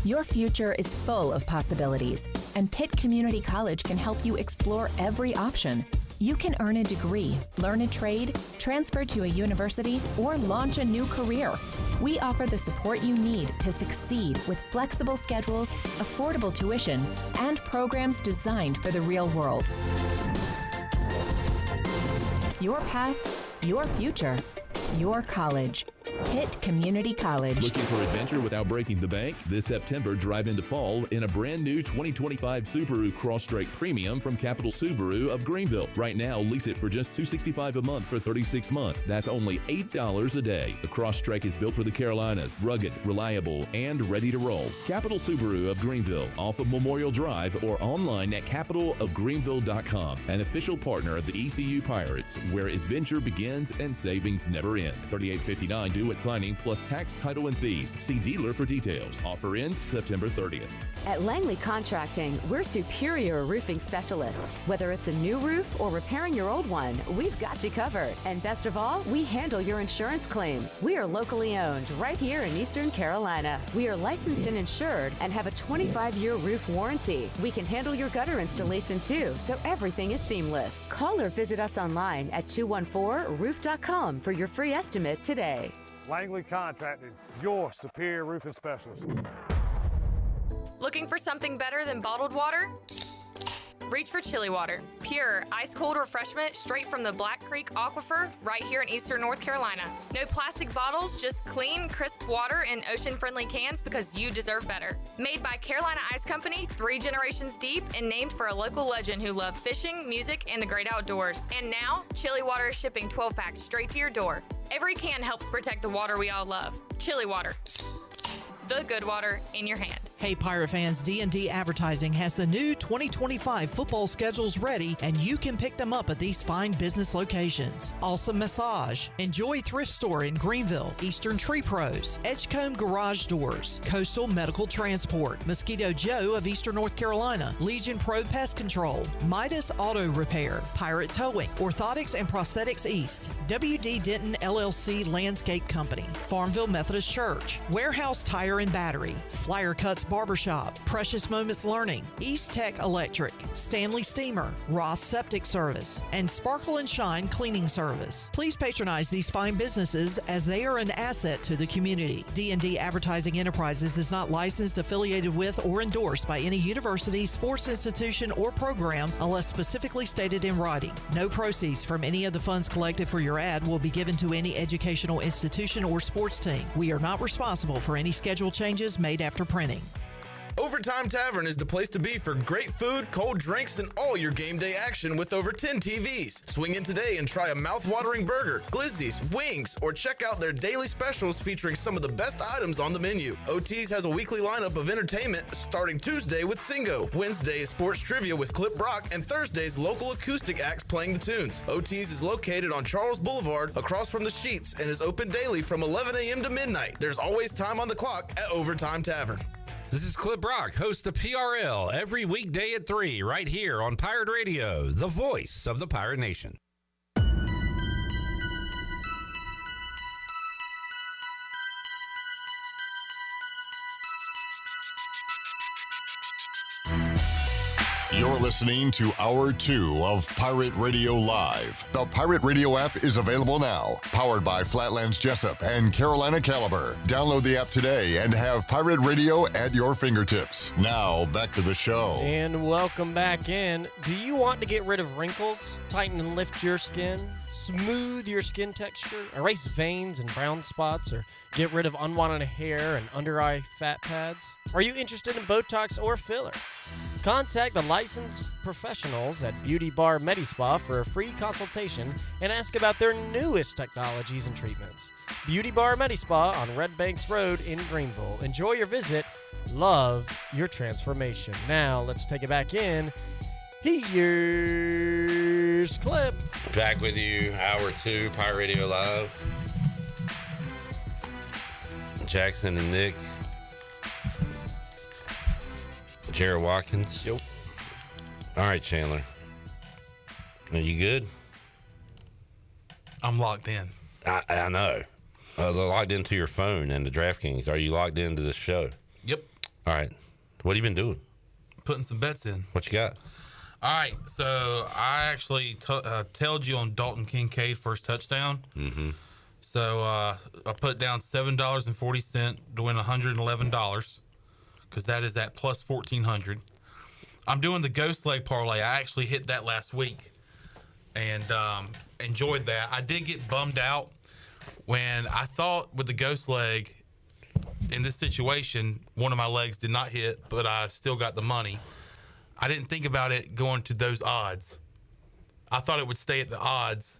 Your future is full of possibilities, and Pitt Community College can help you explore every option. You can earn a degree, learn a trade, transfer to a university, or launch a new career. We offer the support you need to succeed with flexible schedules, affordable tuition, and programs designed for the real world. Your path, your future, your college. Pitt Community College. Looking for adventure without breaking the bank? This September, drive into fall in a brand new 2025 Subaru Crosstrek Premium from Capital Subaru of Greenville. Right now, lease it for just $265 a month for 36 months. That's only $8 a day. The Crosstrek is built for the Carolinas, rugged, reliable, and ready to roll. Capital Subaru of Greenville, off of Memorial Drive or online at capitalofgreenville.com. An official partner of the ECU Pirates, where adventure begins and savings never end. $38.59 due at signing plus tax, title, and fees. See dealer for details. Offer ends September 30th. At Langley Contracting, we're superior roofing specialists. Whether it's a new roof or repairing your old one, we've got you covered. And best of all, we handle your insurance claims. We are locally owned right here in Eastern Carolina. We are licensed and insured and have a 25-year roof warranty. We can handle your gutter installation too, so everything is seamless. Call or visit us online at 214roof.com for your free estimate today. Langley Contracting, your superior roofing specialist. Looking for something better than bottled water? Reach for Chili Water. Pure, ice-cold refreshment straight from the Black Creek Aquifer right here in Eastern North Carolina. No plastic bottles, just clean, crisp water in ocean-friendly cans because you deserve better. Made by Carolina Ice Company, 3 generations deep, and named for a local legend who loved fishing, music, and the great outdoors. And now, Chili Water is shipping 12-packs straight to your door. Every can helps protect the water we all love. Chili Water. The good water in your hand. Hey Pirate fans, D&D Advertising has the new 2025 football schedules ready, and you can pick them up at these fine business locations. Awesome Massage, Enjoy Thrift Store in Greenville, Eastern Tree Pros, Edgecombe Garage Doors, Coastal Medical Transport, Mosquito Joe of Eastern North Carolina, Legion Pro Pest Control, Midas Auto Repair, Pirate Towing, Orthotics and Prosthetics East, WD Denton LLC Landscape Company, Farmville Methodist Church, Warehouse Tire and Battery, Flyer Cuts Barbershop, Precious Moments Learning, East Tech Electric, Stanley Steamer, Ross Septic Service, and Sparkle and Shine Cleaning Service. Please patronize these fine businesses as they are an asset to the community. D&D Advertising Enterprises is not licensed, affiliated with, or endorsed by any university, sports institution, or program unless specifically stated in writing. No proceeds from any of the funds collected for your ad will be given to any educational institution or sports team. We are not responsible for any schedule changes made after printing. Overtime Tavern is the place to be for great food, cold drinks, and all your game day action with over 10 TVs. Swing in today and try a mouth-watering burger, glizzies, wings, or check out their daily specials featuring some of the best items on the menu. OT's has a weekly lineup of entertainment starting Tuesday with Singo, Wednesday is sports trivia with Clip Brock, and Thursday's local acoustic acts playing the tunes. OT's is located on Charles Boulevard across from the Sheets and is open daily from 11 a.m. to midnight. There's always time on the clock at Overtime Tavern. This is Clip Brock, host of PRL, every weekday at 3, right here on Pirate Radio, the voice of the Pirate Nation. You're listening to Hour 2 of Pirate Radio Live. The Pirate Radio app is available now. Powered by Flatlands Jessup and Carolina Caliber. Download the app today and have Pirate Radio at your fingertips. Now, back to the show. And welcome back in. Do you want to get rid of wrinkles, tighten and lift your skin, smooth your skin texture, erase veins and brown spots, or get rid of unwanted hair and under-eye fat pads? Are you interested in Botox or filler? Contact the licensed professionals at Beauty Bar MediSpa for a free consultation and ask about their newest technologies and treatments. Beauty Bar MediSpa on Red Banks Road in Greenville. Enjoy your visit. Love your transformation. Now, let's take it back in. Here's Clip. Back with you, Hour 2, Pirate Radio Live. Jackson and Nick. Jared Watkins. Yep. All right, Chandler. Are you good? I'm locked in. I know. They're locked into your phone and the DraftKings. Are you locked into the show? Yep. All right. What have you been doing? Putting some bets in. What you got? All right. So I actually tailed you on Dalton Kincaid first touchdown. Mm-hmm. So I put down $7.40 to win $111 because that is at plus 1,400. I'm doing the ghost leg parlay. I actually hit that last week and enjoyed that. I did get bummed out when I thought with the ghost leg in this situation, one of my legs did not hit, but I still got the money. I didn't think about it going to those odds. I thought it would stay at the odds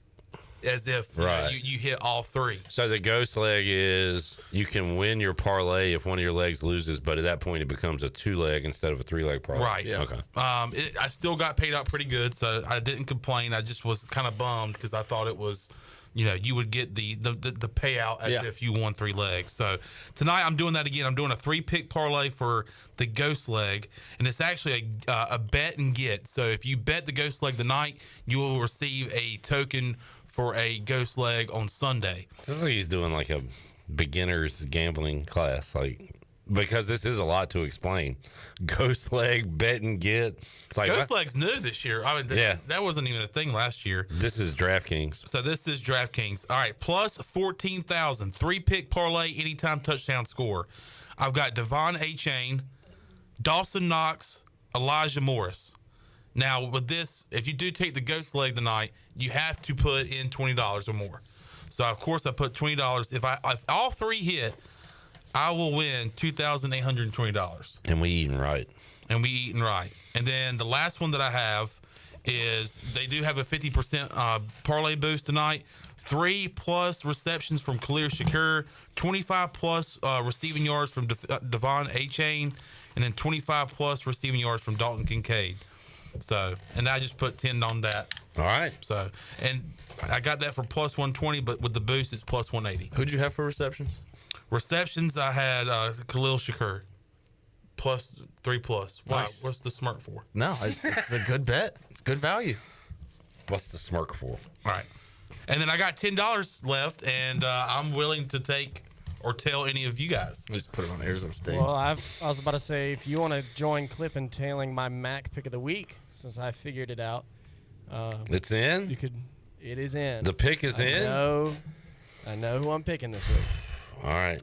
as if you hit all three. So the ghost leg is you can win your parlay if one of your legs loses, but at that point it becomes a 2-leg instead of a 3-leg parlay. Right. Yeah. Okay. I still got paid out pretty good, so I didn't complain. I just was kind of bummed because I thought it was, you would get the payout as if you won 3 legs. So tonight I'm doing that again. I'm doing a 3-pick parlay for the ghost leg, and it's actually a bet and get. So if you bet the ghost leg tonight, you will receive a token for a ghost leg on Sunday. This is like he's doing like a beginner's gambling class, because this is a lot to explain. Ghost leg, bet and get. It's like ghost leg's new this year. I mean, that wasn't even a thing last year. This is DraftKings. So this is DraftKings. All right, plus 14,000, 3-pick parlay, anytime touchdown score. I've got Devon Achane, Dawson Knox, Elijah Morris. Now, with this, if you do take the ghost leg tonight, you have to put in $20 or more. So, of course, I put $20. If all 3 hit, I will win $2,820. And we eating right. And then the last one that I have is they do have a 50% parlay boost tonight. 3+ receptions from Khalil Shakur, 25+ receiving yards from Devon Achane, and then 25 plus receiving yards from Dalton Kincaid. So, and I just put 10 on that. All right. So, and I got that for plus 120, but with the boost, it's plus 180. Who'd you have for receptions? Receptions, I had Khalil Shakur, plus 3+. Wow, Nice. what's the smirk for? No, it's a good bet. It's good value. What's the smirk for? All right. And then I got $10 left, and I'm willing to take or tell any of you guys. We just put it on Arizona State. Well, I was about to say, if you want to join Clip in tailing my MAC pick of the week, since I figured it out. It's in? You could. It is in. The pick is in? I know who I'm picking this week. All right.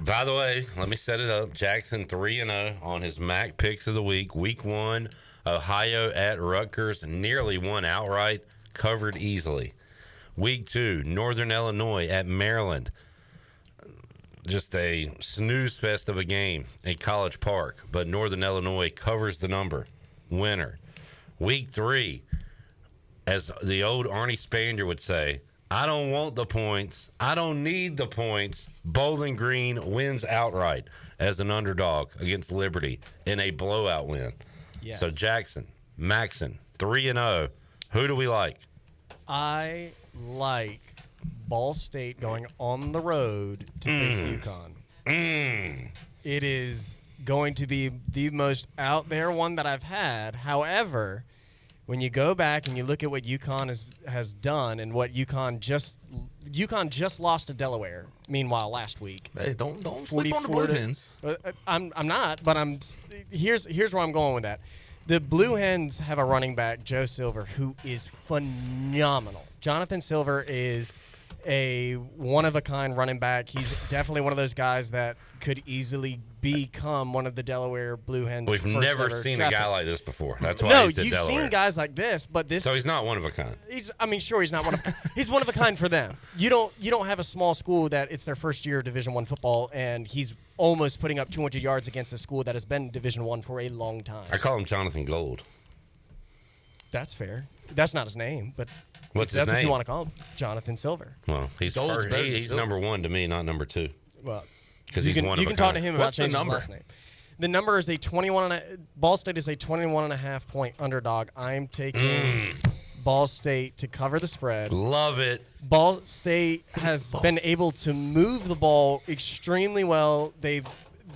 By the way, let me set it up. Jackson 3-0 on his MAC picks of the week. Week 1, Ohio at Rutgers, nearly won outright, covered easily. Week 2, Northern Illinois at Maryland. Just a snooze fest of a game at College Park, but Northern Illinois covers the number. Winner. Week 3, as the old Arnie Spanier would say, I don't want the points. I don't need the points. Bowling Green wins outright as an underdog against Liberty in a blowout win. Yes. So Jackson, Maxon, 3-0. Who do we like? I like Ball State going on the road to face UConn. It is going to be the most out there one that I've had. However, when you go back and you look at what UConn has done and what UConn just lost to Delaware. Meanwhile, last week, Hey, don't sleep on the Blue Hens. I'm not, but here's where I'm going with that. The Blue Hens have a running back, Joe Silver, who is phenomenal. Jonathan Silver is a one-of-a-kind running back. He's definitely one of those guys that could easily become one of the Delaware Blue Hens. We've never seen a guy like this before. That's why No, he's at you've Delaware. seen guys like this, but this. So he's not one of a kind. He's not one of. He's one of a kind for them. You don't have a small school that it's their first year of Division I football, and he's almost putting up 200 yards against a school that has been Division I for a long time. I call him Jonathan Gold. That's fair. That's not his name, but What's his that's what you name? want to call him, Jonathan Silver. Well, he's Gold's first, better than he's Silver. number 1 to me, not number 2. Well, because you he's can one of a talk to kind. him about What's the changing his number? last name. The number is a 21. Ball State is a 21.5 point underdog. I'm taking Ball State to cover the spread. Love it. Ball State has been able to move the ball extremely well.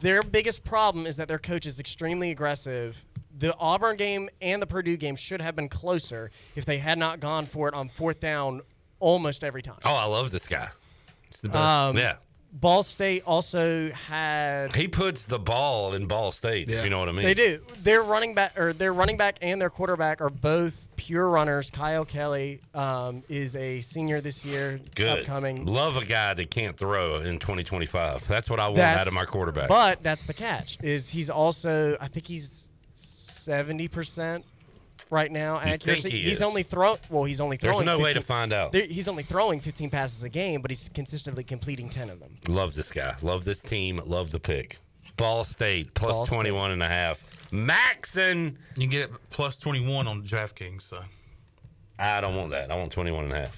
Their biggest problem is that their coach is extremely aggressive. The Auburn game and the Purdue game should have been closer if they had not gone for it on 4th down almost every time. Oh, I love this guy. It's the best. Yeah. Ball State also had. He puts the ball in Ball State, if you know what I mean. They do. Their running back and their quarterback are both pure runners. Kyle Kelly is a senior this year, Good. upcoming. Love a guy that can't throw in 2025. That's what I want out of my quarterback. But that's the catch. Is he's also, I think he's 70% right now accuracy. think he He's is? only throwing. Well, he's only throwing. There's no way 15 to find out. He's only throwing 15 passes a game, but he's consistently completing 10 of them. Love this guy. Love this team. Love the pick. Ball State plus Ball State. 21.5. Maxon. You can get it plus 21 on DraftKings. So I don't want that. I want 21.5.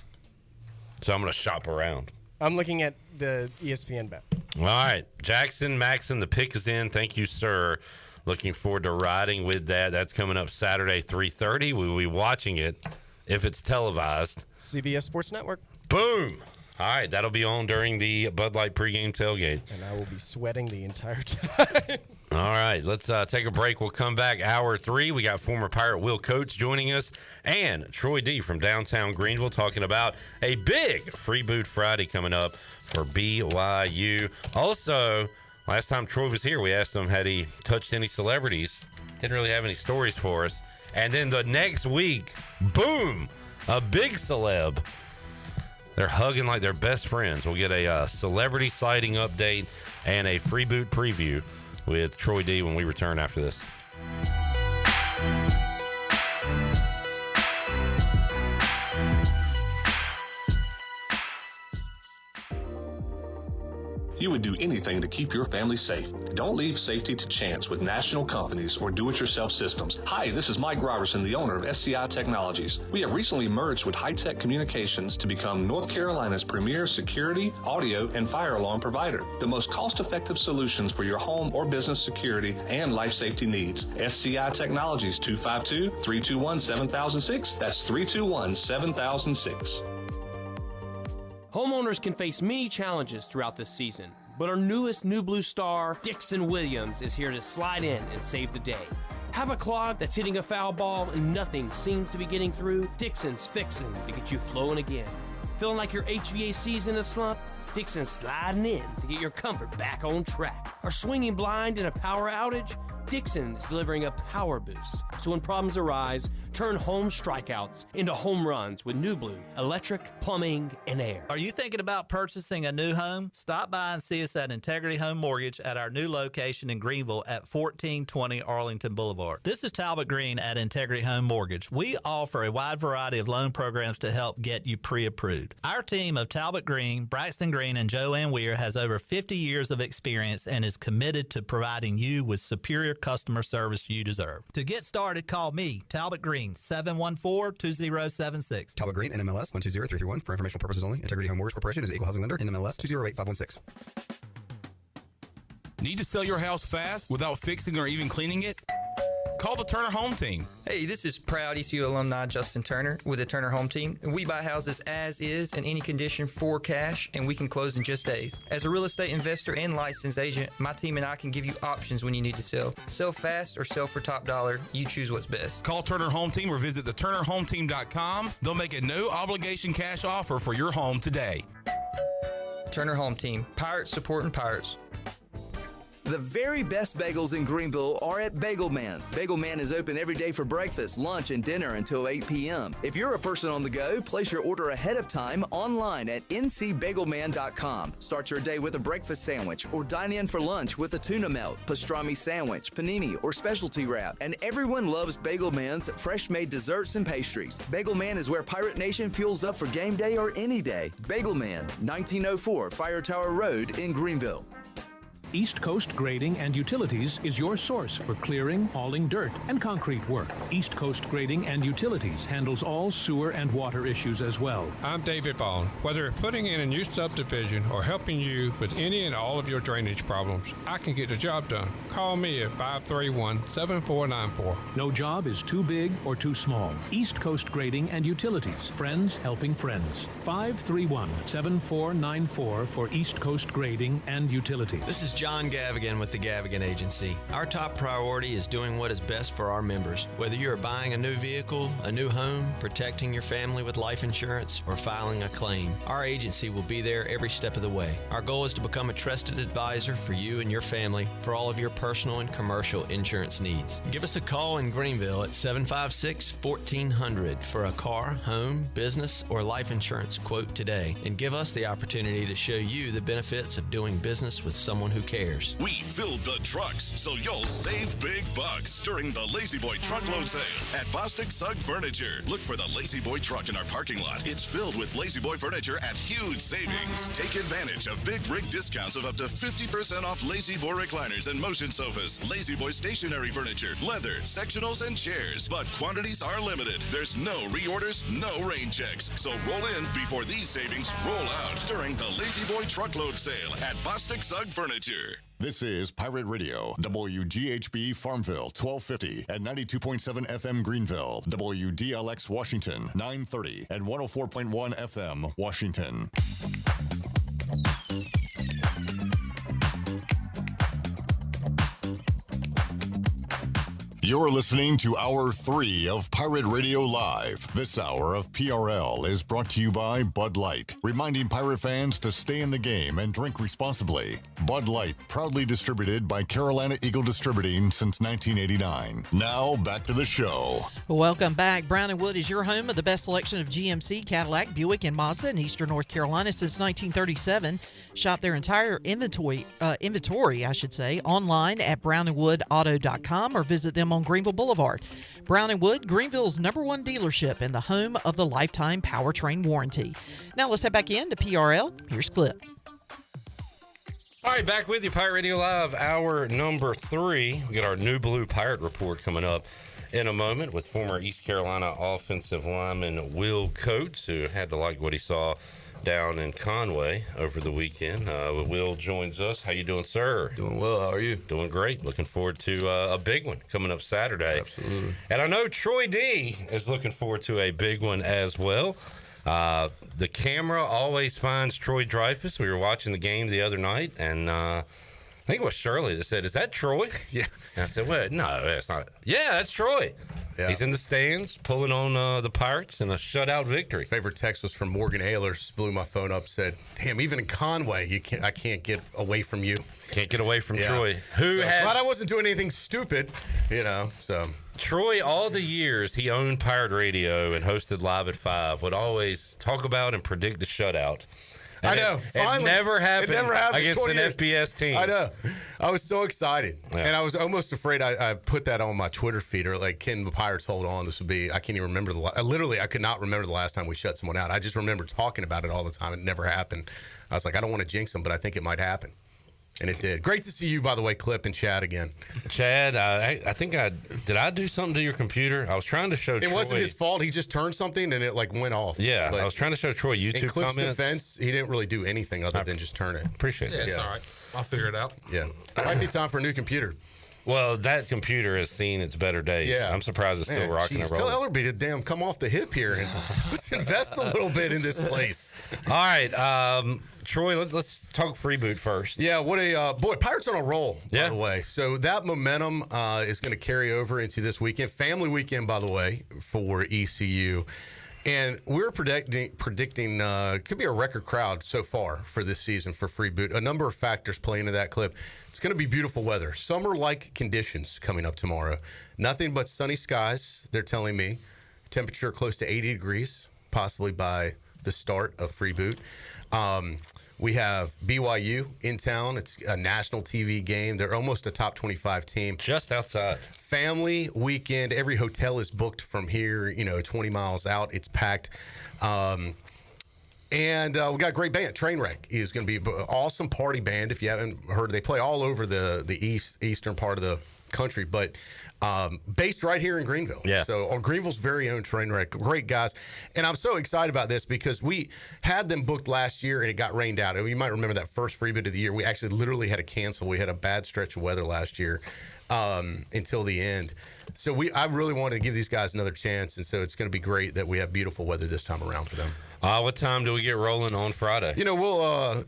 So I'm going to shop around. I'm looking at the ESPN bet. All right. Jackson, Maxon, the pick is in. Thank you, sir. Looking forward to riding with that. That's coming up Saturday, 3:30. We will be watching it if it's televised. CBS Sports Network. Boom. All right. That'll be on during the Bud Light pregame tailgate. And I will be sweating the entire time. All right. Let's take a break. We'll come back hour 3. We got former Pirate Will Coates joining us and Troy D from downtown Greenville talking about a big Free Boot Friday coming up for BYU. Also, last time Troy was here, we asked him had he touched any celebrities. Didn't really have any stories for us. And then the next week, boom, a big celeb. They're hugging like they're best friends. We'll get a celebrity sighting update and a Free Boot preview with Troy D when we return after this. you would do anything to keep your family safe. Don't leave safety to chance with national companies or do-it-yourself systems. Hi, this is Mike Robertson, the owner of SCI Technologies. We have recently merged with High-Tech Communications to become North Carolina's premier security, audio, and fire alarm provider. The most cost-effective solutions for your home or business security and life safety needs. SCI Technologies, 252-321-7006. That's 321-7006. Homeowners can face many challenges throughout this season, but our newest New Blue star, Dixon Williams, is here to slide in and save the day. Have a clog that's hitting a foul ball and nothing seems to be getting through? Dixon's fixing to get you flowing again. Feeling like your HVAC's in a slump? Dixon's sliding in to get your comfort back on track. Are swinging blind in a power outage? Dixon is delivering a power boost. So when problems arise, turn home strikeouts into home runs with New Blue, electric, plumbing, and air. Are you thinking about purchasing a new home? Stop by and see us at Integrity Home Mortgage at our new location in Greenville at 1420 Arlington Boulevard. This is Talbot Green at Integrity Home Mortgage. We offer a wide variety of loan programs to help get you pre-approved. Our team of Talbot Green, Braxton Green, and Joanne Weir has over 50 years of experience and is committed to providing you with superior customer service you deserve. To get started, call me, Talbot Green, 714-2076. Talbot Green, NMLS 120331. For informational purposes only. Integrity Home Mortgage Corporation is an equal housing lender. NMLS 208516. Need to sell your house fast without fixing or even cleaning it? Call the Turner Home Team. Hey, this is proud ECU alumni Justin Turner with the Turner Home Team. We buy houses as is in any condition for cash, and we can close in just days. As a real estate investor and licensed agent, my team and I can give you options when you need to sell. Sell fast or sell for top dollar. You choose what's best. Call Turner Home Team or visit theturnerhometeam.com. They'll make a no-obligation cash offer for your home today. Turner Home Team. Pirates supporting pirates. The very best bagels in Greenville are at Bagel Man. Bagel Man is open every day for breakfast, lunch, and dinner until 8 p.m. If you're a person on the go, place your order ahead of time online at ncbagelman.com. Start your day with a breakfast sandwich or dine in for lunch with a tuna melt, pastrami sandwich, panini, or specialty wrap. And everyone loves Bagel Man's fresh-made desserts and pastries. Bagel Man is where Pirate Nation fuels up for game day or any day. Bagel Man, 1904 Fire Tower Road in Greenville. East Coast Grading and Utilities is your source for clearing, hauling dirt, and concrete work. East Coast Grading and Utilities handles all sewer and water issues as well. I'm David Vaughn. Whether putting in a new subdivision or helping you with any and all of your drainage problems, I can get the job done. Call me at 531-7494. No job is too big or too small. East Coast Grading and Utilities. Friends helping friends. 531-7494 for East Coast Grading and Utilities. This is John Gavigan with the Gavigan Agency. Our top priority is doing what is best for our members. Whether you are buying a new vehicle, a new home, protecting your family with life insurance, or filing a claim, our agency will be there every step of the way. Our goal is to become a trusted advisor for you and your family for all of your personal and commercial insurance needs. Give us a call in Greenville at 756-1400 for a car, home, business, or life insurance quote today, and give us the opportunity to show you the benefits of doing business with someone who cares. We filled the trucks so you'll save big bucks during the Lazy Boy truckload sale at Bostic Sugg Furniture. Look for the Lazy Boy truck in our parking lot. It's filled with Lazy Boy furniture at huge savings. Take advantage of big rig discounts of up to 50% off Lazy Boy recliners and motion sofas, Lazy Boy stationary furniture, leather, sectionals, and chairs. But quantities are limited. There's no reorders, no rain checks. So roll in before these savings roll out during the Lazy Boy truckload sale at Bostic Sugg Furniture. This is Pirate Radio, WGHB Farmville, 1250 and 92.7 FM Greenville, WDLX Washington, 930 and 104.1 FM Washington. You're listening to Hour 3 of Pirate Radio Live. This hour of PRL is brought to you by Bud Light, reminding Pirate fans to stay in the game and drink responsibly. Bud Light, proudly distributed by Carolina Eagle Distributing since 1989. Now, back to the show. Welcome back. Brown & Wood is your home of the best selection of GMC, Cadillac, Buick, and Mazda in eastern North Carolina since 1937. Shop their entire inventory, online at brownandwoodauto.com or visit them on Greenville Boulevard. Brown & Wood, Greenville's #1 dealership and the home of the lifetime powertrain warranty. Now let's head back in to PRL. Here's Clip. All right, back with you, Pirate Radio Live, hour number 3. We got our New Blue Pirate Report coming up in a moment with former East Carolina offensive lineman Will Coates, who had to like what he saw down in Conway over the weekend. Will joins us. How you doing, sir? Doing well. How are you? Doing great. Looking forward to a big one coming up Saturday. Absolutely. And I know Troy D is looking forward to a big one as well. The camera always finds Troy Dreyfus. We were watching the game the other night, and I think it was Shirley that said, "Is that Troy?" Yeah. And I said, "Well, no, it's not." Yeah, that's Troy. Yeah. He's in the stands pulling on the Pirates in a shutout victory. Favorite text was from Morgan Ehlers. Blew my phone up. Said, "Damn, even in Conway, I can't get away from you. Can't get away from Troy." Glad I wasn't doing anything stupid, So Troy, all the years he owned Pirate Radio and hosted Live at 5, would always talk about and predict the shutout. And I know. Finally, it never happened against an years. FBS team. I know. I was so excited. Yeah. And I was almost afraid I put that on my Twitter feed, or like, can the Pirates hold on? This would be, I can't even remember. Literally, I could not remember the last time we shut someone out. I just remember talking about it all the time. It never happened. I was like, I don't want to jinx them, but I think it might happen. And it did. Great to see you, by the way, Clip and Chad again. Chad, I think did I do something to your computer? I was trying to show Troy. It wasn't his fault. He just turned something and it went off. Yeah, but I was trying to show Troy YouTube in Clip's comments. defense, he didn't really do anything other than just turn it. Appreciate it. Yeah, it's all right. I'll figure it out. Yeah. It might be time for a new computer. Well, that computer has seen its better days. Yeah. I'm surprised it's still rocking and rolling. Tell Ellerby to damn come off the hip here and let's invest a little bit in this place. All right, Troy, let's talk Freeboot first. Yeah, what a boy! Pirates on a roll, by the way. So that momentum is going to carry over into this weekend, family weekend, by the way, for ECU. And we're predicting could be a record crowd so far for this season for Freeboot. A number of factors play into that clip. It's going to be beautiful weather, summer-like conditions coming up tomorrow. Nothing but sunny skies, they're telling me. Temperature close to 80 degrees, possibly by the start of Freeboot. We have BYU in town. It's a national TV game. They're almost a top 25 team. Just outside. Family weekend. Every hotel is booked from here, 20 miles out. It's packed. And we got a great band. Trainwreck is going to be an awesome party band. If you haven't heard, they play all over the eastern part of the country, but based right here in Greenville. Yeah. So Greenville's very own Trainwreck. Great guys. And I'm so excited about this because we had them booked last year and it got rained out. And you might remember that first Freeboot of the year. We actually literally had to cancel. We had a bad stretch of weather last year until the end. So I really wanted to give these guys another chance. And so it's going to be great that we have beautiful weather this time around for them. What time do we get rolling on Friday? We'll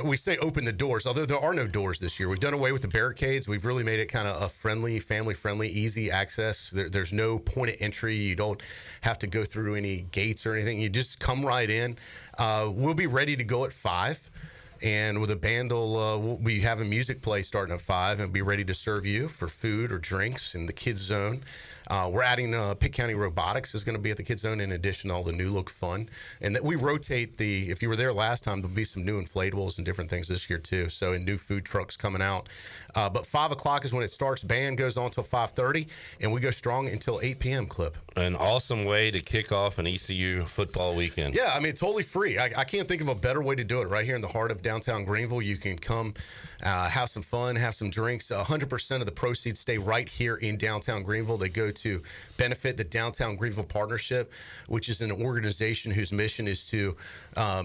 we say open the doors, although there are no doors this year. We've done away with the barricades. We've really made it kind of a friendly, family-friendly, easy access. There's no point of entry. You don't have to go through any gates or anything. You just come right in. We'll be ready to go at 5. And with a band, we'll be having music play starting at 5 and be ready to serve you for food or drinks in the kids zone. We're adding Pitt County Robotics is going to be at the kids zone in addition to all the new look fun. And that we rotate if you were there last time, there'll be some new inflatables and different things this year too. So and new food trucks coming out. But 5 o'clock is when it starts. Band goes on until 5:30 and we go strong until 8 p.m. Clip. An awesome way to kick off an ECU football weekend. Yeah, I mean, totally free. I can't think of a better way to do it. Right here in the heart of downtown Greenville, you can come have some fun, have some drinks. 100% of the proceeds stay right here in downtown Greenville. They go to benefit the Downtown Greenville Partnership, which is an organization whose mission is to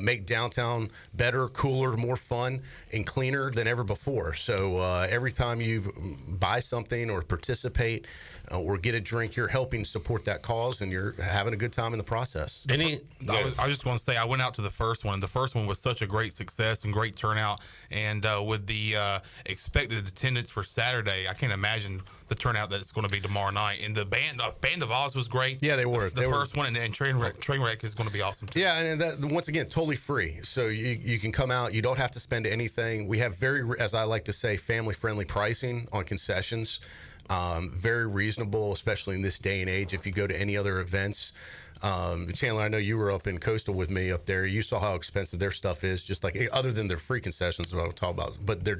make downtown better, cooler, more fun, and cleaner than ever before. So every time you buy something or participate or get a drink, you're helping support that cause, and you're having a good time in the process. I just want to say I went out to the first one. The first one was such a great success and great turnout, and with the expected attendance for Saturday, I can't imagine the turnout that's going to be tomorrow night. And the Band of Oz was great. Yeah, they were. The first one, and Trainwreck is going to be awesome too. Yeah, and that, once again, totally free. So you can come out. You don't have to spend anything. We have as I like to say, family-friendly pricing on concessions. Very reasonable, especially in this day and age. If you go to any other events, Chandler, I know you were up in Coastal with me up there. You saw how expensive their stuff is, just like other than their free concessions, what I'll talk about. But their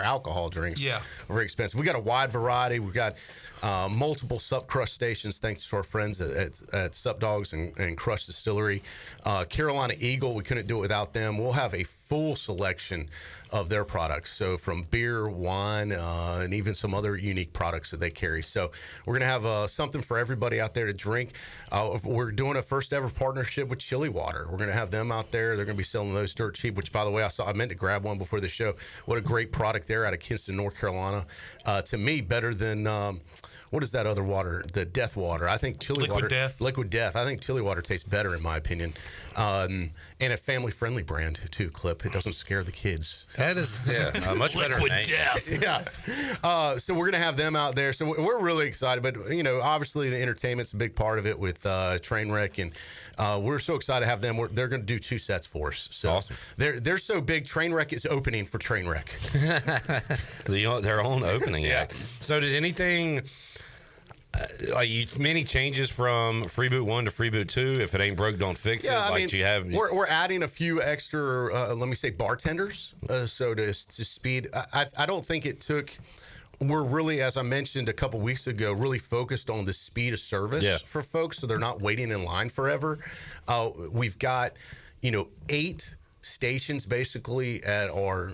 alcohol drinks, are very expensive. We got a wide variety. We've got multiple Sup Crush stations, thanks to our friends at Sup Dogs and Crush Distillery. Carolina Eagle, we couldn't do it without them. We'll have a full selection of their products. So from beer, wine, and even some other unique products that they carry. So we're going to have something for everybody out there to drink. We're doing a first ever partnership with Chili Water. We're going to have them out there. They're going to be selling those dirt cheap, which, by the way, I meant to grab one before the show. What a great product there out of Kinston, North Carolina. To me, better than... what is that other water? The Death Water. I think Chili Water. Liquid Death. I think Chili Water tastes better, in my opinion. And a family-friendly brand, too, Clip. It doesn't scare the kids. That is, a much better Liquid name. Death. Yeah. So we're going to have them out there. So we're really excited. But, obviously the entertainment's a big part of it with Trainwreck. And we're so excited to have them. They're going to do 2 sets for us. So awesome. They're so big, Trainwreck is opening for Trainwreck. Their own opening act. So did anything... many changes from Freeboot 1 to Freeboot 2. If it ain't broke, don't fix it. We're adding a few extra, let me say, bartenders. So to speed, I don't think it took. We're really, as I mentioned a couple weeks ago, really focused on the speed of service for folks, so they're not waiting in line forever. We've got, 8 stations basically at our,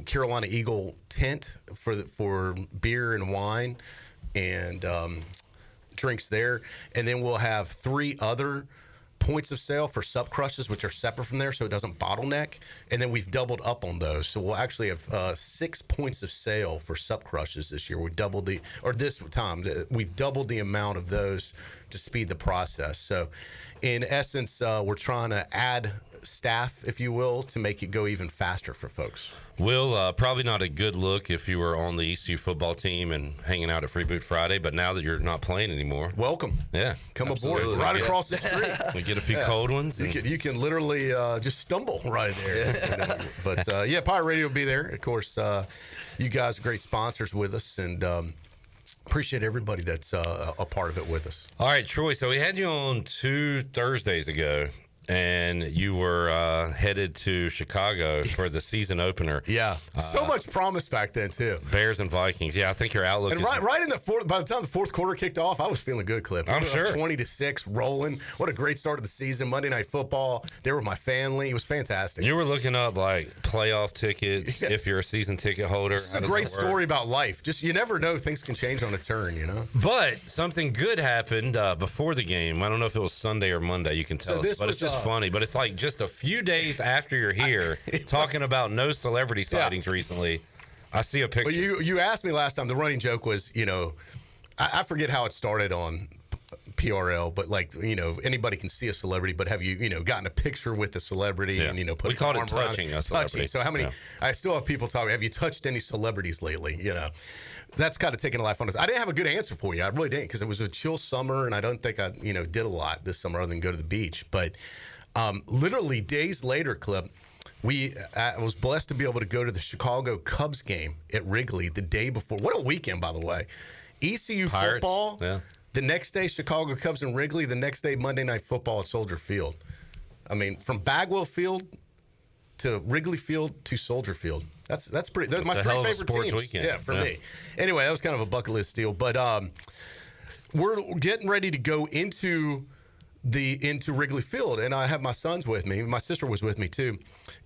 Carolina Eagle tent for beer and wine and drinks there, and then we'll have 3 other points of sale for sup crushes, which are separate from there, so it doesn't bottleneck. And then we've doubled up on those, so we'll actually have 6 points of sale for sup crushes this year. We've doubled the amount of those to speed the process. So, in essence, we're trying to add staff, if you will, to make it go even faster for folks. Will, probably not a good look if you were on the ECU football team and hanging out at Freeboot Friday, but now that you're not playing anymore. Welcome. Yeah. Come aboard. Right across the street. We get a few cold ones. You can literally just stumble right there. But, Pirate Radio will be there. Of course, you guys are great sponsors with us, and appreciate everybody that's a part of it with us. All right, Troy, so we had you on 2 Thursdays ago. And you were headed to Chicago for the season opener. Yeah, so much promise back then too. Bears and Vikings. Yeah, I think your outlook. And right in the fourth. By the time the fourth quarter kicked off, I was feeling good, Clip. I'm sure. 20-6, rolling. What a great start of the season. Monday Night Football. There with my family. It was fantastic. You were looking up like playoff tickets if you're a season ticket holder. It's a great story about life. Just you never know, things can change on a turn. But something good happened before the game. I don't know if it was Sunday or Monday. You can tell us, but it's just funny. But it's like just a few days after you're here talking about no celebrity sightings recently. I see a picture. Well, you asked me last time. The running joke was, I forget how it started on PRL, but anybody can see a celebrity, but have you, gotten a picture with the celebrity and, put we called it touching a celebrity. So how many, I still have people talking, have you touched any celebrities lately? That's kind of taking a life on us. I didn't have a good answer for you. I really didn't, because it was a chill summer, and I don't think I, did a lot this summer other than go to the beach. But literally days later, Clip, I was blessed to be able to go to the Chicago Cubs game at Wrigley the day before. What a weekend, by the way. ECU Pirates, football. Yeah. The next day, Chicago Cubs and Wrigley. The next day, Monday Night Football at Soldier Field. I mean, from Bagwell Field to Wrigley Field to Soldier Field. That's pretty. Those are my 3 favorite teams. Weekend. Yeah, for me. Anyway, that was kind of a bucket list deal. But we're getting ready to go into Wrigley Field, and I have my sons with me. My sister was with me too,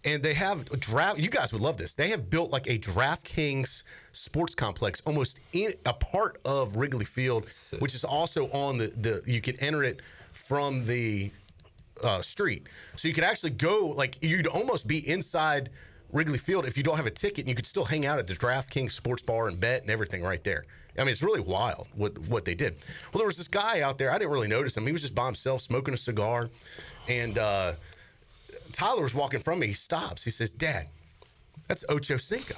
and they have a draft. You guys would love this. They have built like a DraftKings sports complex almost in a part of Wrigley Field, which is also on the. You can enter it from the street, so you could actually go like you'd almost be inside Wrigley Field if you don't have a ticket, and you could still hang out at the DraftKings sports bar and bet and everything right there. I mean, it's really wild what they did. Well, there was this guy out there. I didn't really notice him. He was just by himself smoking a cigar. And Tyler was walking from me. He stops. He says, "Dad, that's Ocho Cinco."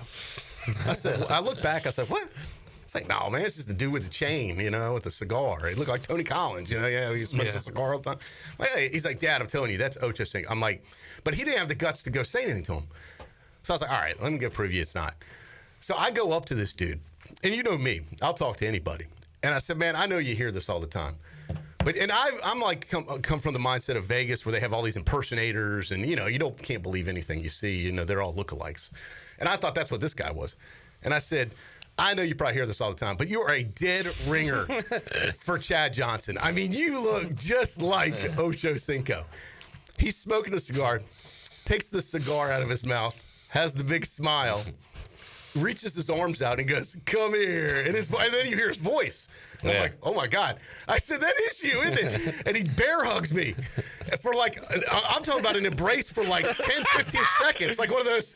I looked back. I said, "What?" It's like, "No, man, it's just the dude with the chain, with the cigar. He looked like Tony Collins, he smokes a cigar all the time." Hey, he's like, "Dad, I'm telling you, that's Ocho Cinco." I'm like, but he didn't have the guts to go say anything to him. So I was like, all right, let me go prove you it's not. So I go up to this dude. And you know me, I'll talk to anybody. And I said, "Man, I know you hear this all the time." And I'm like, come from the mindset of Vegas where they have all these impersonators and, you can't believe anything you see. They're all lookalikes. And I thought that's what this guy was. And I said, "I know you probably hear this all the time, but you are a dead ringer for Chad Johnson. I mean, you look just like Ocho Cinco." He's smoking a cigar. takes the cigar out of his mouth, has the big smile, reaches his arms out and goes, "Come here." And then you hear his voice. And I'm like, oh my God. I said, that is you, isn't it? And he bear hugs me for like, I'm talking about an embrace for like 10, 15 seconds. Like one of those,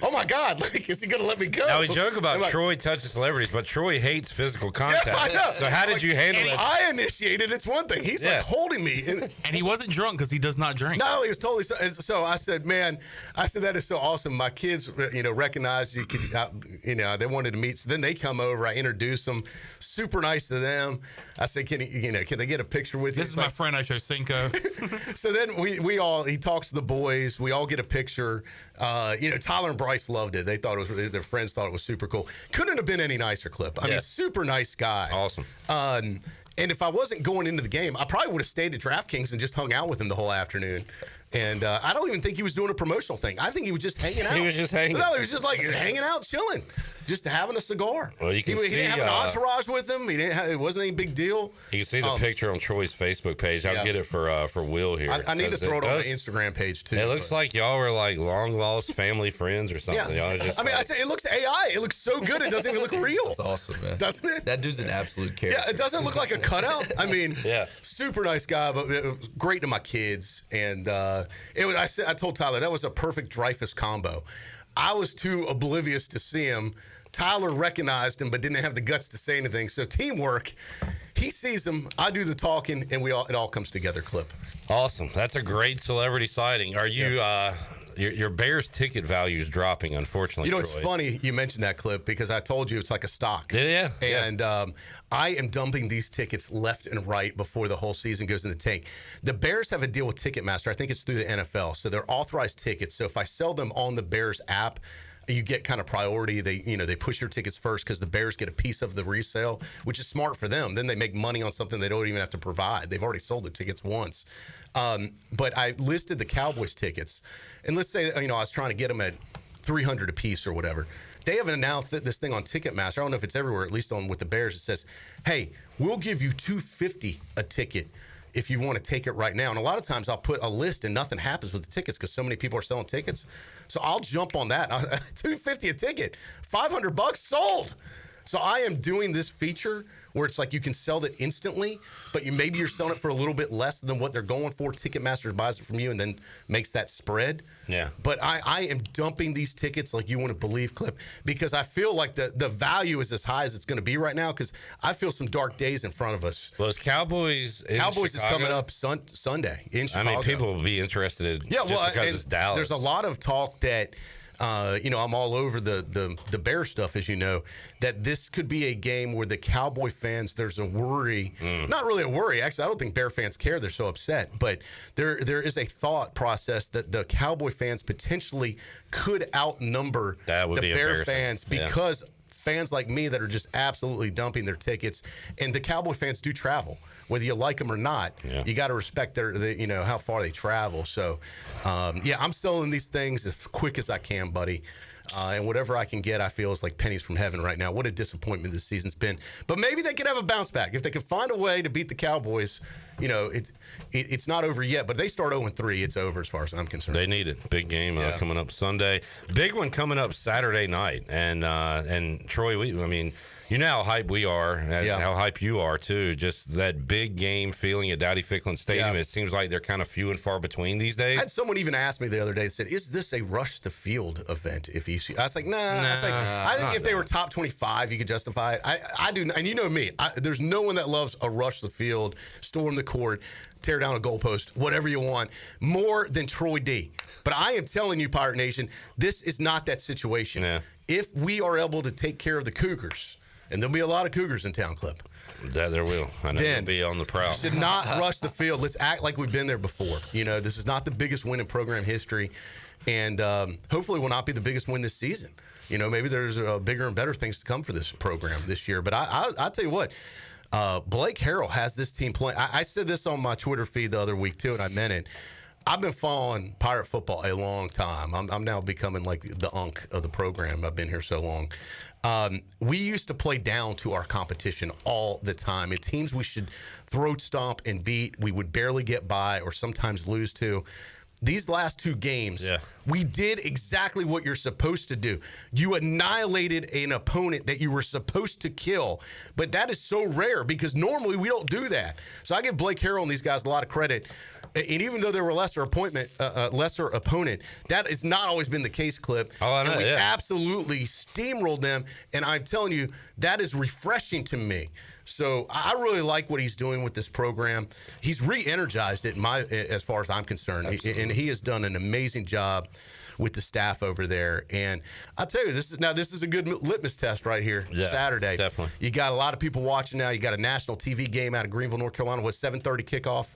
oh my God, like, is he going to let me go? Now, we joke about Troy touching celebrities, but Troy hates physical contact. Yeah, I know. So how did you handle that? I initiated. It's one thing. He's like holding me. And he wasn't drunk because he does not drink. No, he was totally. So I said, man, that is so awesome. My kids, recognized you could, they wanted to meet. So then they come over. I introduce them. Super nice to them. I said, can they get a picture with you? This is my friend. I show Cinco. So then he talks to the boys. We all get a picture. Tyler and Bryce loved it. They thought it was, their friends thought it was super cool. Couldn't have been any nicer, Clip. I mean, super nice guy. Awesome. And if I wasn't going into the game, I probably would have stayed at DraftKings and just hung out with him the whole afternoon. And I don't even think he was doing a promotional thing. I think he was just hanging out. He was just hanging. No, he was just like hanging out, chilling, just having a cigar. Well, you can he see, didn't have an entourage with him. It wasn't any big deal. You can see the picture on Troy's Facebook page. I'll get it for Will here. I need to throw it on my Instagram page too. It looks like y'all were like long lost family friends or something. Yeah. I say it looks AI. It looks so good. It doesn't even look real. That's awesome, man. Doesn't it? That dude's an absolute character. Yeah, it doesn't look like a cutout. I mean, super nice guy, but it was great to my kids. And I told Tyler that was a perfect Dreyfus combo. I was too oblivious to see him. Tyler recognized him, but didn't have the guts to say anything. So teamwork. He sees him. I do the talking, and it all comes together. Clip. Awesome. That's a great celebrity sighting. Are you? Your Bears ticket value is dropping, unfortunately. You know, it's funny you mentioned that, Clip, because I told you it's like a stock. Yeah. And I am dumping these tickets left and right before the whole season goes in the tank. The Bears have a deal with Ticketmaster. I think it's through the NFL. So they're authorized tickets. So if I sell them on the Bears app, you get kind of priority. They push your tickets first because the Bears get a piece of the resale, which is smart for them. Then they make money on something they don't even have to provide. They've already sold the tickets once. But I listed the Cowboys tickets, and let's say I was trying to get them at $300 a piece or whatever. They have announced this thing on Ticketmaster. I don't know if it's everywhere, at least on with the Bears. It says, "Hey, we'll give you $250 a ticket if you want to take it right now." And a lot of times I'll put a list and nothing happens with the tickets because so many people are selling tickets. So I'll jump on that. $250 a ticket, $500 sold. So I am doing this feature where it's like you can sell it instantly, but maybe you're selling it for a little bit less than what they're going for. Ticketmaster buys it from you and then makes that spread. Yeah. But I am dumping these tickets like you wouldn't believe, Clip, because I feel like the value is as high as it's going to be right now because I feel some dark days in front of us. Well, Cowboys is coming up Sunday in Chicago. I mean, people will be interested because it's Dallas. There's a lot of talk that I'm all over the Bear stuff, as you know, that this could be a game where the Cowboy fans, there's a worry, not really a worry. Actually, I don't think Bear fans care. They're so upset. But there is a thought process that the Cowboy fans potentially could outnumber the Bear fans because fans like me that are just absolutely dumping their tickets, and the Cowboy fans do travel. Whether you like them or not, you got to respect how far they travel. So, I'm selling these things as quick as I can, buddy. And whatever I can get, I feel is like pennies from heaven right now. What a disappointment this season's been. But maybe they could have a bounce back. If they could find a way to beat the Cowboys, it's not over yet. But if they start 0-3, it's over as far as I'm concerned. They need it. Big game coming up Sunday. Big one coming up Saturday night. And Troy, you know how hype we are, how hype you are too. Just that big game feeling at Dowdy-Ficklen Stadium. It seems like they're kind of few and far between these days. I had someone even ask me the other day, said, "Is this a rush the field event?" I was like, nah. I think if they were top 25, you could justify it. I do, and you know me. There's no one that loves a rush the field, storm the court, tear down a goalpost, whatever you want, more than Troy D. But I am telling you, Pirate Nation, this is not that situation. Yeah. If we are able to take care of the Cougars, and there'll be a lot of Cougars in town, Clip. That there will. I know they'll be on the prowl. Should not rush the field. Let's act like we've been there before. This is not the biggest win in program history, and hopefully will not be the biggest win this season. Maybe there's bigger and better things to come for this program this year. But I'll tell you what, Blake Harrell has this team playing. I said this on my Twitter feed the other week, too, and I meant it. I've been following Pirate football a long time. I'm now becoming like the unk of the program. I've been here so long. We used to play down to our competition all the time. And teams we should throat stomp and beat, we would barely get by or sometimes lose to. these last 2 games, we did exactly what you're supposed to do. You annihilated an opponent that you were supposed to kill. But that is so rare because normally we don't do that. So I give Blake Harrell and these guys a lot of credit. And even though they were a lesser opponent, that has not always been the case, Clip. Oh, I know, and we absolutely steamrolled them. And I'm telling you, that is refreshing to me. So I really like what he's doing with this program. He's re-energized it, as far as I'm concerned, and he has done an amazing job with the staff over there. And I'll tell you, this is a good litmus test right here. Saturday, definitely. You got a lot of people watching now. You got a national TV game out of Greenville, North Carolina, with 7:30 kickoff.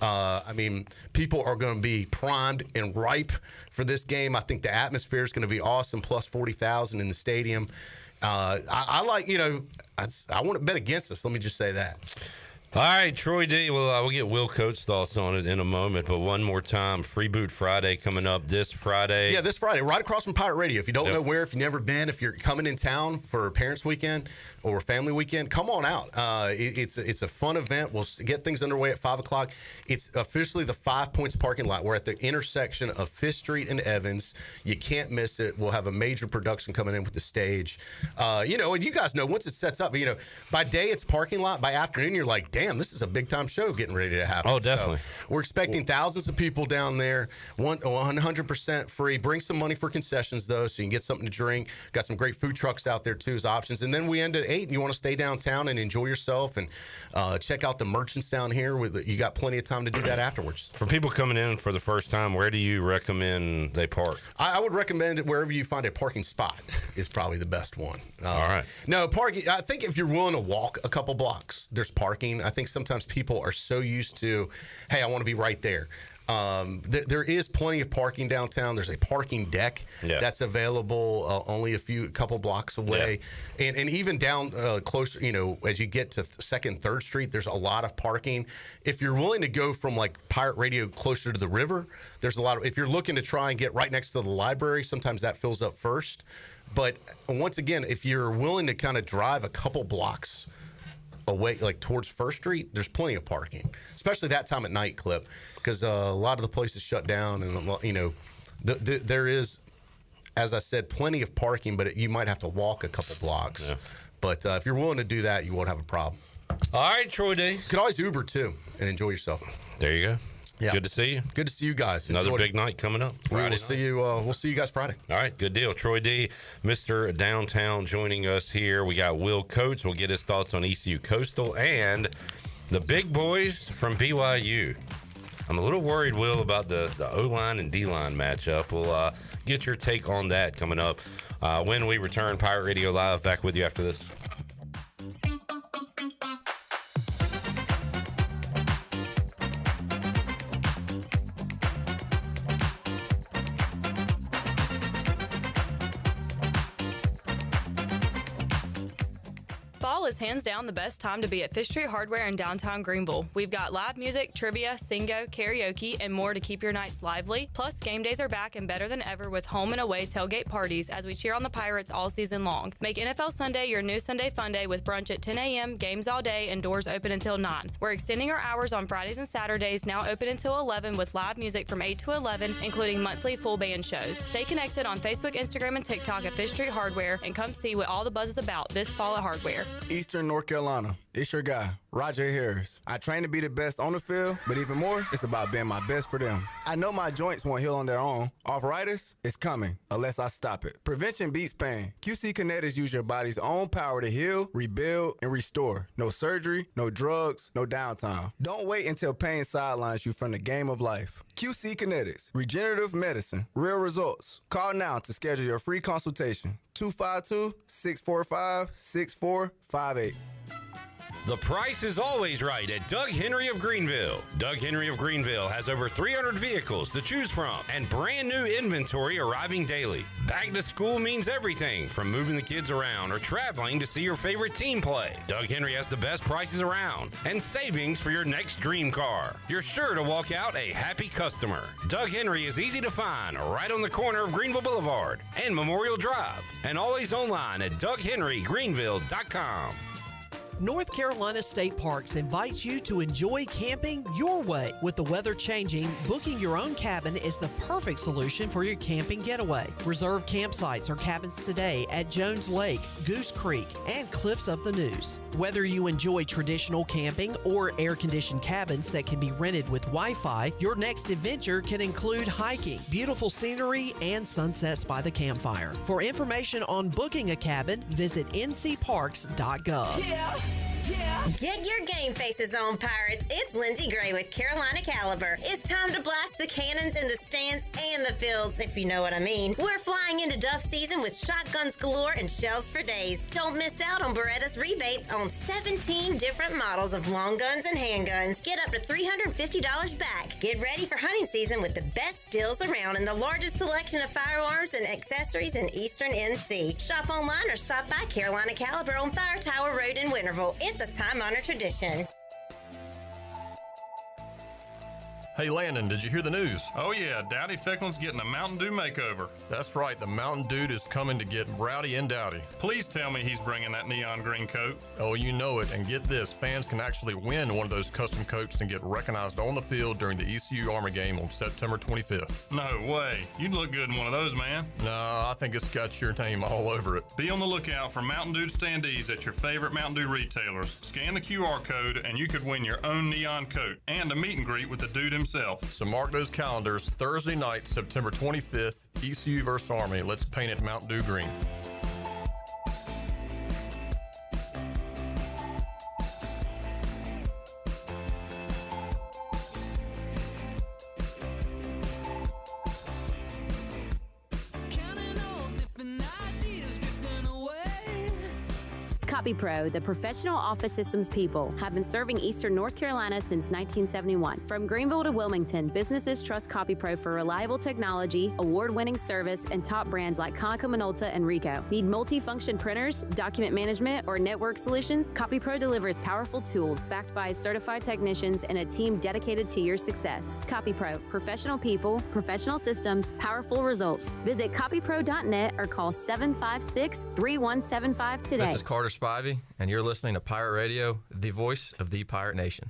I mean, people are going to be primed and ripe for this game. I think the atmosphere is going to be awesome. Plus 40,000 in the stadium. I like, I want to bet against us. Let me just say that. All right, Troy D. We'll get Will Coates' thoughts on it in a moment, but one more time, Free Boot Friday coming up this Friday. Yeah, this Friday, right across from Pirate Radio. If you don't know where, if you've never been, if you're coming in town for Parents Weekend or Family Weekend, come on out. It's a fun event. We'll get things underway at 5 o'clock. It's officially the 5 Points parking lot. We're at the intersection of 5th Street and Evans. You can't miss it. We'll have a major production coming in with the stage. And you guys know, once it sets up, by day it's parking lot. By afternoon, you're like, damn, this is a big-time show getting ready to happen. Oh, definitely. So we're expecting thousands of people down there, 100% free. Bring some money for concessions, though, so you can get something to drink. Got some great food trucks out there, too, as options. And then we end at 8, and you want to stay downtown and enjoy yourself and check out the merchants down here. You got plenty of time to do that afterwards. For people coming in for the first time, where do you recommend they park? I would recommend it wherever you find a parking spot is probably the best one. All right. No, parking, I think if you're willing to walk a couple blocks, there's parking. I think sometimes people are so used to, hey, I want to be right there. There is plenty of parking downtown. There's a parking deck that's available only a couple blocks away. And even down closer, as you get to 2nd, 3rd Street, there's a lot of parking. If you're willing to go from like Pirate Radio closer to the river, there's a lot of, if you're looking to try and get right next to the library, sometimes that fills up first. But once again, if you're willing to kind of drive a couple blocks away, like towards 1st Street, there's plenty of parking, especially that time at night, Clip, because a lot of the places shut down, and there is, as I said, plenty of parking, but you might have to walk a couple blocks. Yeah. But if you're willing to do that, you won't have a problem. All right, Troy D. You can always Uber too and enjoy yourself. There you go. Yeah. Good to see you. Good to see you guys. Another big night coming up. We'll see you. We'll see you guys Friday. All right, good deal. Troy D, Mr. Downtown, joining us here. We got Will Coates. We'll get his thoughts on ECU Coastal and the big boys from BYU. I'm a little worried, Will, about the O-line and D-line matchup. We'll get your take on that coming up when we return. Pirate Radio Live, back with you after this. Fall is hands down the best time to be at Fish Street Hardware in downtown Greenville. We've got live music, trivia, singo, karaoke, and more to keep your nights lively. Plus, game days are back and better than ever with home and away tailgate parties as we cheer on the Pirates all season long. Make NFL Sunday your new Sunday fun day with brunch at 10 a.m., games all day, and doors open until 9. We're extending our hours on Fridays and Saturdays, now open until 11 with live music from 8 to 11, including monthly full band shows. Stay connected on Facebook, Instagram, and TikTok at Fish Street Hardware and come see what all the buzz is about this fall at Hardware. Eastern North Carolina, it's your guy, Roger Harris. I train to be the best on the field, but even more, it's about being my best for them. I know my joints won't heal on their own. Arthritis, it's coming, unless I stop it. Prevention beats pain. QC Kinetics use your body's own power to heal, rebuild, and restore. No surgery, no drugs, no downtime. Don't wait until pain sidelines you from the game of life. QC Kinetics, regenerative medicine, real results. Call now to schedule your free consultation. 252-645-6458. The price is always right at Doug Henry of Greenville. Doug Henry of Greenville has over 300 vehicles to choose from and brand new inventory arriving daily. Back to school means everything from moving the kids around or traveling to see your favorite team play. Doug Henry has the best prices around and savings for your next dream car. You're sure to walk out a happy customer. Doug Henry is easy to find right on the corner of Greenville Boulevard and Memorial Drive, and always online at DougHenryGreenville.com. North Carolina State Parks invites you to enjoy camping your way. With the weather changing, booking your own cabin is the perfect solution for your camping getaway. Reserve campsites or cabins today at Jones Lake, Goose Creek, and Cliffs of the Neuse. Whether you enjoy traditional camping or air-conditioned cabins that can be rented with Wi-Fi, your next adventure can include hiking, beautiful scenery, and sunsets by the campfire. For information on booking a cabin, visit ncparks.gov. Get your game faces on, Pirates. It's Lindsey Gray with Carolina Caliber. It's time to blast the cannons in the stands and the fields, if you know what I mean. We're flying into Duff season with shotguns galore and shells for days. Don't miss out on Beretta's rebates on 17 different models of long guns and handguns. Get up to $350 back. Get ready for hunting season with the best deals around and the largest selection of firearms and accessories in Eastern NC. Shop online or stop by Carolina Caliber on Fire Tower Road in Winterville. It's a time-honored tradition. Hey Landon, did you hear the news? Oh yeah, Dowdy Ficklin's getting a Mountain Dew makeover. That's right, the Mountain Dude is coming to get rowdy and dowdy. Please tell me he's bringing that neon green coat. Oh, you know it, and get this, fans can actually win one of those custom coats and get recognized on the field during the ECU Army game on September 25th. No way, you'd look good in one of those, man. No, I think it's got your name all over it. Be on the lookout for Mountain Dew standees at your favorite Mountain Dew retailers. Scan the QR code and you could win your own neon coat and a meet and greet with the dude himself. So mark those calendars, Thursday night, September 25th, ECU vs. Army. Let's paint it Mountain Dew green. Copy Pro, the professional office systems people, have been serving Eastern North Carolina since 1971. From Greenville to Wilmington, businesses trust Copy Pro for reliable technology, award-winning service, and top brands like Konica Minolta and Ricoh. Need multi-function printers, document management, or network solutions? Copy Pro delivers powerful tools backed by certified technicians and a team dedicated to your success. Copy Pro, professional people, professional systems, powerful results. Visit copypro.net or call 756-3175 today. This is Carter Spivey, and you're listening to Pirate Radio, the voice of the Pirate Nation.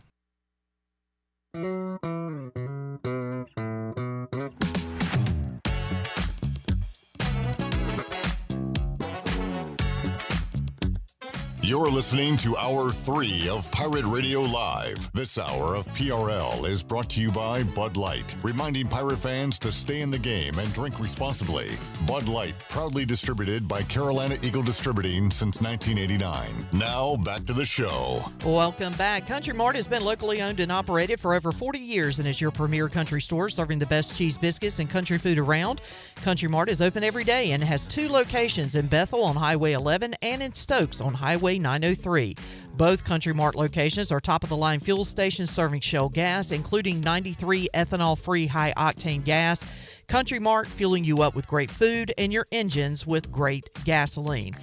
You're listening to Hour 3 of Pirate Radio Live. This hour of PRL is brought to you by Bud Light, reminding Pirate fans to stay in the game and drink responsibly. Bud Light, proudly distributed by Carolina Eagle Distributing since 1989. Now, back to the show. Welcome back. Country Mart has been locally owned and operated for over 40 years and is your premier country store serving the best cheese biscuits and country food around. Country Mart is open every day and has 2 locations in Bethel on Highway 11 and in Stokes on Highway 903. Both Country Mart locations are top-of-the-line fuel stations serving Shell gas, including 93 ethanol-free high-octane gas. Country Mart fueling you up with great food and your engines with great gasoline.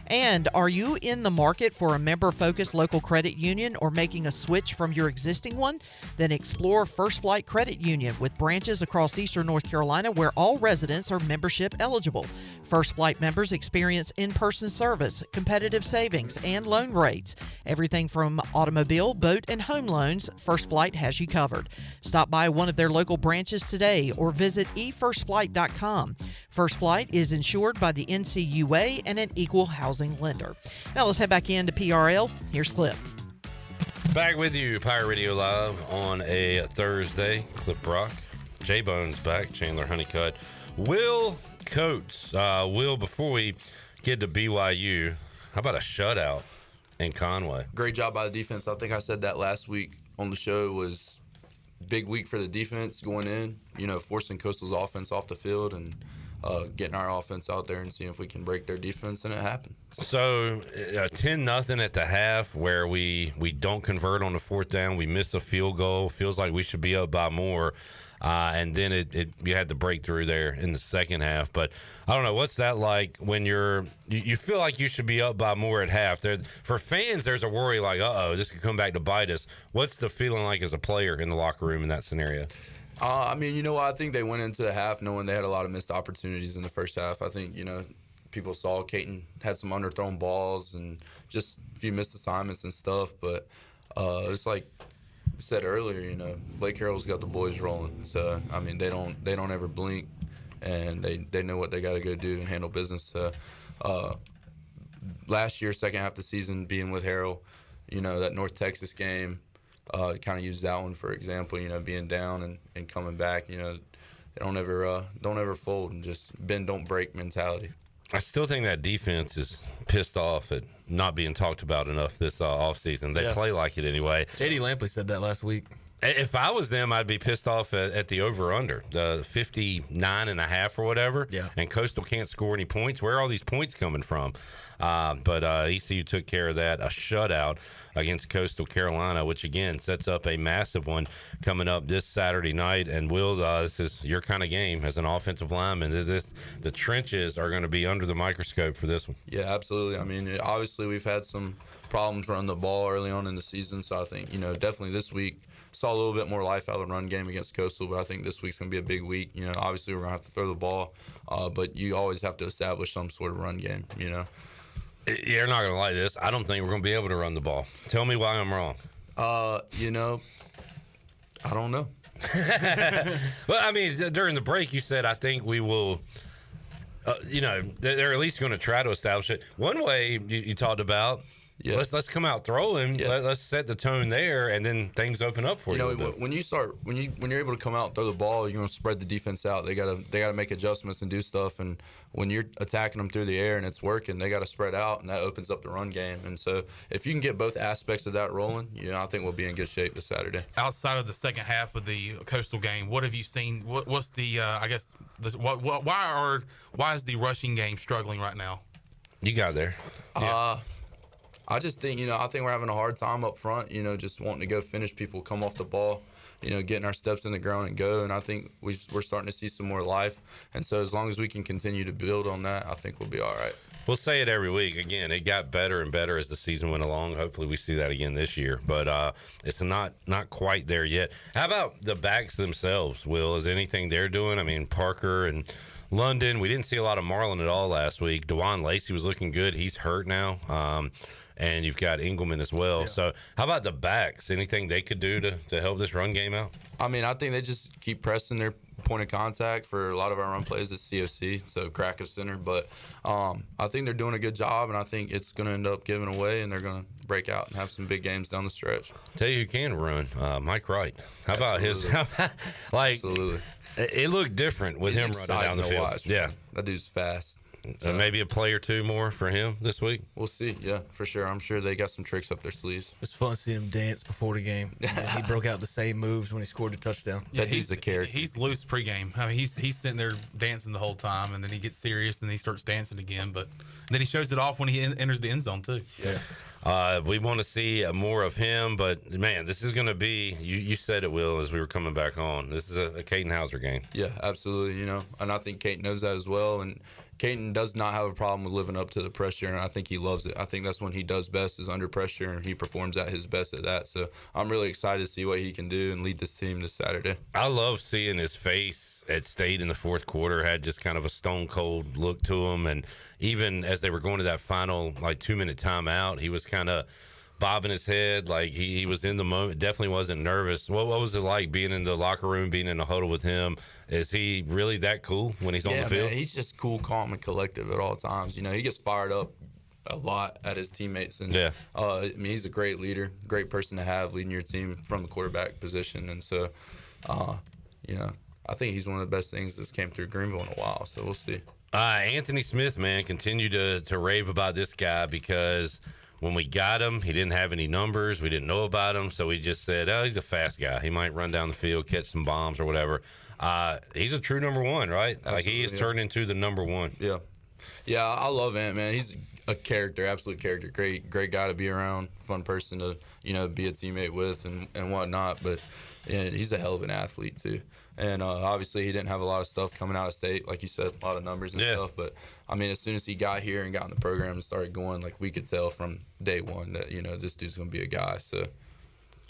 And are you in the market for a member-focused local credit union or making a switch from your existing one? Then explore First Flight Credit Union with branches across Eastern North Carolina where all residents are membership eligible. First Flight members experience in-person service, competitive savings, and loan rates. Everything from automobile, boat, and home loans, First Flight has you covered. Stop by one of their local branches today or visit efirstflight.com. First Flight is insured by the NCUA and an equal housing lender. Now let's head back into PRL. Here's Clip. Back with you, Pirate Radio Live on a Thursday. Clip Rock. J-Bone's back. Chandler Honeycutt. Will Coates. Will, before we get to BYU, how about a shutout in Conway? Great job by the defense. I think I said that last week on the show. It was a big week for the defense going in, forcing Coastal's offense off the field and getting our offense out there and seeing if we can break their defense, and it happened. So 10-0 at the half where we don't convert on the 4th down. We miss a field goal. Feels like we should be up by more. And then you had the breakthrough there in the second half. But I don't know, what's that like when you feel like you should be up by more at half? For fans, there's a worry like, uh-oh, this could come back to bite us. What's the feeling like as a player in the locker room in that scenario? I think they went into the half knowing they had a lot of missed opportunities in the first half. I think, people saw Caton had some underthrown balls and just a few missed assignments and stuff. But it's like I said earlier, you know, Blake Harrell's got the boys rolling. So I mean, they don't ever blink, and they know what they got to go do and handle business. So last year, second half of the season, being with Harrell, you know, that North Texas game, kind of used that one for example. You know, being down and coming back. You know, they don't ever fold, and just bend don't break mentality. I still think that defense is pissed off at not being talked about enough this offseason. They play like it anyway. J.D. Lampley said that last week. If I was them, I'd be pissed off at the over-under, the 59.5 or whatever. Yeah. And Coastal can't score any points. Where are all these points coming from? But ECU took care of that, a shutout against Coastal Carolina, which, again, sets up a massive one coming up this Saturday night. And, Will, this is your kind of game as an offensive lineman. The trenches are going to be under the microscope for this one. Yeah, absolutely. I mean, obviously we've had some problems running the ball early on in the season, so I think, you know, definitely this week saw a little bit more life out of the run game against Coastal, but I think this week's going to be a big week. You know, obviously we're going to have to throw the ball, but you always have to establish some sort of run game, you know. You're not going to like this. I don't think we're going to be able to run the ball. Tell me why I'm wrong. You know, I don't know. Well, I mean, during the break, you said, I think we will, you know, they're at least going to try to establish it. One way you talked about, let's come out throwing. Yeah. Let's set the tone there, and then things open up for you. You know, when you're able to come out and throw the ball, you're going to spread the defense out. They gotta make adjustments and do stuff. And when you're attacking them through the air and it's working, they got to spread out, and that opens up the run game. And so if you can get both aspects of that rolling, you know, I think we'll be in good shape this Saturday. Outside of the second half of the Coastal game, what have you seen? What's the why is the rushing game struggling right now? You got there. Yeah. I just think, you know, I think we're having a hard time up front, you know, just wanting to go finish people, come off the ball, you know, getting our steps in the ground and go. And I think we're starting to see some more life. And so as long as we can continue to build on that, I think we'll be all right. We'll say it every week. Again, it got better and better as the season went along. Hopefully we see that again this year. But it's not quite there yet. How about the backs themselves, Will? Is anything they're doing? I mean, Parker and London, we didn't see a lot of Marlon at all last week. DeJuan Lacey was looking good. He's hurt now. And you've got Engelman as well. Yeah. So how about the backs? Anything they could do to help this run game out? I mean, I think they just keep pressing their point of contact for a lot of our run plays at COC, so crack of center. But I think they're doing a good job, and I think it's going to end up giving away, and they're going to break out and have some big games down the stretch. Tell you who can run, Mike Wright. How about his? Absolutely. It looked different with him running down the field. Watch, yeah, that dude's fast. So maybe a play or two more for him this week? We'll see, yeah, for sure. I'm sure they got some tricks up their sleeves. It's fun seeing him dance before the game. He broke out the same moves when he scored a touchdown. Yeah, he's a character. He's loose pregame. I mean, he's sitting there dancing the whole time, and then he gets serious, and he starts dancing again. But then he shows it off when he enters the end zone, too. Yeah. We want to see more of him, but, man, this is going to be, you said it, Will, as we were coming back on. This is a Caton Hauser game. Yeah, absolutely, you know, and I think Caton knows that as well, and Caton does not have a problem with living up to the pressure, and I think he loves it. I think that's when he does best is under pressure, and he performs at his best at that. So I'm really excited to see what he can do and lead this team this Saturday. I love seeing his face at State in the fourth quarter. Had just kind of a stone-cold look to him, and even as they were going to that final, 2-minute timeout, he was kind of bobbing his head like he was in the moment. Definitely wasn't nervous. What was it like being in the locker room, being in the huddle with him? Is he really that cool when he's on the field? Man, he's just cool, calm, and collective at all times. You know, he gets fired up a lot at his teammates. And, I mean, he's a great leader, great person to have leading your team from the quarterback position. And so, you know, I think he's one of the best things that's came through Greenville in a while. So we'll see. Anthony Smith, man, continue to rave about this guy because when we got him, he didn't have any numbers. We didn't know about him. So we just said, oh, he's a fast guy. He might run down the field, catch some bombs or whatever. He's a true number one, right? Absolutely, he is turned into the number one. Yeah. Yeah, I love Ant, man. He's a character, absolute character. Great guy to be around, fun person to, you know, be a teammate with and whatnot. But he's a hell of an athlete, too. And obviously he didn't have a lot of stuff coming out of State, like you said, a lot of numbers and stuff. But, I mean, as soon as he got here and got in the program and started going, we could tell from day one that, you know, this dude's going to be a guy. So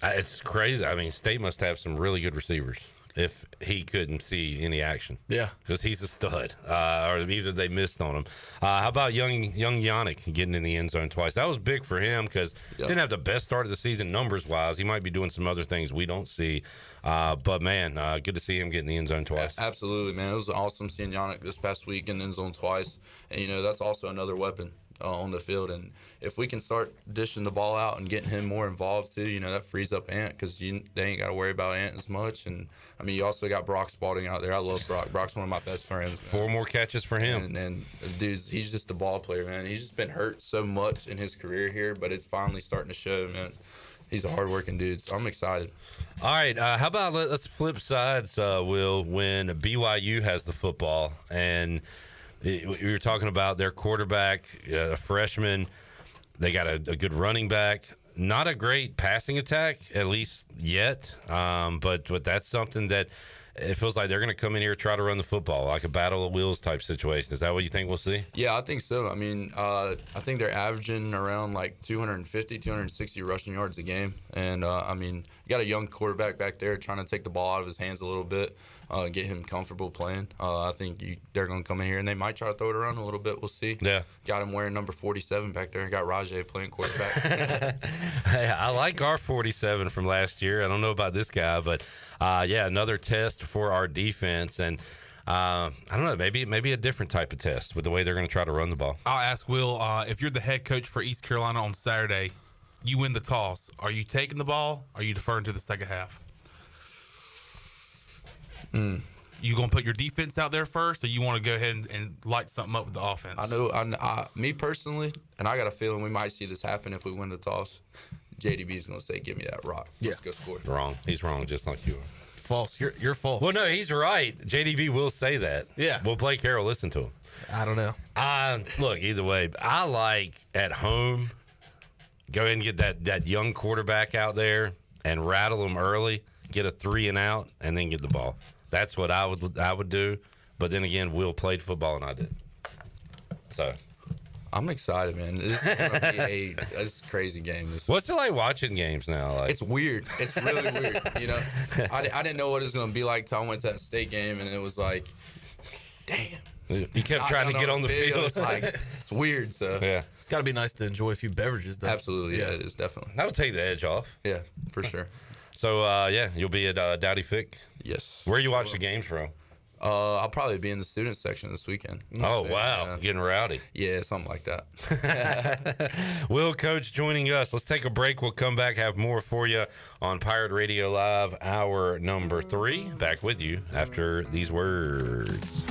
It's crazy. I mean, State must have some really good receivers if he couldn't see any action. Yeah. Because he's a stud. Or either they missed on him. How about young Yannick getting in the end zone twice? That was big for him because didn't have the best start of the season numbers-wise. He might be doing some other things we don't see. But, man, good to see him get in the end zone twice. Absolutely, man. It was awesome seeing Yannick this past week in the end zone twice. And, that's also another weapon on the field. And if we can start dishing the ball out and getting him more involved too, that frees up Ant because they ain't got to worry about Ant as much. And I mean, you also got Brock Spalding out there. I love Brock. Brock's one of my best friends, man. 4 more catches for him. And dude, he's just a ball player, man. He's just been hurt so much in his career here, but it's finally starting to show, man. He's a hardworking dude, so I'm excited. All right, how about let's flip sides, Will, when BYU has the football and we were talking about their quarterback, a freshman. They got a good running back. Not a great passing attack, at least yet. But that's something that it feels like they're going to come in here and try to run the football, like a battle of wheels type situation. Is that what you think we'll see? Yeah, I think so. I mean, I think they're averaging around like 250, 260 rushing yards a game. And, I mean, you got a young quarterback back there trying to take the ball out of his hands a little bit, get him comfortable playing. I think they're going to come in here, and they might try to throw it around a little bit. We'll see. Yeah. Got him wearing number 47 back there. Got Rajay playing quarterback. Hey, I like our 47 from last year. I don't know about this guy, but, another test for our defense. And I don't know, maybe a different type of test with the way they're going to try to run the ball. I'll ask Will, if you're the head coach for East Carolina on Saturday, you win the toss. Are you taking the ball? Or are you deferring to the second half? You going to put your defense out there first, or you want to go ahead and light something up with the offense? I know, me personally, and I got a feeling we might see this happen if we win the toss. JDB is going to say, give me that rock. Let's go score. Wrong. He's wrong, just like you are. False. You're false. Well, no, he's right. JDB will say that. Yeah. We'll play Carroll. Listen to him. I don't know. Look, either way, I like at home, go ahead and get that young quarterback out there and rattle them early, get a 3 and out, and then get the ball. That's what I would do. But then again, Will played football and I did. So I'm excited, man. This is going to be a crazy game. What's it like watching games now? Like, it's weird. It's really weird. I didn't know what it was going to be like till I went to that State game, and it was like, damn. You kept trying to get on the field. It's like, it's weird. So yeah, it's got to be nice to enjoy a few beverages, though. Absolutely, yeah, it is definitely. That'll take the edge off. Yeah, for sure. So you'll be at Dowdy Fick. Yes. Where you watch the games from? I'll probably be in the student section this weekend. Oh, wow. Getting rowdy. Yeah, something like that. Will, Coach, joining us. Let's take a break. We'll come back, have more for you on Pirate Radio Live, hour number 3. Back with you after these words.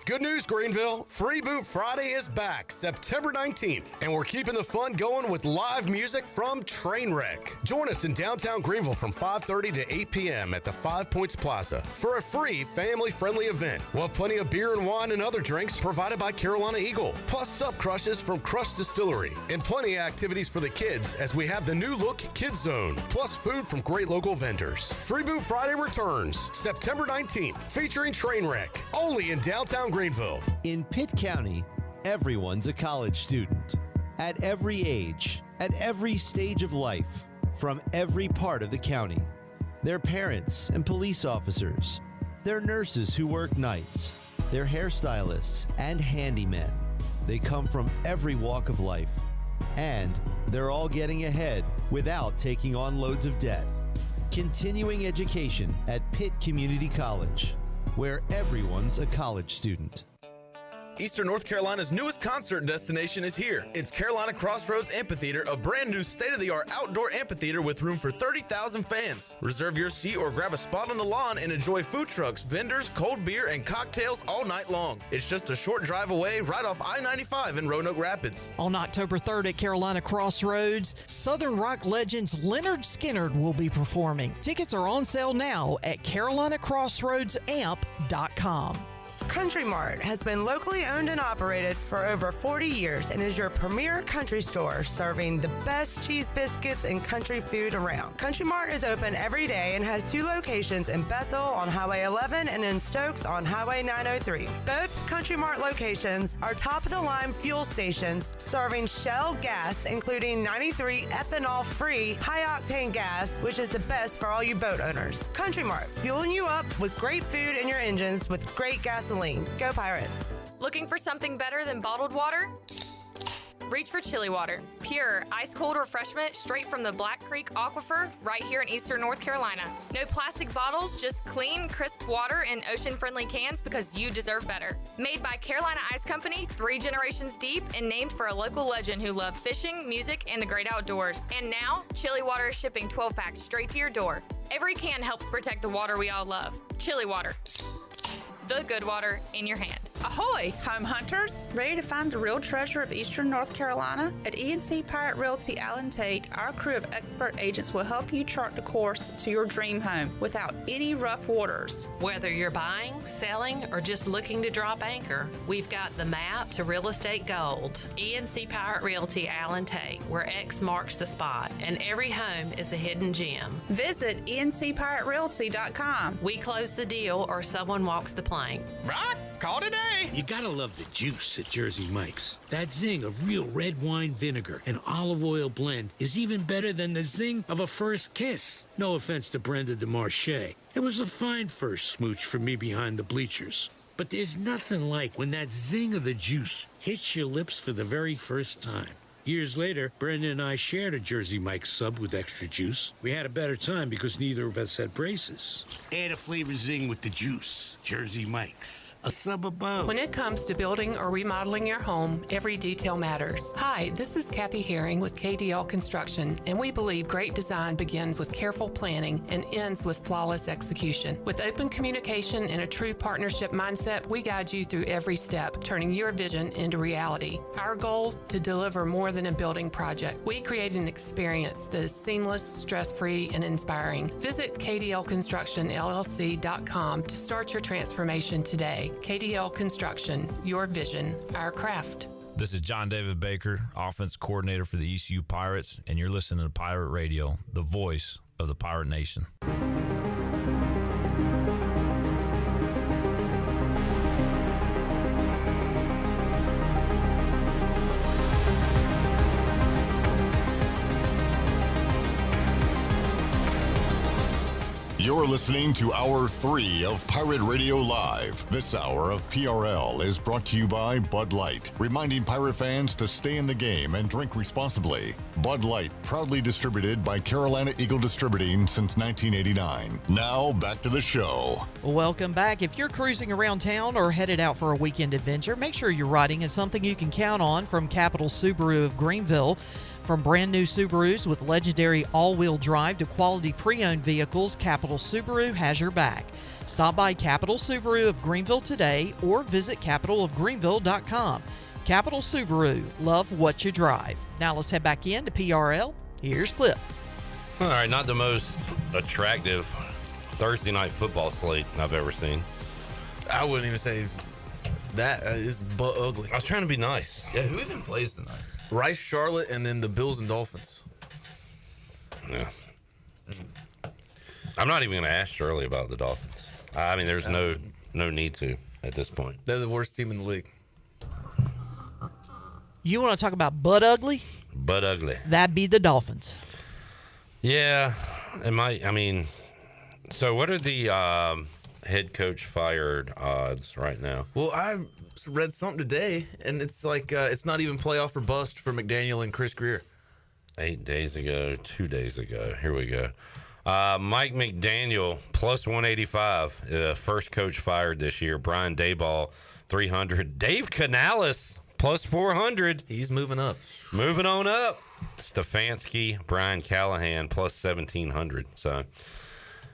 Good news, Greenville. Free Boot Friday is back September 19th, and we're keeping the fun going with live music from Trainwreck. Join us in downtown Greenville from 5:30 to 8 p.m. at the 5 Points Plaza for a free family-friendly event. We'll have plenty of beer and wine and other drinks provided by Carolina Eagle, plus sub crushes from Crush Distillery, and plenty of activities for the kids as we have the new look Kids Zone, plus food from great local vendors. Free Boot Friday returns September 19th, featuring Trainwreck, only in downtown Greenville. In Pitt County, everyone's a college student. At every age, at every stage of life, from every part of the county. They're parents and police officers. They're nurses who work nights. They're hairstylists and handymen. They come from every walk of life. And they're all getting ahead without taking on loads of debt. Continuing education at Pitt Community College, where everyone's a college student. Eastern North Carolina's newest concert destination is here. It's Carolina Crossroads Amphitheater, a brand new state-of-the-art outdoor amphitheater with room for 30,000 fans. Reserve your seat or grab a spot on the lawn and enjoy food trucks, vendors, cold beer, and cocktails all night long. It's just a short drive away right off I-95 in Roanoke Rapids. On October 3rd at Carolina Crossroads, Southern rock legends Lynyrd Skynyrd will be performing. Tickets are on sale now at carolinacrossroadsamp.com. Country Mart has been locally owned and operated for over 40 years and is your premier country store serving the best cheese biscuits and country food around. Country Mart is open every day and has 2 locations in Bethel on Highway 11 and in Stokes on Highway 903. Both Country Mart locations are top-of-the-line fuel stations serving Shell gas, including 93 ethanol-free high-octane gas, which is the best for all you boat owners. Country Mart, fueling you up with great food in your engines with great gasoline. Go Pirates! Looking for something better than bottled water? Reach for chili water. Pure, ice-cold refreshment straight from the Black Creek Aquifer right here in eastern North Carolina. No plastic bottles, just clean, crisp water in ocean-friendly cans because you deserve better. Made by Carolina Ice Company, 3 generations deep, and named for a local legend who loved fishing, music, and the great outdoors. And now, chili water is shipping 12-packs straight to your door. Every can helps protect the water we all love. Chili water. The good water in your hand. Ahoy, home hunters! Ready to find the real treasure of eastern North Carolina? At E&C Pirate Realty Allen Tate, our crew of expert agents will help you chart the course to your dream home without any rough waters. Whether you're buying, selling, or just looking to drop anchor, we've got the map to real estate gold. E&C Pirate Realty Allen Tate, where X marks the spot, and every home is a hidden gem. Visit encpiraterealty.com. We close the deal or someone walks the plank. Rock, call today. You gotta love the juice at Jersey Mike's. That zing of real red wine vinegar and olive oil blend is even better than the zing of a first kiss. No offense to Brenda DeMarche. It was a fine first smooch for me behind the bleachers. But there's nothing like when that zing of the juice hits your lips for the very first time. Years later, Brenda and I shared a Jersey Mike's sub with extra juice. We had a better time because neither of us had braces. Add a flavor zing with the juice. Jersey Mike's. A sub above. When it comes to building or remodeling your home, every detail matters. Hi, this is Kathy Herring with KDL Construction, and we believe great design begins with careful planning and ends with flawless execution. With open communication and a true partnership mindset, we guide you through every step, turning your vision into reality. Our goal, to deliver more than a building project. We create an experience that is seamless, stress-free, and inspiring. Visit KDLConstructionLLC.com to start your transformation today. KDL Construction, your vision, our craft. This is John David Baker, offense coordinator for the ECU Pirates, and you're listening to Pirate Radio, the voice of the Pirate Nation. You're listening to Hour 3 of Pirate Radio Live. This hour of PRL is brought to you by Bud Light, reminding Pirate fans to stay in the game and drink responsibly. Bud Light, proudly distributed by Carolina Eagle Distributing since 1989. Now, back to the show. Welcome back. If you're cruising around town or headed out for a weekend adventure, make sure your riding is something you can count on from Capital Subaru of Greenville. From brand new Subarus with legendary all-wheel drive to quality pre-owned vehicles, Capital Subaru has your back. Stop by Capital Subaru of Greenville today or visit capitalofgreenville.com. Capital Subaru, love what you drive. Now let's head back in to PRL. Here's Clip. All right, not the most attractive Thursday night football slate I've ever seen. I wouldn't even say that is but ugly. I was trying to be nice. Yeah, who even plays tonight? Rice, Charlotte, and then the Bills and Dolphins. Yeah. I'm not even going to ask Shirley about the Dolphins. I mean, there's no need to at this point. They're the worst team in the league. You want to talk about butt ugly? Butt ugly. That'd be the Dolphins. Yeah, it might. I mean, so what are the head coach fired odds right now? Well, I read something today, and it's like it's not even playoff or bust for McDaniel and Chris Greer. 8 days ago, 2 days ago. Here we go. Mike McDaniel, plus 185. First coach fired this year. Brian Daboll, 300. Dave Canales, plus 400. He's moving up. Moving on up. Stefanski, Brian Callahan, plus 1,700. So,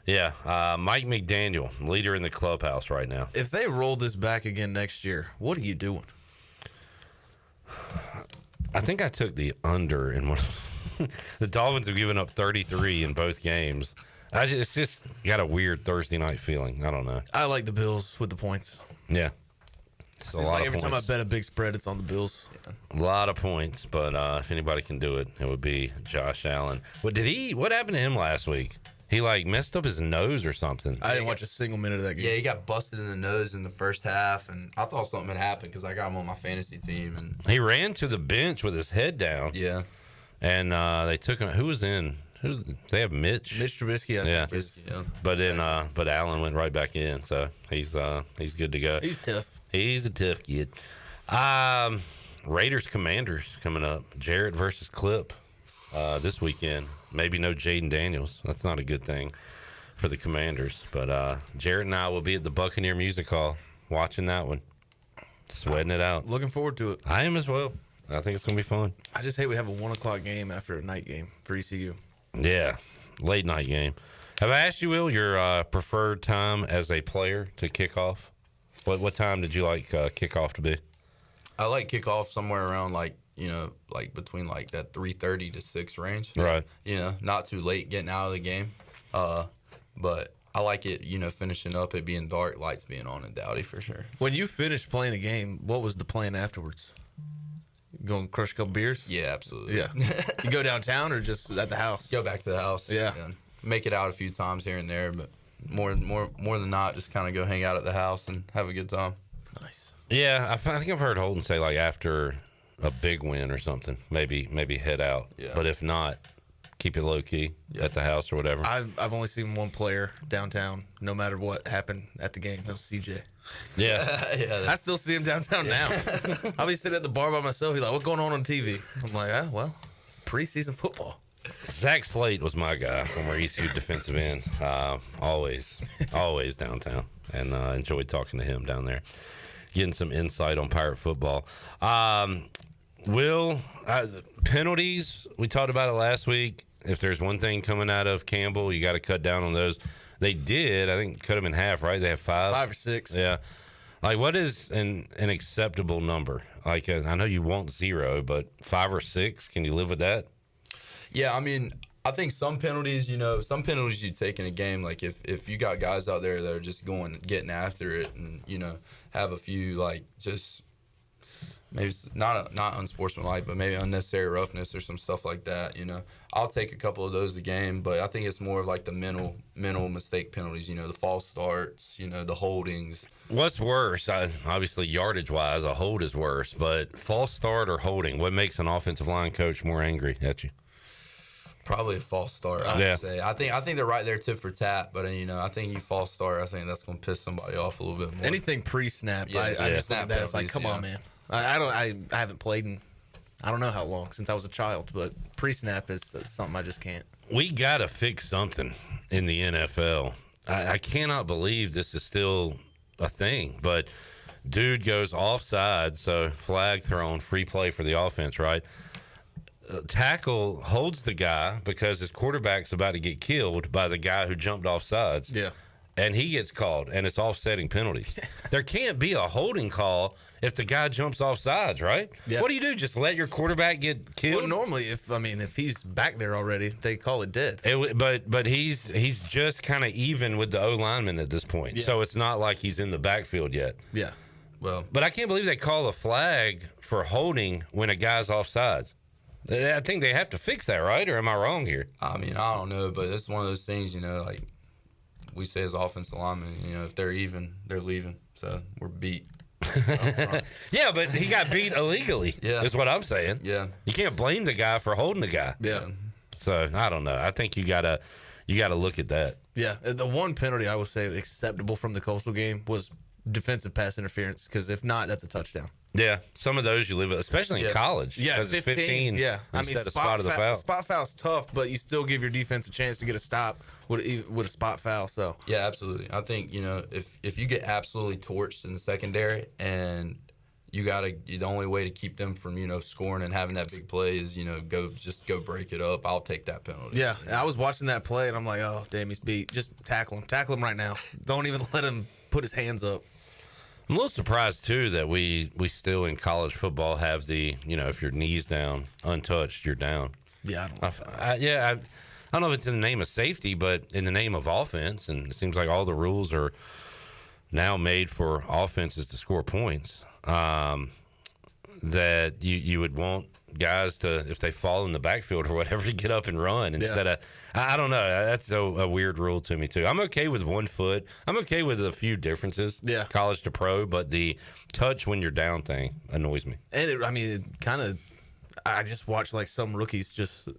yeah, Mike McDaniel, leader in the clubhouse right now. If they roll this back again next year, what are you doing? I think I took the under in one. The Dolphins have given up 33 in both games. It's just got a weird Thursday night feeling. I don't know. I like the Bills with the points. Yeah. It's Seems like every time I bet a big spread, it's on the Bills. A lot of points, but if anybody can do it, it would be Josh Allen. What happened to him last week? He messed up his nose or something. I didn't watch a single minute of that game. Yeah, he got busted in the nose in the first half, and I thought something had happened because I got him on my fantasy team. And he ran to the bench with his head down. Yeah, and they took him. Who was in? They have Mitch Trubisky. I think but then but Allen went right back in, so he's good to go. He's tough. He's a tough kid. Raiders Commanders coming up. Jarrett versus Clip this weekend. Maybe no Jaden Daniels. That's not a good thing for the Commanders. But Jarrett and I will be at the Buccaneer Music Hall watching that one. Sweating it out. Looking forward to it. I am as well. I think it's going to be fun. I just hate we have a 1 o'clock game after a night game for ECU. Yeah, late night game. Have I asked you, Will, your preferred time as a player to kick off? What time did you like kickoff to be? I like kickoff somewhere around between that 3:30 to 6 range. Right. Not too late getting out of the game. But I like it, finishing up, it being dark, lights being on and Dowdy for sure. When you finished playing a game, what was the plan afterwards? You going to crush a couple beers? Yeah, absolutely. Yeah. You go downtown or just at the house? Go back to the house. Yeah. Make it out a few times here and there, but more than not, just kind of go hang out at the house and have a good time. Nice. Yeah, I think I've heard Holden say after a big win or something, maybe head out. Yeah. But if not, keep it low key at the house or whatever. I've only seen one player downtown, no matter what happened at the game. That was CJ. Yeah. I still see him downtown now. I'll be sitting at the bar by myself. He's like, "What's going on TV?" I'm like, it's preseason football. Zach Slate was my guy, former ECU defensive end. Always downtown, and enjoyed talking to him down there, getting some insight on Pirate football. Penalties, we talked about it last week. If there's one thing coming out of Campbell, you got to cut down on those. They did, I think, cut them in half, right? They have 5? 5 or 6. Yeah. What is an acceptable number? I know you want 0, but 5 or 6, can you live with that? Yeah, I mean, I think some penalties you take in a game, like if you got guys out there that are just getting after it and, have a few, just maybe it's not unsportsmanlike, but maybe unnecessary roughness or some stuff like that, I'll take a couple of those a game, but I think it's more of the mental mistake penalties, the false starts, the holdings. What's worse? Obviously, yardage-wise, a hold is worse, but false start or holding, what makes an offensive line coach more angry at you? Probably a false start, I would say. I think they're right there tit for tat, but I think you false start, I think that's going to piss somebody off a little bit more. Anything pre-snap, I just look at that. It's like, come on, man. I haven't played in I don't know how long since I was a child, but pre-snap is something I just can't. We got to fix something in the NFL. I cannot believe this is still a thing, but dude goes offside, so flag thrown, free play for the offense, right? Tackle holds the guy because his quarterback's about to get killed by the guy who jumped off sides. Yeah. And he gets called, and it's offsetting penalties. There can't be a holding call if the guy jumps off sides, right? Yeah. What do you do? Just let your quarterback get killed? Well, normally, if he's back there already, they call it dead. But he's just kind of even with the O lineman at this point, so it's not like he's in the backfield yet. Yeah. Well, but I can't believe they call a flag for holding when a guy's off sides. I think they have to fix that, right? Or am I wrong here? I mean, I don't know, but it's one of those things, like we say as offensive linemen, if they're even, they're leaving. So we're beat. Yeah, but he got beat illegally. Yeah, is what I'm saying. Yeah, you can't blame the guy for holding the guy. Yeah. So I don't know. I think you gotta look at that. Yeah, the one penalty I would say acceptable from the Coastal game was defensive pass interference, because if not, that's a touchdown. Yeah, some of those you live with, especially in college. Yeah, 15. Yeah, I mean, spot foul's tough, but you still give your defense a chance to get a stop with a spot foul. So yeah, absolutely. I think if you get absolutely torched in the secondary, and the only way to keep them from scoring and having that big play is go break it up. I'll take that penalty. Yeah, I was watching that play and I'm like, oh damn, he's beat. Just tackle him right now. Don't even let him put his hands up. I'm a little surprised, too, that we still in college football have the, if your knee's down, untouched, you're down. Yeah. I don't know if it's in the name of safety, but in the name of offense. And it seems like all the rules are now made for offenses to score points. that you would want guys to, if they fall in the backfield or whatever, to get up and run instead of, I don't know. That's a weird rule to me too. I'm okay with 1 foot. I'm okay with a few differences, college to pro, but the touch when you're down thing annoys me. And it kind of, I just watched like some rookies just,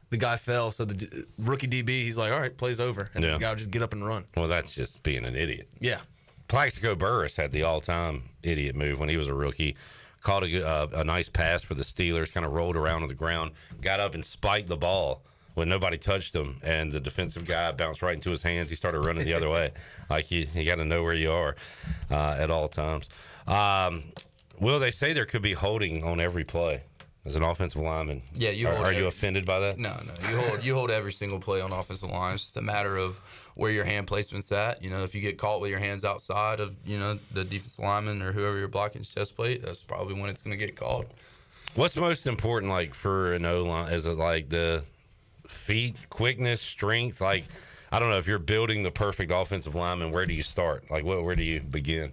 the guy fell, so the rookie DB, he's like, all right, play's over. And the guy would just get up and run. Well, that's just being an idiot. Yeah. Plaxico Burress had the all-time idiot move when he was a rookie. Caught a nice pass for the Steelers, kind of rolled around on the ground, got up and spiked the ball when nobody touched him, and the defensive guy bounced right into his hands. He started running the other way. Like, you got to know where you are at all times. Will, they say there could be holding on every play as an offensive lineman. Yeah, Are you offended by that? No. You hold every single play on offensive line. It's just a matter of where your hand placement's at. You know, if you get caught with your hands outside of, the defensive lineman or whoever you're blocking chest plate, that's probably when it's going to get called. What's most important, like, for an O-line? Is it, like, the feet, quickness, strength? Like, I don't know, if you're building the perfect offensive lineman, where do you start? Like, where do you begin?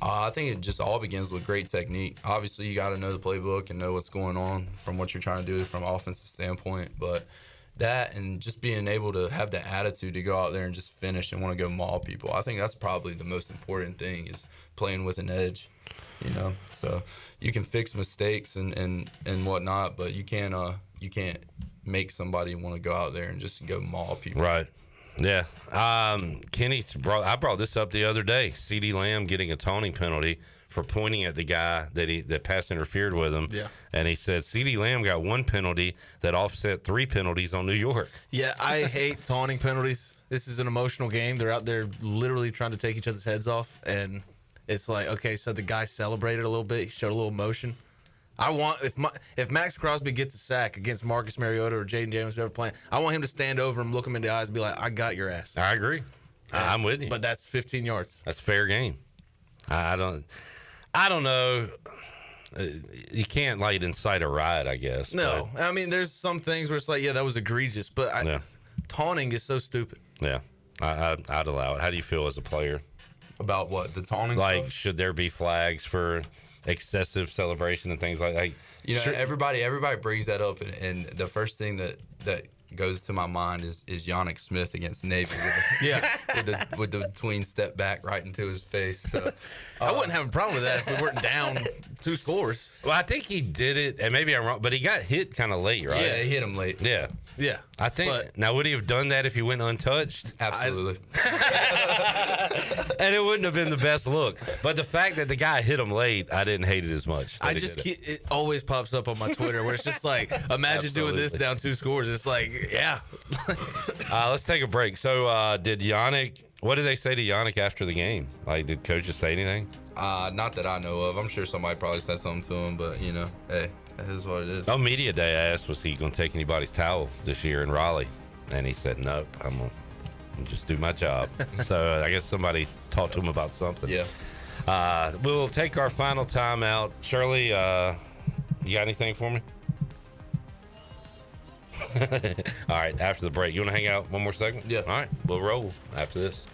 I think it just all begins with great technique. Obviously, you got to know the playbook and know what's going on from what you're trying to do from an offensive standpoint. But that and just being able to have the attitude to go out there and just finish and want to go maul people, I think that's probably the most important thing, is playing with an edge. So you can fix mistakes and whatnot, but you can't make somebody want to go out there and just go maul people. Right. Yeah. Kenny I brought this up the other day. CeeDee Lamb getting a taunting penalty for pointing at the guy that pass interfered with him. Yeah. And he said CeeDee Lamb got 1 penalty that offset 3 penalties on New York. Yeah, I hate taunting penalties. This is an emotional game. They're out there literally trying to take each other's heads off, and it's like, okay, so the guy celebrated a little bit. He showed a little emotion. I want, if Max Crosby gets a sack against Marcus Mariota or Jaden Daniels, whoever playing, I want him to stand over him, look him in the eyes, and be like, I got your ass. I agree. I'm with you. But that's 15 yards. That's fair game. I don't know. You can't, like, incite a riot, I guess. No. I mean, there's some things where it's like, yeah, that was egregious, but taunting is so stupid. Yeah. I'd allow it. How do you feel as a player? About what? The taunting Like, stuff? should there be flags for excessive celebration and things like that? Sure. Everybody brings that up, and the first thing that goes to my mind is Yannick Smith against Navy with the tween step back right into his face. So, I wouldn't have a problem with that if we weren't down 2 scores. Well, I think he did it, and maybe I'm wrong, but he got hit kind of late, right? Yeah, he hit him late. Yeah. Yeah. I think, now would he have done that if he went untouched? Absolutely. And it wouldn't have been the best look. But the fact that the guy hit him late, I didn't hate it as much. It always pops up on my Twitter where it's just like, imagine doing this down 2 scores. It's like, yeah. Let's take a break. So did Yannick, what did they say to Yannick after the game? Like, did coaches say anything? Not that I know of. I'm sure somebody probably said something to him, but, hey, that is what it is. On media day, I asked, was he going to take anybody's towel this year in Raleigh? And he said, nope, I'm going to just do my job. So I guess somebody talked to him about something. Yeah. We'll take our final time out. Shirley, you got anything for me? All right, after the break. You want to hang out one more second? Yeah. All right, we'll roll after this.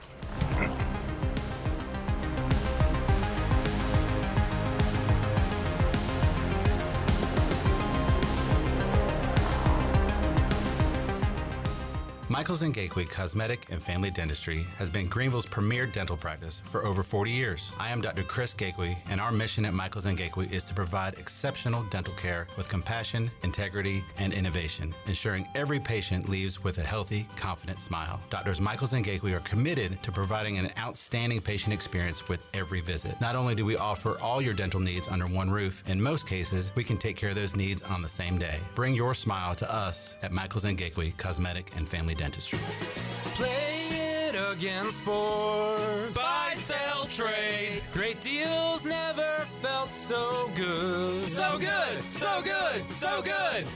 Michaels & Gateway Cosmetic and Family Dentistry has been Greenville's premier dental practice for over 40 years. I am Dr. Chris Gateway, and our mission at Michaels & Gateway is to provide exceptional dental care with compassion, integrity, and innovation, ensuring every patient leaves with a healthy, confident smile. Doctors Michaels & Gateway are committed to providing an outstanding patient experience with every visit. Not only do we offer all your dental needs under one roof, in most cases, we can take care of those needs on the same day. Bring your smile to us at Michaels & Gateway Cosmetic and Family Dentistry. Play it again, sport. Buy, sell, trade. Great deals never felt so good. So good, so good, so good.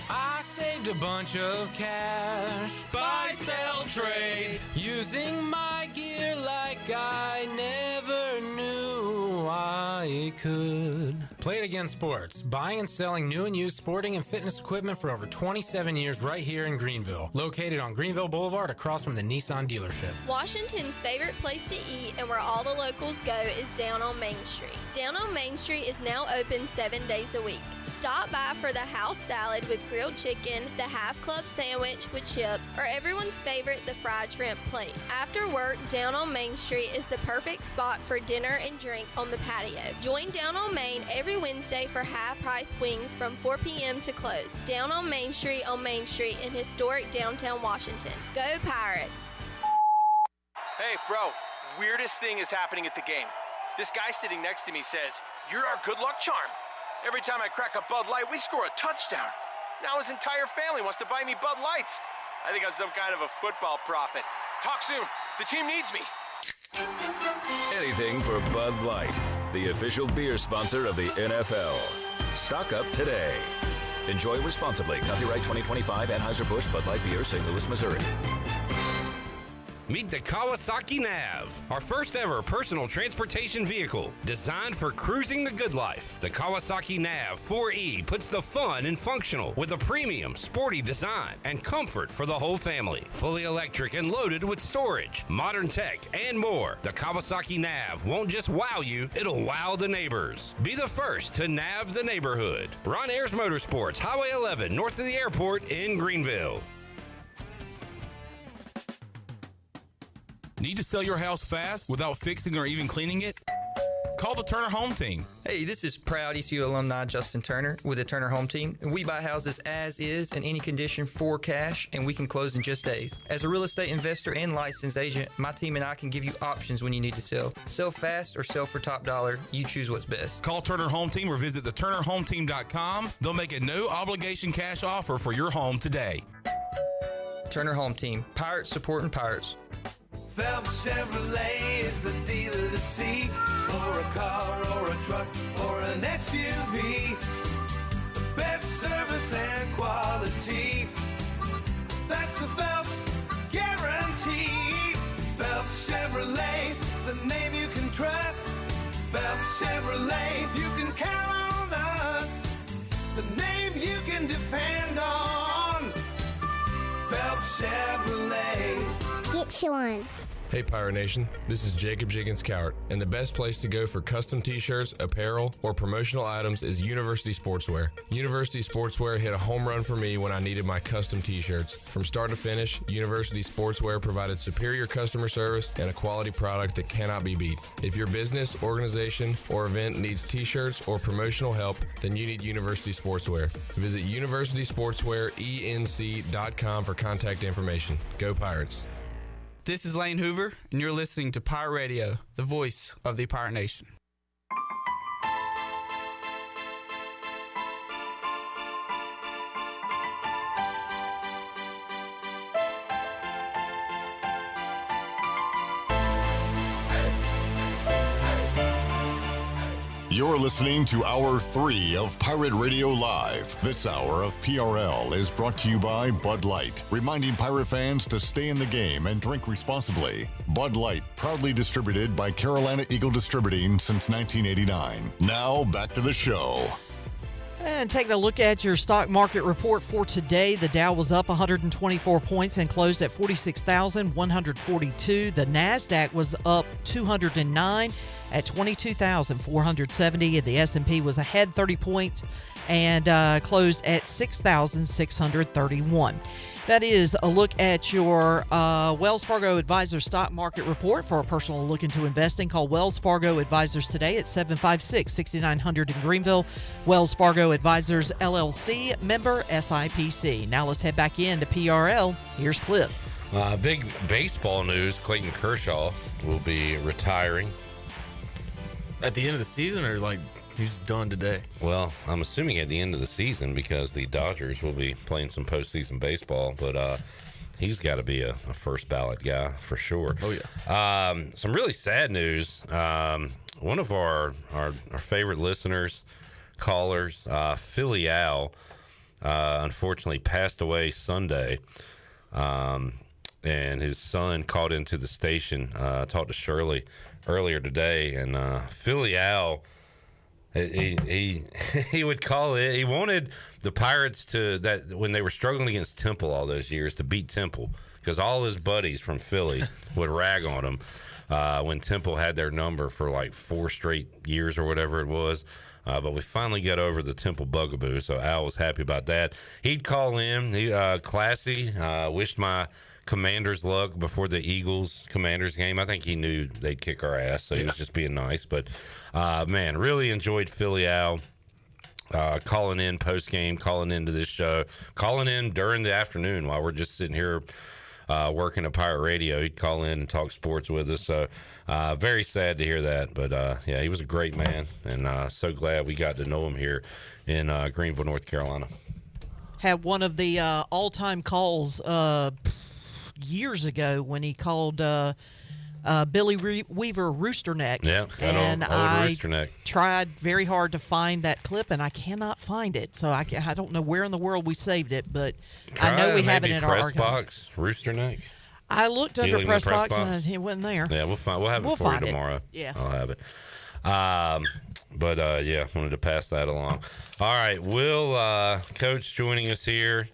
I saved a bunch of cash. Buy, sell, trade. Using my gear like I never knew knew I could. Play It Again Sports, buying and selling new and used sporting and fitness equipment for over 27 years right here in Greenville. Located on Greenville Boulevard across from the Nissan dealership. Washington's favorite place to eat and where all the locals go is down on Main Street. Down on Main Street is now open 7 days a week. Stop by for the house salad with grilled chicken, the half club sandwich with chips, or everyone's favorite, the fried shrimp plate. After work, Down on Main Street is the perfect spot for dinner and drinks on the patio. Join Down on Main every Wednesday for half-price wings from 4 p.m. to close. Down on Main Street in historic downtown Washington. Go Pirates! Hey, bro, weirdest thing is happening at the game. This guy sitting next to me says, "You're our good luck charm." Every time I crack a Bud Light, we score a touchdown. Now his entire family wants to buy me Bud Lights. I think I'm some kind of a football prophet. Talk soon. The team needs me. Anything for Bud Light, the official beer sponsor of the NFL. Stock up today. Enjoy responsibly. Copyright 2025 Anheuser-Busch Bud Light Beer, St. Louis, Missouri. Meet the Kawasaki Nav, our first ever personal transportation vehicle designed for cruising the good life. The Kawasaki Nav 4E puts the fun in functional with a premium, sporty design and comfort for the whole family. Fully electric and loaded with storage, modern tech, and more. The Kawasaki Nav won't just wow you, it'll wow the neighbors. Be the first to nav the neighborhood. Ron Ayers Motorsports, Highway 11, north of the airport in Greenville. Need to sell your house fast without fixing or even cleaning it? Call the Turner Home Team. Hey, this is proud ECU alumni Justin Turner with the Turner Home Team. We buy houses as is in any condition for cash, and we can close in just days. As a real estate investor and licensed agent, my team and I can give you options when you need to sell. Sell fast or sell for top dollar. You choose what's best. Call Turner Home Team or visit theturnerhometeam.com. They'll make a no-obligation cash offer for your home today. Turner Home Team. Pirates supporting Pirates. Phelps Chevrolet is the dealer to see for a car or a truck or an SUV. The best service and quality. That's the Phelps guarantee. Phelps Chevrolet, the name you can trust. Phelps Chevrolet, you can count on us. The name you can depend on. Phelps Chevrolet. Get you one. Hey Pirate Nation, this is Jacob Jiggins Cowart, and the best place to go for custom t-shirts, apparel, or promotional items is University Sportswear. University Sportswear hit a home run for me when I needed my custom t-shirts. From start to finish, University Sportswear provided superior customer service and a quality product that cannot be beat. If your business, organization, or event needs t-shirts or promotional help, then you need University Sportswear. Visit universitysportswearenc.com for contact information. Go Pirates. This is Lane Hoover, and you're listening to Pirate Radio, the voice of the Pirate Nation. You're listening to Hour 3 of Pirate Radio Live. This hour of PRL is brought to you by Bud Light, reminding pirate fans to stay in the game and drink responsibly. Bud Light, proudly distributed by Carolina Eagle Distributing since 1989. Now, back to the show. And taking a look at your stock market report for today, the Dow was up 124 points and closed at 46,142. The NASDAQ was up 209 at 22,470, and the S&P was ahead 30 points and closed at 6,631. That is a look at your Wells Fargo Advisors stock market report. For a personal look into investing, call Wells Fargo Advisors today at 756-6900 in Greenville. Wells Fargo Advisors, LLC, member SIPC. Now let's head back into PRL. Here's Cliff. Big baseball news. Clayton Kershaw will be retiring. At the end of the season, or like he's done today? Well, I'm assuming at the end of the season because the Dodgers will be playing some postseason baseball, but he's got to be a first ballot guy for sure. Oh, yeah. Some really sad news. One of our favorite listeners, callers, Philly Al, unfortunately passed away Sunday. and his son called into the station. I talked to Shirley earlier today, and Philly Al, he would call it. He wanted the Pirates that when they were struggling against Temple all those years, to beat Temple, because all his buddies from Philly would rag on him when Temple had their number for like 4 straight years or whatever it was. But we finally got over the Temple bugaboo, so Al was happy about that. He'd call in, classy, wished my Commanders luck before the Eagles-Commanders game. I think he knew they'd kick our ass, so he was just being nice. But, man, really enjoyed Philly Al calling in post-game, calling into this show, calling in during the afternoon while we're just sitting here working at Pirate Radio. He'd call in and talk sports with us. So very sad to hear that. But, yeah, he was a great man, and so glad we got to know him here in Greenville, North Carolina. Had one of the all-time calls years ago when he called Billy Weaver Roosterneck. Yeah, and old I Roosterneck. tried very hard to find that clip, and I cannot find it. So I don't know where in the world we saved it, but I know we have it in our archives. Press box, Roosterneck. I looked under press box, and it wasn't there. Yeah, we'll have it for you tomorrow. Yeah, I'll have it. But yeah, wanted to pass that along. All right, Will, Coach joining us here.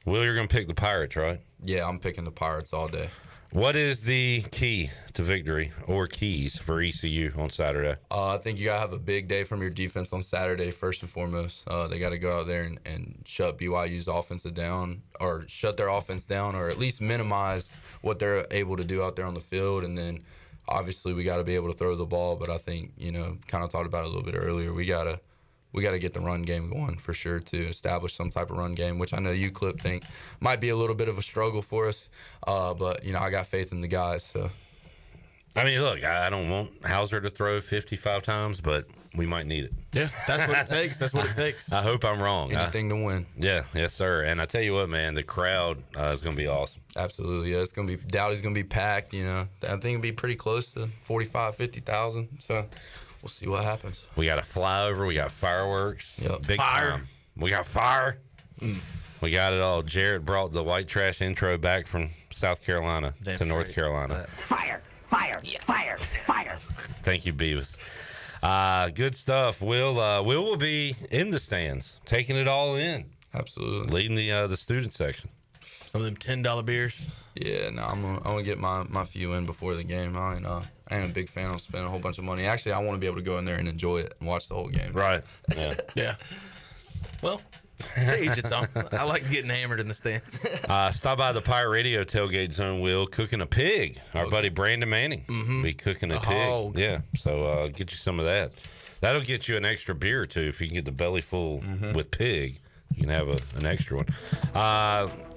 Will, you're going to pick the Pirates, right? Yeah, I'm picking the Pirates all day. What is the key to victory or keys for ECU on Saturday? I think you got to have a big day from your defense on Saturday, first and foremost. They got to go out there and shut BYU's offensive down, or shut their offense down, or at least minimize what they're able to do out there on the field. And then obviously we got to be able to throw the ball, but I think, kind of talked about it a little bit earlier, we got to get the run game going for sure, to establish some type of run game, which I know you, Clip, think might be a little bit of a struggle for us. But, I got faith in the guys. So, I mean, look, I don't want Hauser to throw 55 times, but we might need it. Yeah, that's what it takes. That's what it takes. I hope I'm wrong. Anything to win. Yeah, yes, sir. And I tell you what, man, the crowd is going to be awesome. Absolutely. Yeah, Dowdy's going to be packed. I think it'll be pretty close to 45,000, 50,000. So, we'll see what happens. We got a flyover. We got fireworks. Yep. Big Fire. time. We got fire. We got it all. Jarrett brought the white trash intro back from South Carolina to North Carolina. Fire, fire, fire, fire. Thank you, Beavis. Good stuff. Will be in the stands, taking it all in. Absolutely. Leading the student section. Some of them $10 beers. Yeah, no, I'm gonna get my few in before the game. I ain't a big fan of spending a whole bunch of money. Actually, I want to be able to go in there and enjoy it and watch the whole game. Right. Yeah. Yeah. Well, to each its own. I like getting hammered in the stands. Stop by the Pirate Radio tailgate zone, Will, cooking a pig. Our buddy Brandon Manning be cooking a pig. Hog. Yeah, so get you some of that. That'll get you an extra beer, too. If you can get the belly full with pig, you can have an extra one.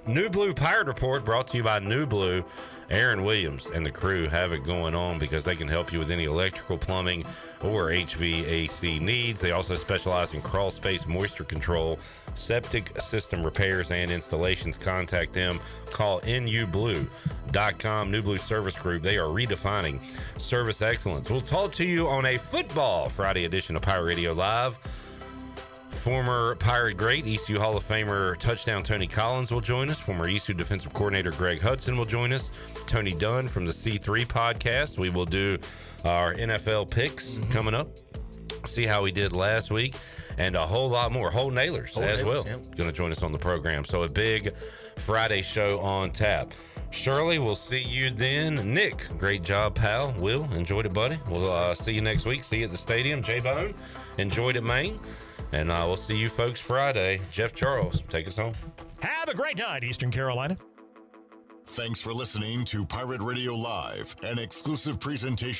New Blue Pirate Report brought to you by New Blue. Aaron Williams and the crew have it going on because they can help you with any electrical, plumbing, or HVAC needs. They also specialize in crawl space moisture control, septic system repairs, and installations. Contact them. Call nublue.com. New Blue Service Group. They are redefining service excellence. We'll talk to you on a Football Friday edition of Pirate Radio Live. Former Pirate great, ECU Hall of Famer touchdown Tony Collins will join us. Former ECU defensive coordinator Greg Hudson will join us. Tony Dunn from the C3 podcast. We will do our NFL picks coming up. See how we did last week. And a whole lot more. Whole Nailers as well. Yeah. Going to join us on the program. So a big Friday show on tap. Shirley, we'll see you then. Nick, great job, pal. Will, enjoyed it, buddy. We'll see you next week. See you at the stadium. J-Bone, enjoyed it, Maine. And we'll see you folks Friday. Jeff Charles, take us home. Have a great night, Eastern Carolina. Thanks for listening to Pirate Radio Live, an exclusive presentation